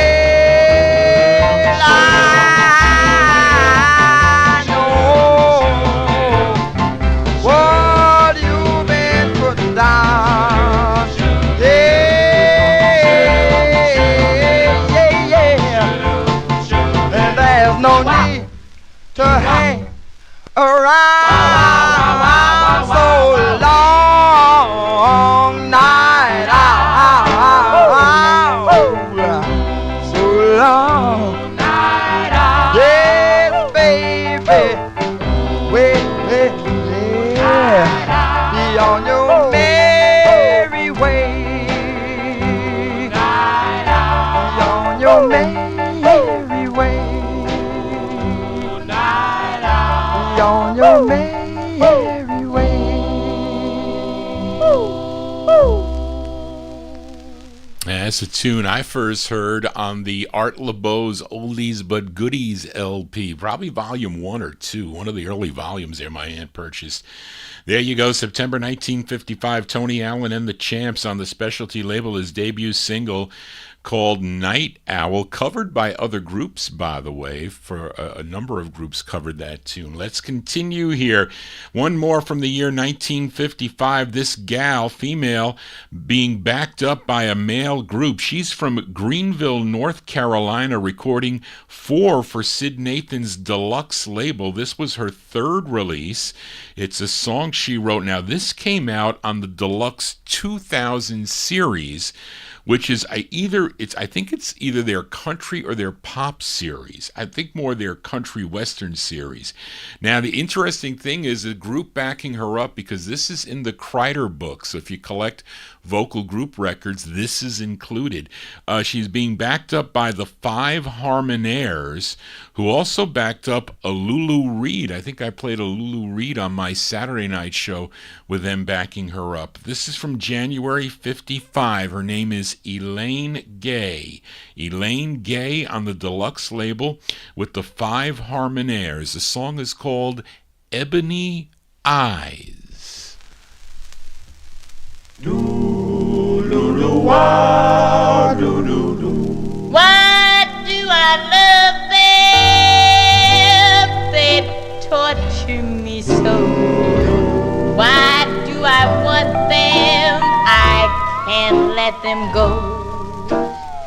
to hang around so long, night owl, so long, night owl. Yes, baby, wait, be on your merry way, night owl, be on your merry way. On your merry way. That's a tune I first heard on the Art LeBeau's Oldies But Goodies LP, probably volume 1 or 2, one of the early volumes there my aunt purchased. There you go, September 1955, Tony Allen and the Champs on the Specialty label, his debut single called Night Owl, covered by other groups, by the way, for a number of groups covered that tune. Let's continue here. One more from the year 1955. This gal, female, being backed up by a male group. She's from Greenville, North Carolina, recording 4 for Sid Nathan's deluxe label. This was her 3rd release. It's a song she wrote. Now, this came out on the Deluxe 2000 series, which is I think it's either their country or their pop series. I think more their country western series. Now, the interesting thing is the group backing her up, because this is in the Kreider book. So if you collect vocal group records, this is included. She's being backed up by the 5 Harmonaires, who also backed up a Lulu Reed. I think I played a Lulu Reed on my Saturday night show with them backing her up. This is from January 55. Her name is Elaine Gay. Elaine Gay on the deluxe label with the 5 Harmonaires. The song is called Ebony Eyes. Do-do-do-wah, do-do-do. Why do I love them? They torture me so. Why do I want them? I can't let them go.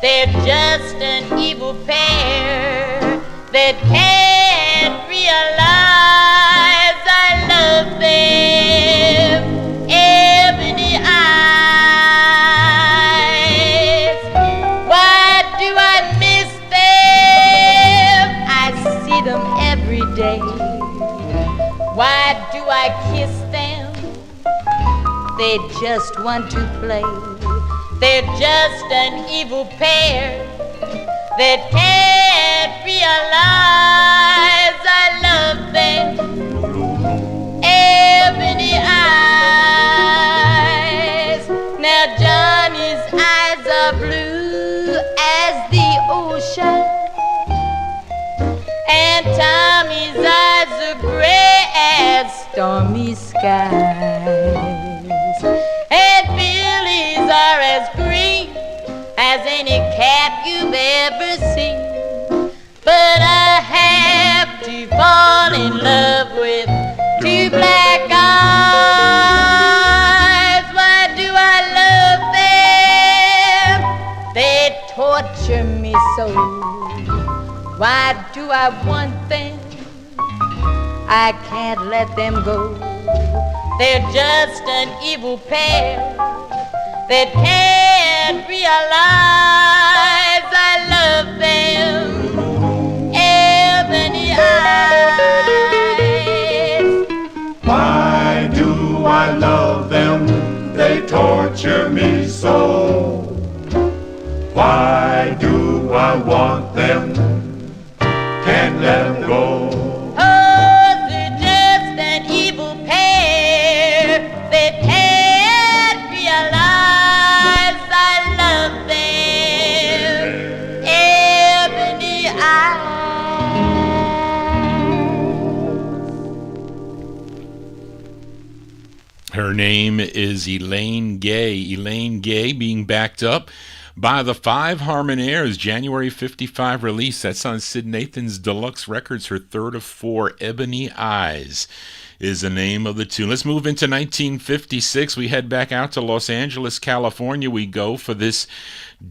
They're just an evil pair that can't realize realize I love them. Ebony eyes. Why do I miss them? I see them every day. Why do I kiss them? They just want to play. They're just an evil pair that can't realize I love them. Ebony eyes. Now Johnny's eyes are blue as the ocean, and Tommy's eyes are gray as stormy skies, and Billy's are as green as any cat you've ever seen. But I have to fall in love with two black eyes. Why do I love them? They torture me so. Why do I want them? I can't let them go. They're just an evil pair that can't realize I love them. Ebony eyes. Why do I love them? They torture me so. Why do I want them? Can't let them go. Her name is Elaine Gay. Elaine Gay being backed up by the Five Harmonaires, January 55 release. That's on Sid Nathan's Deluxe Records, her third of four. Ebony Eyes is the name of the tune. Let's move into 1956. We head back out to Los Angeles, California. We go for this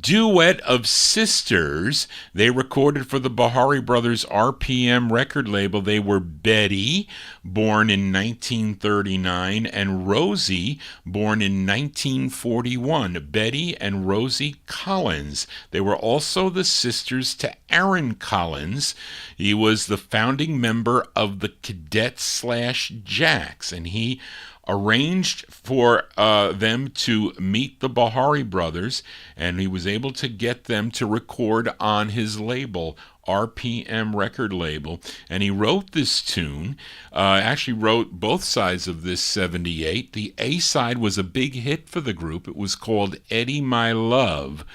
duet of sisters. They recorded for the Bahari Brothers RPM record label. They were Betty, born in 1939, and Rosie, born in 1941. Betty and Rosie Collins. They were also the sisters to Aaron Collins. He was the founding member of the Cadets/Jacks, and he arranged for them to meet the Bahari Brothers, and he was able to get them to record on his label, RPM record label. And he wrote this tune, actually wrote both sides of this 78. The A side was a big hit for the group. It was called Eddie My Love.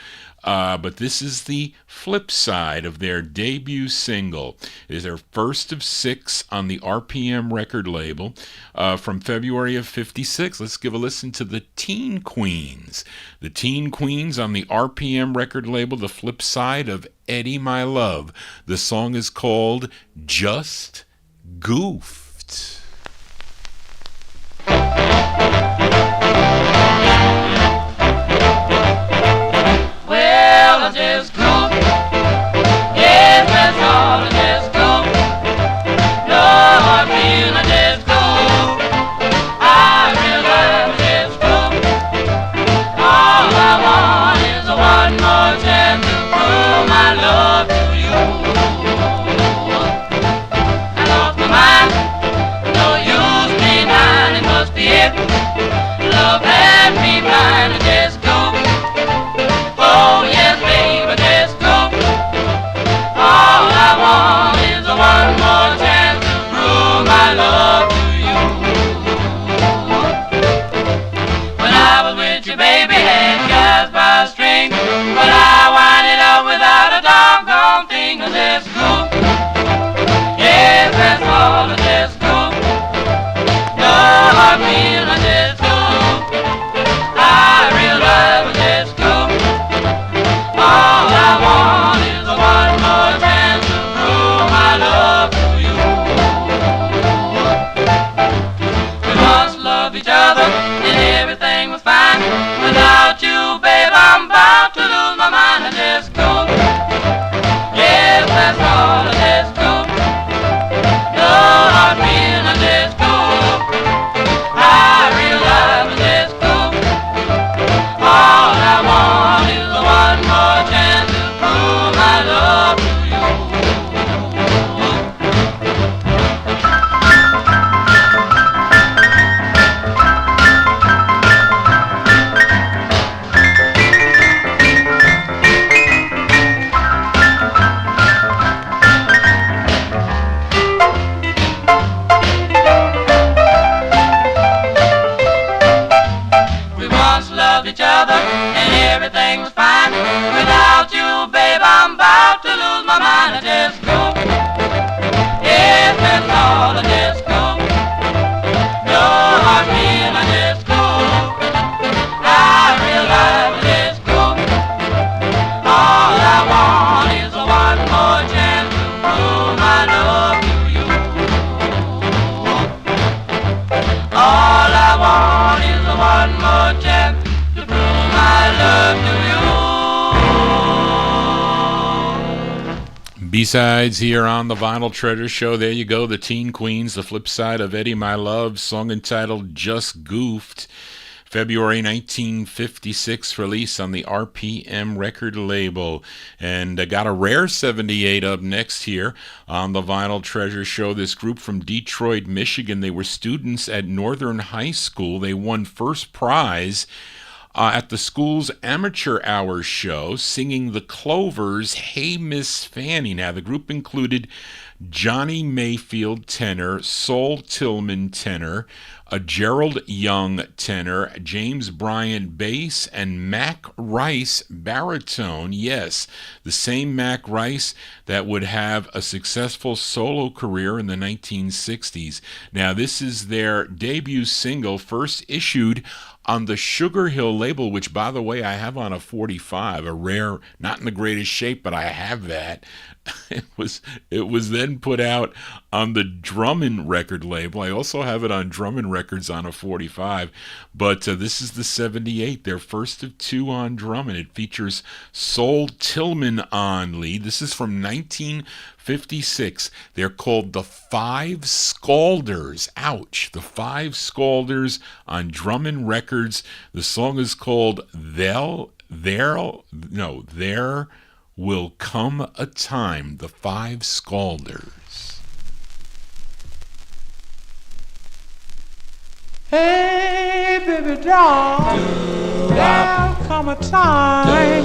But this is the flip side of their debut single. It is their first of 6 on the RPM record label from February of 56. Let's give a listen to the Teen Queens. The Teen Queens on the RPM record label, the flip side of Eddie My Love. The song is called Just Goofed. Well, I just goofed. Yes, that's all. I just goofed. No hard feeling, I just goofed. I realize I just goofed. All I want is one more chance to prove my love to you. I lost my mind. No use denying, it must be it. Love had me blind, I just goofed. Oh yes, baby, just go. All I want is one more chance to prove my love to you. When I was with you, baby, had you guys by a string, but I winded up without a dog. and everything's fine. Without you, babe, I'm about to lose my mind. I just go, yes, that's all. I just go, no hard feeling. I just go, I realize I just go. All I want is one more chance to prove my love to you. All I want is one more chance to prove my love to you. B-sides here on the Vinyl Treasure Show. There you go, the Teen Queens, the flip side of Eddie My Love, song entitled Just Goofed. February 1956 release on the RPM record label. And I got a rare 78 up next here on the Vinyl Treasure Show. This group from Detroit, Michigan, they were students at Northern High School. They won first prize at the school's amateur hour show, singing the Clovers' Hey Miss Fanny. Now, the group included Johnny Mayfield, tenor, Sol Tillman, tenor, a Gerald Young, tenor, James Bryant, bass, and Mac Rice, baritone. Yes, the same Mac Rice that would have a successful solo career in the 1960s. Now, this is their debut single, first issued on the Sugar Hill label, which, by the way, I have on a 45, a rare, not in the greatest shape, but I have that. It was then put out on the Drummond record label. I also have it on Drummond Records on a 45, but this is the 78, their first of two on Drummond. It features Sol Tillman on lead. This is from 1956. They're called the Five Scalders. Ouch. The Five Scalders on Drummond Records. The song is called There Will Come a Time. The Five Scalders. Hey, baby doll, there'll come a time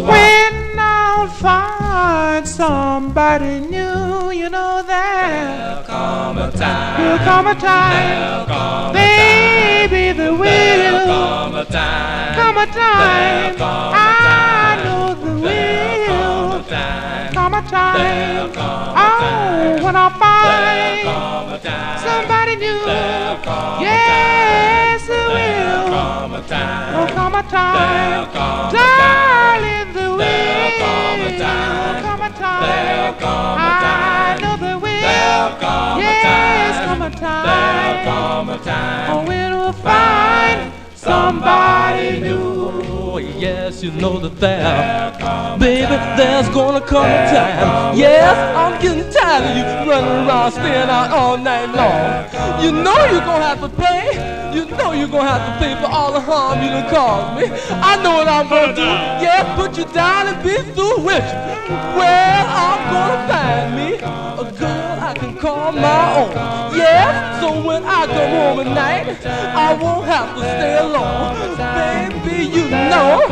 when I'll find somebody new. You know there'll come a time. There'll come a time, baby, there will come a time. Come a time, I know there will come a time. Oh, when I'll find somebody new. Yes, there will come a time. There'll come a time, darling, there will come a time. I know there will. Yes, come a time. Oh, when we'll find somebody new. Yes, you know that baby, there's gonna come a time. Yes, I'm getting tired of you running around, staying out all night long. You know you're gonna have to pay. You know you're gonna have to pay for all the harm you done caused me. I know what I'm gonna do. Yeah, put you down and be through with you. Well, I'm gonna find me a girl I can call my own. Yes, so when I come home at night, I won't have to stay alone. Baby, you know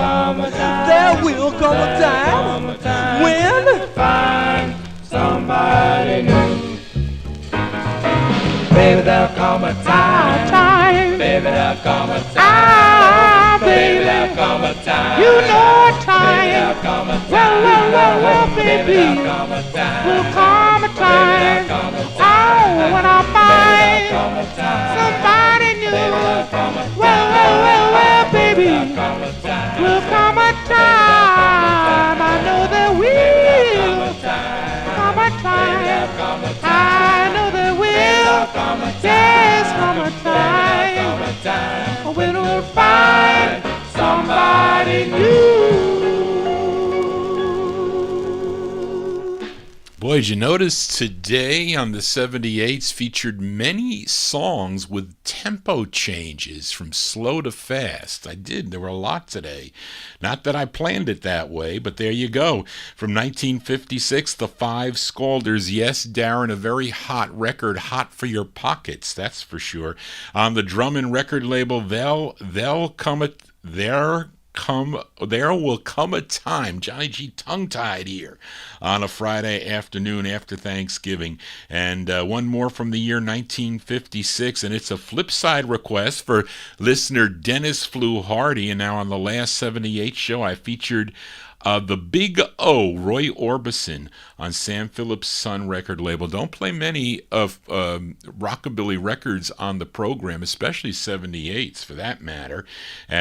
there will come a time when find somebody new. Baby, there'll come a time. Baby, there'll come a time. Baby, there'll come a time. You know a time. Baby, there'll come a time. Well, baby, will come a time. Oh, when I find somebody new. Well, baby, will come a time. I know there will come a time. I know there will. Yes, come a time when we'll find somebody new. Boy, did you notice today on the 78s featured many songs with tempo changes from slow to fast. I did. There were a lot today. Not that I planned it that way, but there you go. From 1956, the Five Scalders. Yes, Darren, a very hot record, hot for your pockets, that's for sure. On the Drummond record label, There come a time. Johnny G tongue-tied here on a Friday afternoon after Thanksgiving. And one more from the year 1956, and it's a flip side request for listener Dennis Fluharty. And now on the last 78 show, I featured the Big O, Roy Orbison, on Sam Phillips' Son record label. Don't play many of rockabilly records on the program, especially 78s for that matter.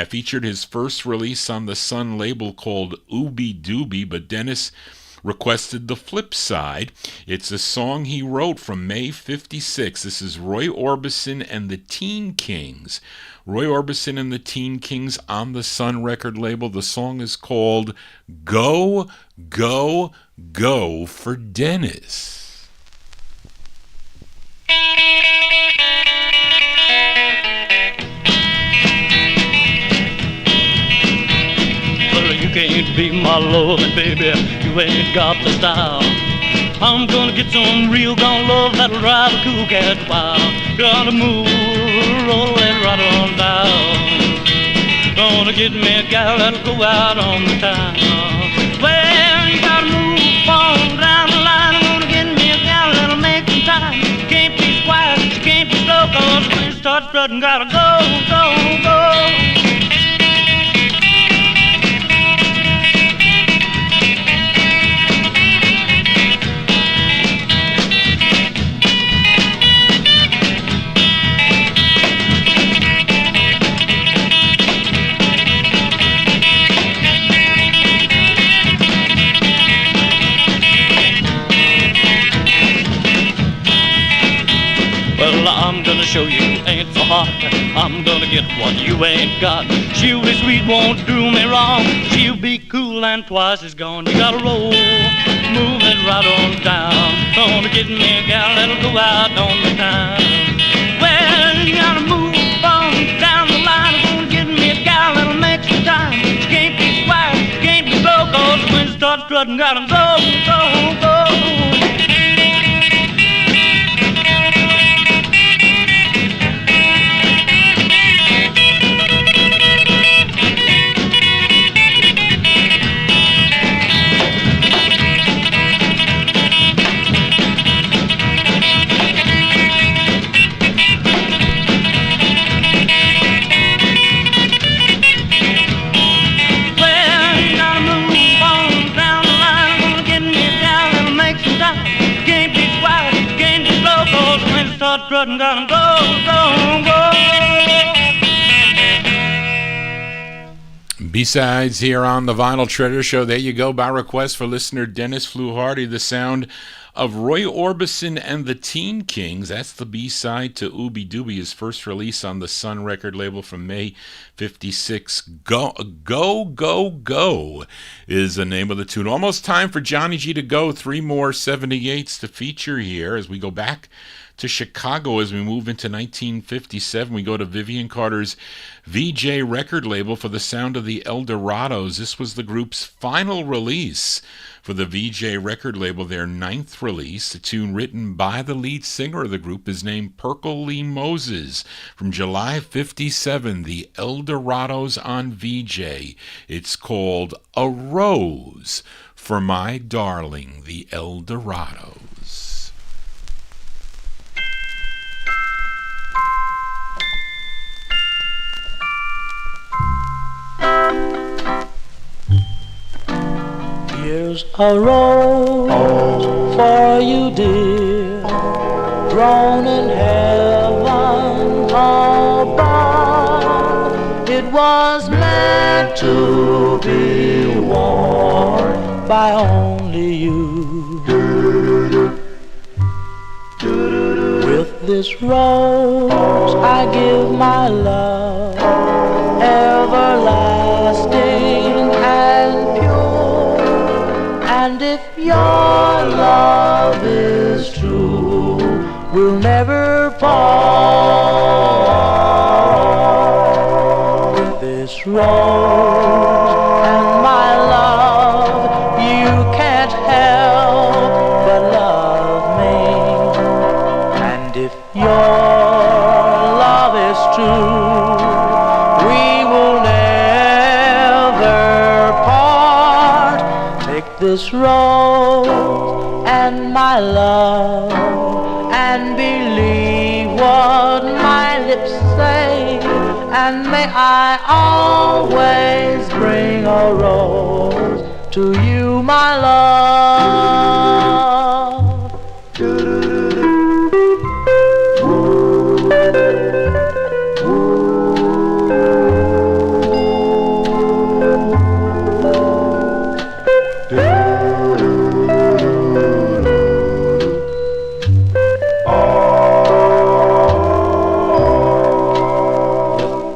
Featured his first release on the Sun label called Ooby Dooby, but Dennis requested the flip side. It's a song he wrote from May 56. This is Roy Orbison and the Teen Kings. Roy Orbison and the Teen Kings on the Sun record label. The song is called Go, Go, Go for Dennis. Well, you can't be my loving, baby. You ain't got the style. I'm gonna get some real gone love that'll drive a cool cat wild. Gonna move, roll and right on down. Gonna get me a gal that'll go out on the town. Well, you gotta move on down the line. I'm gonna get me a gal that'll make some time. You can't be quiet, you can't be slow, cause when you start strutting, gotta go, go, go. Well, I'm gonna show you ain't so hard. I'm gonna get what you ain't got. She'll be sweet, won't do me wrong. She'll be cool and twice as gone. You gotta roll, move it right on down. Gonna get me a gal that'll go out on the town. Well, you gotta move on down the line. Gonna get me a gal that'll make some time. You can't be quiet, you can't be slow, cause when you start strutting, gotta go, go, go. Gonna go, go, go. B-sides here on the Vinyl Treasure Show. There you go, by request for listener Dennis Fluharty, the sound of Roy Orbison and the Teen Kings. That's the B-side to Ooby Dooby, his first release on the Sun record label from May 56. Go, Go, Go, Go is the name of the tune. Almost time for Johnny G to go. 3 more 78s to feature here as we go back to Chicago. As we move into 1957, we go to Vivian Carter's VJ record label for the sound of the El Dorados. This was the group's final release for the VJ record label, their 9th release. A tune written by the lead singer of the group is named Perkle Lee Moses. From July 57, the El Dorados on VJ. It's called A Rose for My Darling, the El Dorados. Here's a rose for you, dear, grown in heaven above. It was meant to be worn by only you. With this rose I give my love, everlasting and pure. And if your love is true, we'll never part. With this rose and my love, you can't help but love me. And if your love is true, we will never this rose and my love, and believe what my lips say, and may I always bring a rose to you, my love.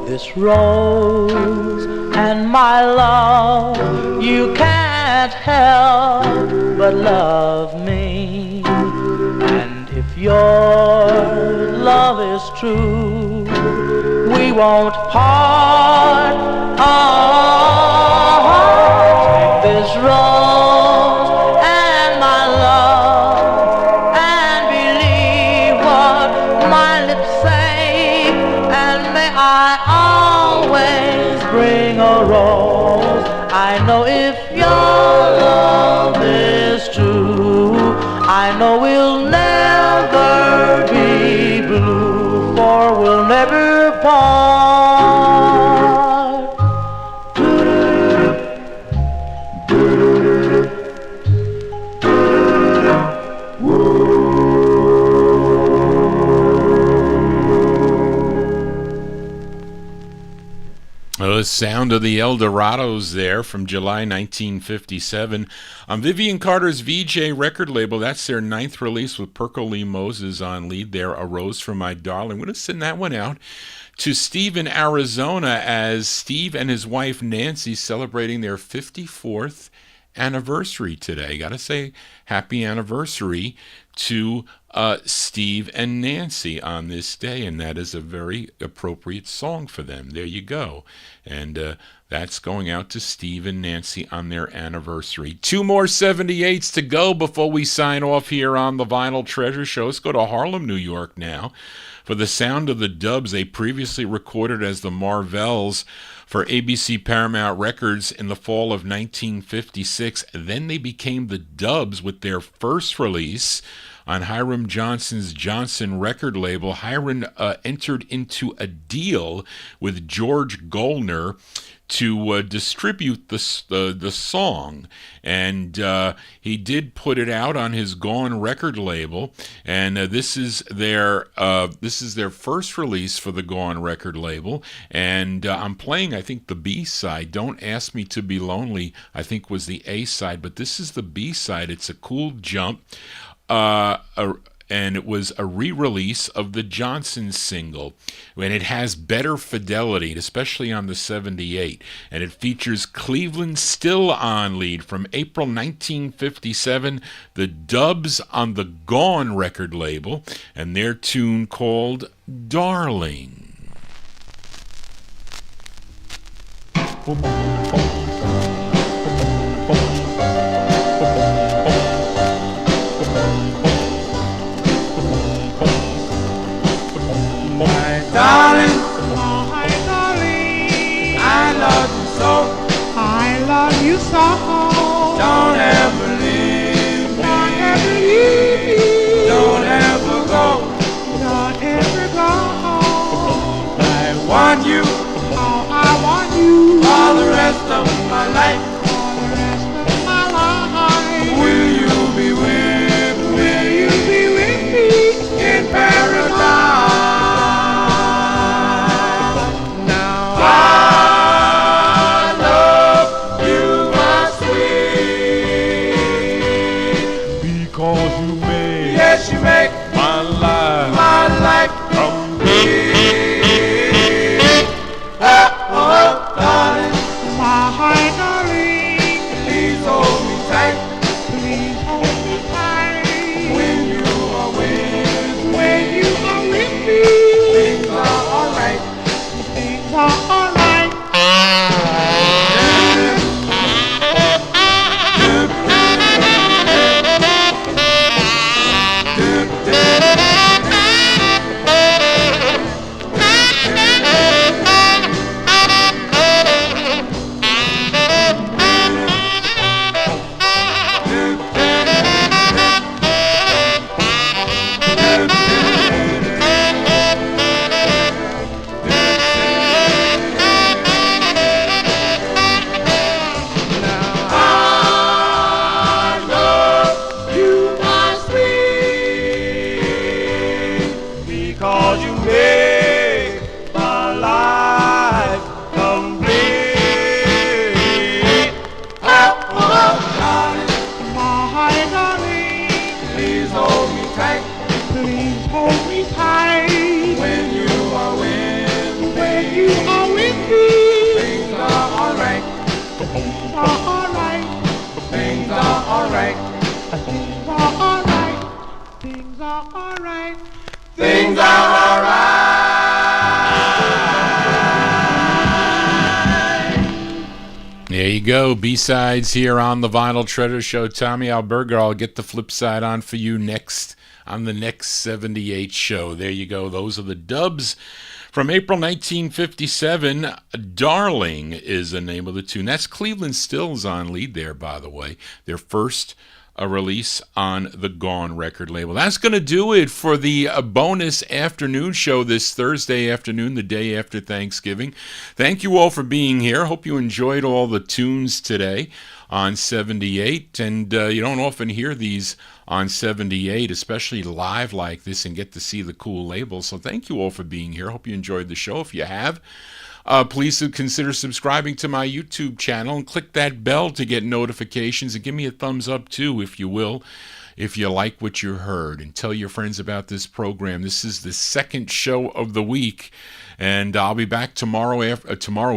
This rose and my love, you can't help but love me. And if your love is true, we won't part. Oh, take this rose and my love, and believe what my lips say, and may I always bring a rose. I know if your love is true, I know we'll never be blue, for we'll never part. The sound of the Dorados there from July 1957 on Vivian Carter's VJ record label. That's their 9th release with Perko Lee Moses on lead there, A Rose for My Darling. We're going to send that one out to Steve in Arizona, as Steve and his wife Nancy celebrating their 54th anniversary today. Got to say happy anniversary to Steve and Nancy on this day, and that is a very appropriate song for them. There you go. And that's going out to Steve and Nancy on their anniversary. 2 more 78s to go before we sign off here on the Vinyl Treasure Show. Let's go to Harlem, New York now for the sound of the dubs they previously recorded as the Marvels for ABC Paramount Records in the fall of 1956. Then they became the Dubs with their first release on Hiram Johnson's Johnson record label. Hiram entered into a deal with George Goldner to distribute the song, and he did put it out on his Gone record label, and this is their first release for the Gone record label. And I'm playing, I think, the B-side. Don't Ask Me to Be Lonely, I think, was the A-side, but this is the B-side. It's a cool jump. And it was a re-release of the Johnson single, and it has better fidelity, especially on the 78, and it features Cleveland Still on lead from April 1957, the Dubs on the Gone record label, and their tune called Darling. Darling, oh, hi, darling, I love you so. I love you so. Don't ever leave me. Don't ever leave me. Don't ever go. Don't ever go. I want you. Oh, I want you. All the rest of my life. All the rest of my life. Will you be with me? Will you be with me in paradise? You make my life complete. Oh, oh, darling, my darling, please alright. Things are alright. Things are alright. Things are alright. There you go. B-sides here on the Vinyl Treasure Show. Tommy Alberger, I'll get the flip side on for you next on the next 78 show. There you go. Those are the dubs. From April 1957, Darling is the name of the tune. That's Cleveland Stills on lead there, by the way. Their first release on the Gone record label. That's going to do it for the bonus afternoon show this Thursday afternoon, the day after Thanksgiving. Thank you all for being here. Hope you enjoyed all the tunes today on 78. And you don't often hear these on 78, especially live like this, and get to see the cool labels. So thank you all for being here. Hope you enjoyed the show. If you have, please consider subscribing to my YouTube channel and click that bell to get notifications, and give me a thumbs up too, if you will, if you like what you heard, and tell your friends about this program. This is the second show of the week, and I'll be back tomorrow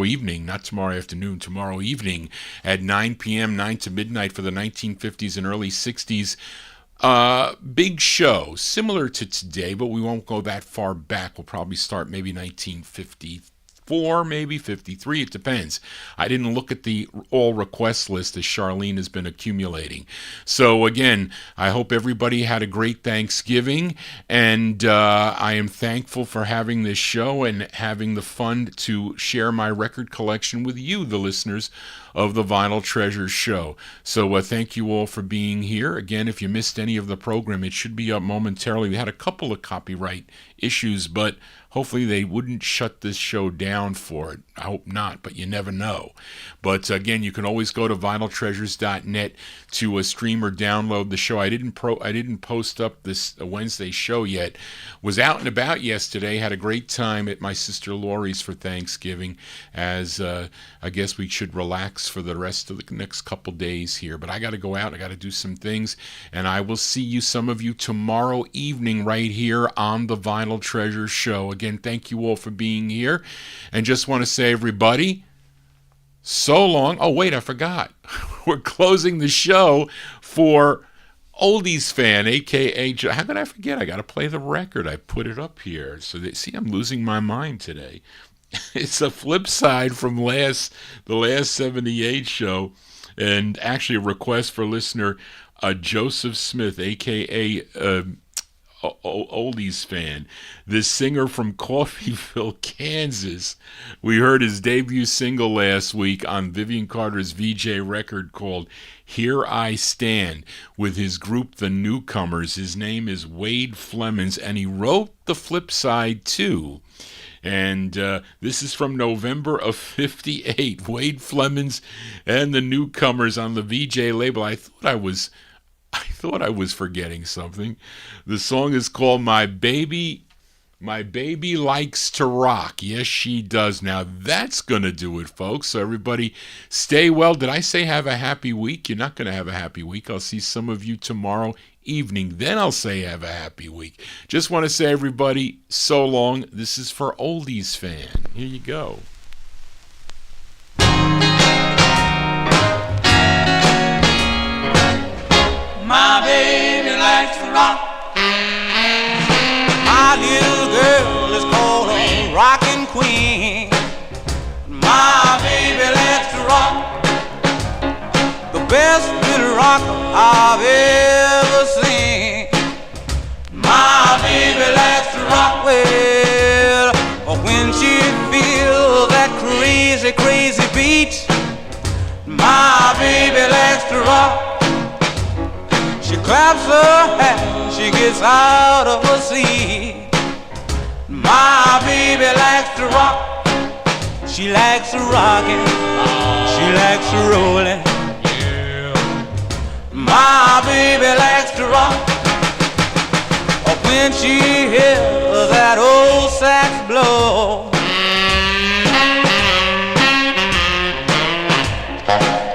evening, not tomorrow afternoon, tomorrow evening at 9 p.m., 9 to midnight for the 1950s and early 60s. Big show, similar to today, but we won't go that far back. We'll probably start maybe 1954, maybe 53. It depends. I didn't look at the all request list as Charlene has been accumulating. So again, I hope everybody had a great Thanksgiving, and I am thankful for having this show and having the fun to share my record collection with you, the listeners of the Vinyl Treasure Show. So thank you all for being here. Again, if you missed any of the program, it should be up momentarily. We had a couple of copyright issues, but hopefully they wouldn't shut this show down for it. I hope not, but you never know. But again, you can always go to vinyltreasures.net to stream or download the show. I didn't post up this Wednesday show yet. Was out and about yesterday. Had a great time at my sister Laurie's for Thanksgiving, as I guess we should relax for the rest of the next couple days here. But I got to go out. I got to do some things, and I will see you, some of you, tomorrow evening right here on the Vinyl Treasure Show. Again, thank you all for being here, and just want to say, everybody, so long. Oh, wait, I forgot. We're closing the show for Oldies Fan, a.k.a. How could I forget? I got to play the record. I put it up here. So see, I'm losing my mind today. It's a flip side from the last 78 show, and actually a request for listener Joseph Smith, a.k.a. Oldies Fan, this singer from Coffeyville, Kansas. We heard his debut single last week on Vivian Carter's VJ record called Here I Stand, with his group The Newcomers. His name is Wade Flemons, and he wrote the flip side too. And this is from November of 58. Wade Flemons and The Newcomers on the VJ label. I thought I was forgetting something. The song is called My Baby Likes to Rock. Yes, she does. Now, that's going to do it, folks. So everybody stay well. Did I say have a happy week? You're not going to have a happy week. I'll see some of you tomorrow evening. Then I'll say have a happy week. Just want to say, everybody, so long. This is for Oldies Fan. Here you go. My baby likes to rock. My little girl is called a rockin' queen. My baby likes to rock, the best little rock I've ever seen. My baby likes to rock well, when she feels that crazy, crazy beat. My baby likes to rock. She claps her hands, she gets out of her seat. My baby likes to rock. She likes to rockin', she likes to rollin'. My baby likes to rock. When she hears that old sax blow,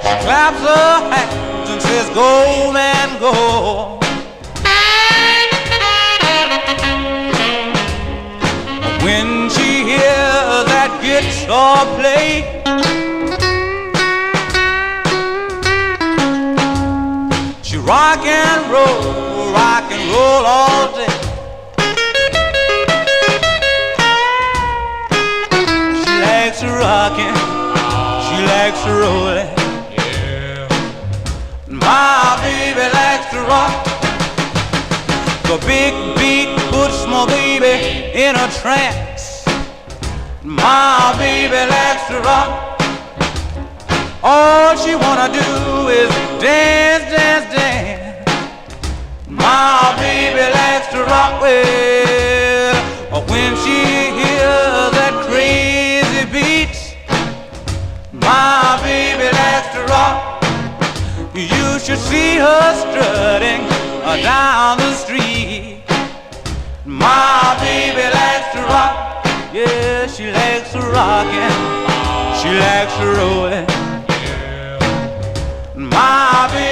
she claps her hands and says, go man, go. When she hears that guitar play, she rock and roll all day. She likes rockin', she likes rollin'. My baby likes to rock. The big beat puts my baby in a trance. My baby likes to rock. All she wanna do is dance, dance, dance. My baby likes to rock. Well, when she hears that crazy beat, my baby likes to rock. You should see her strutting down the street. My baby likes to rock. Yeah, she likes to rockin', she likes to rollin'. My baby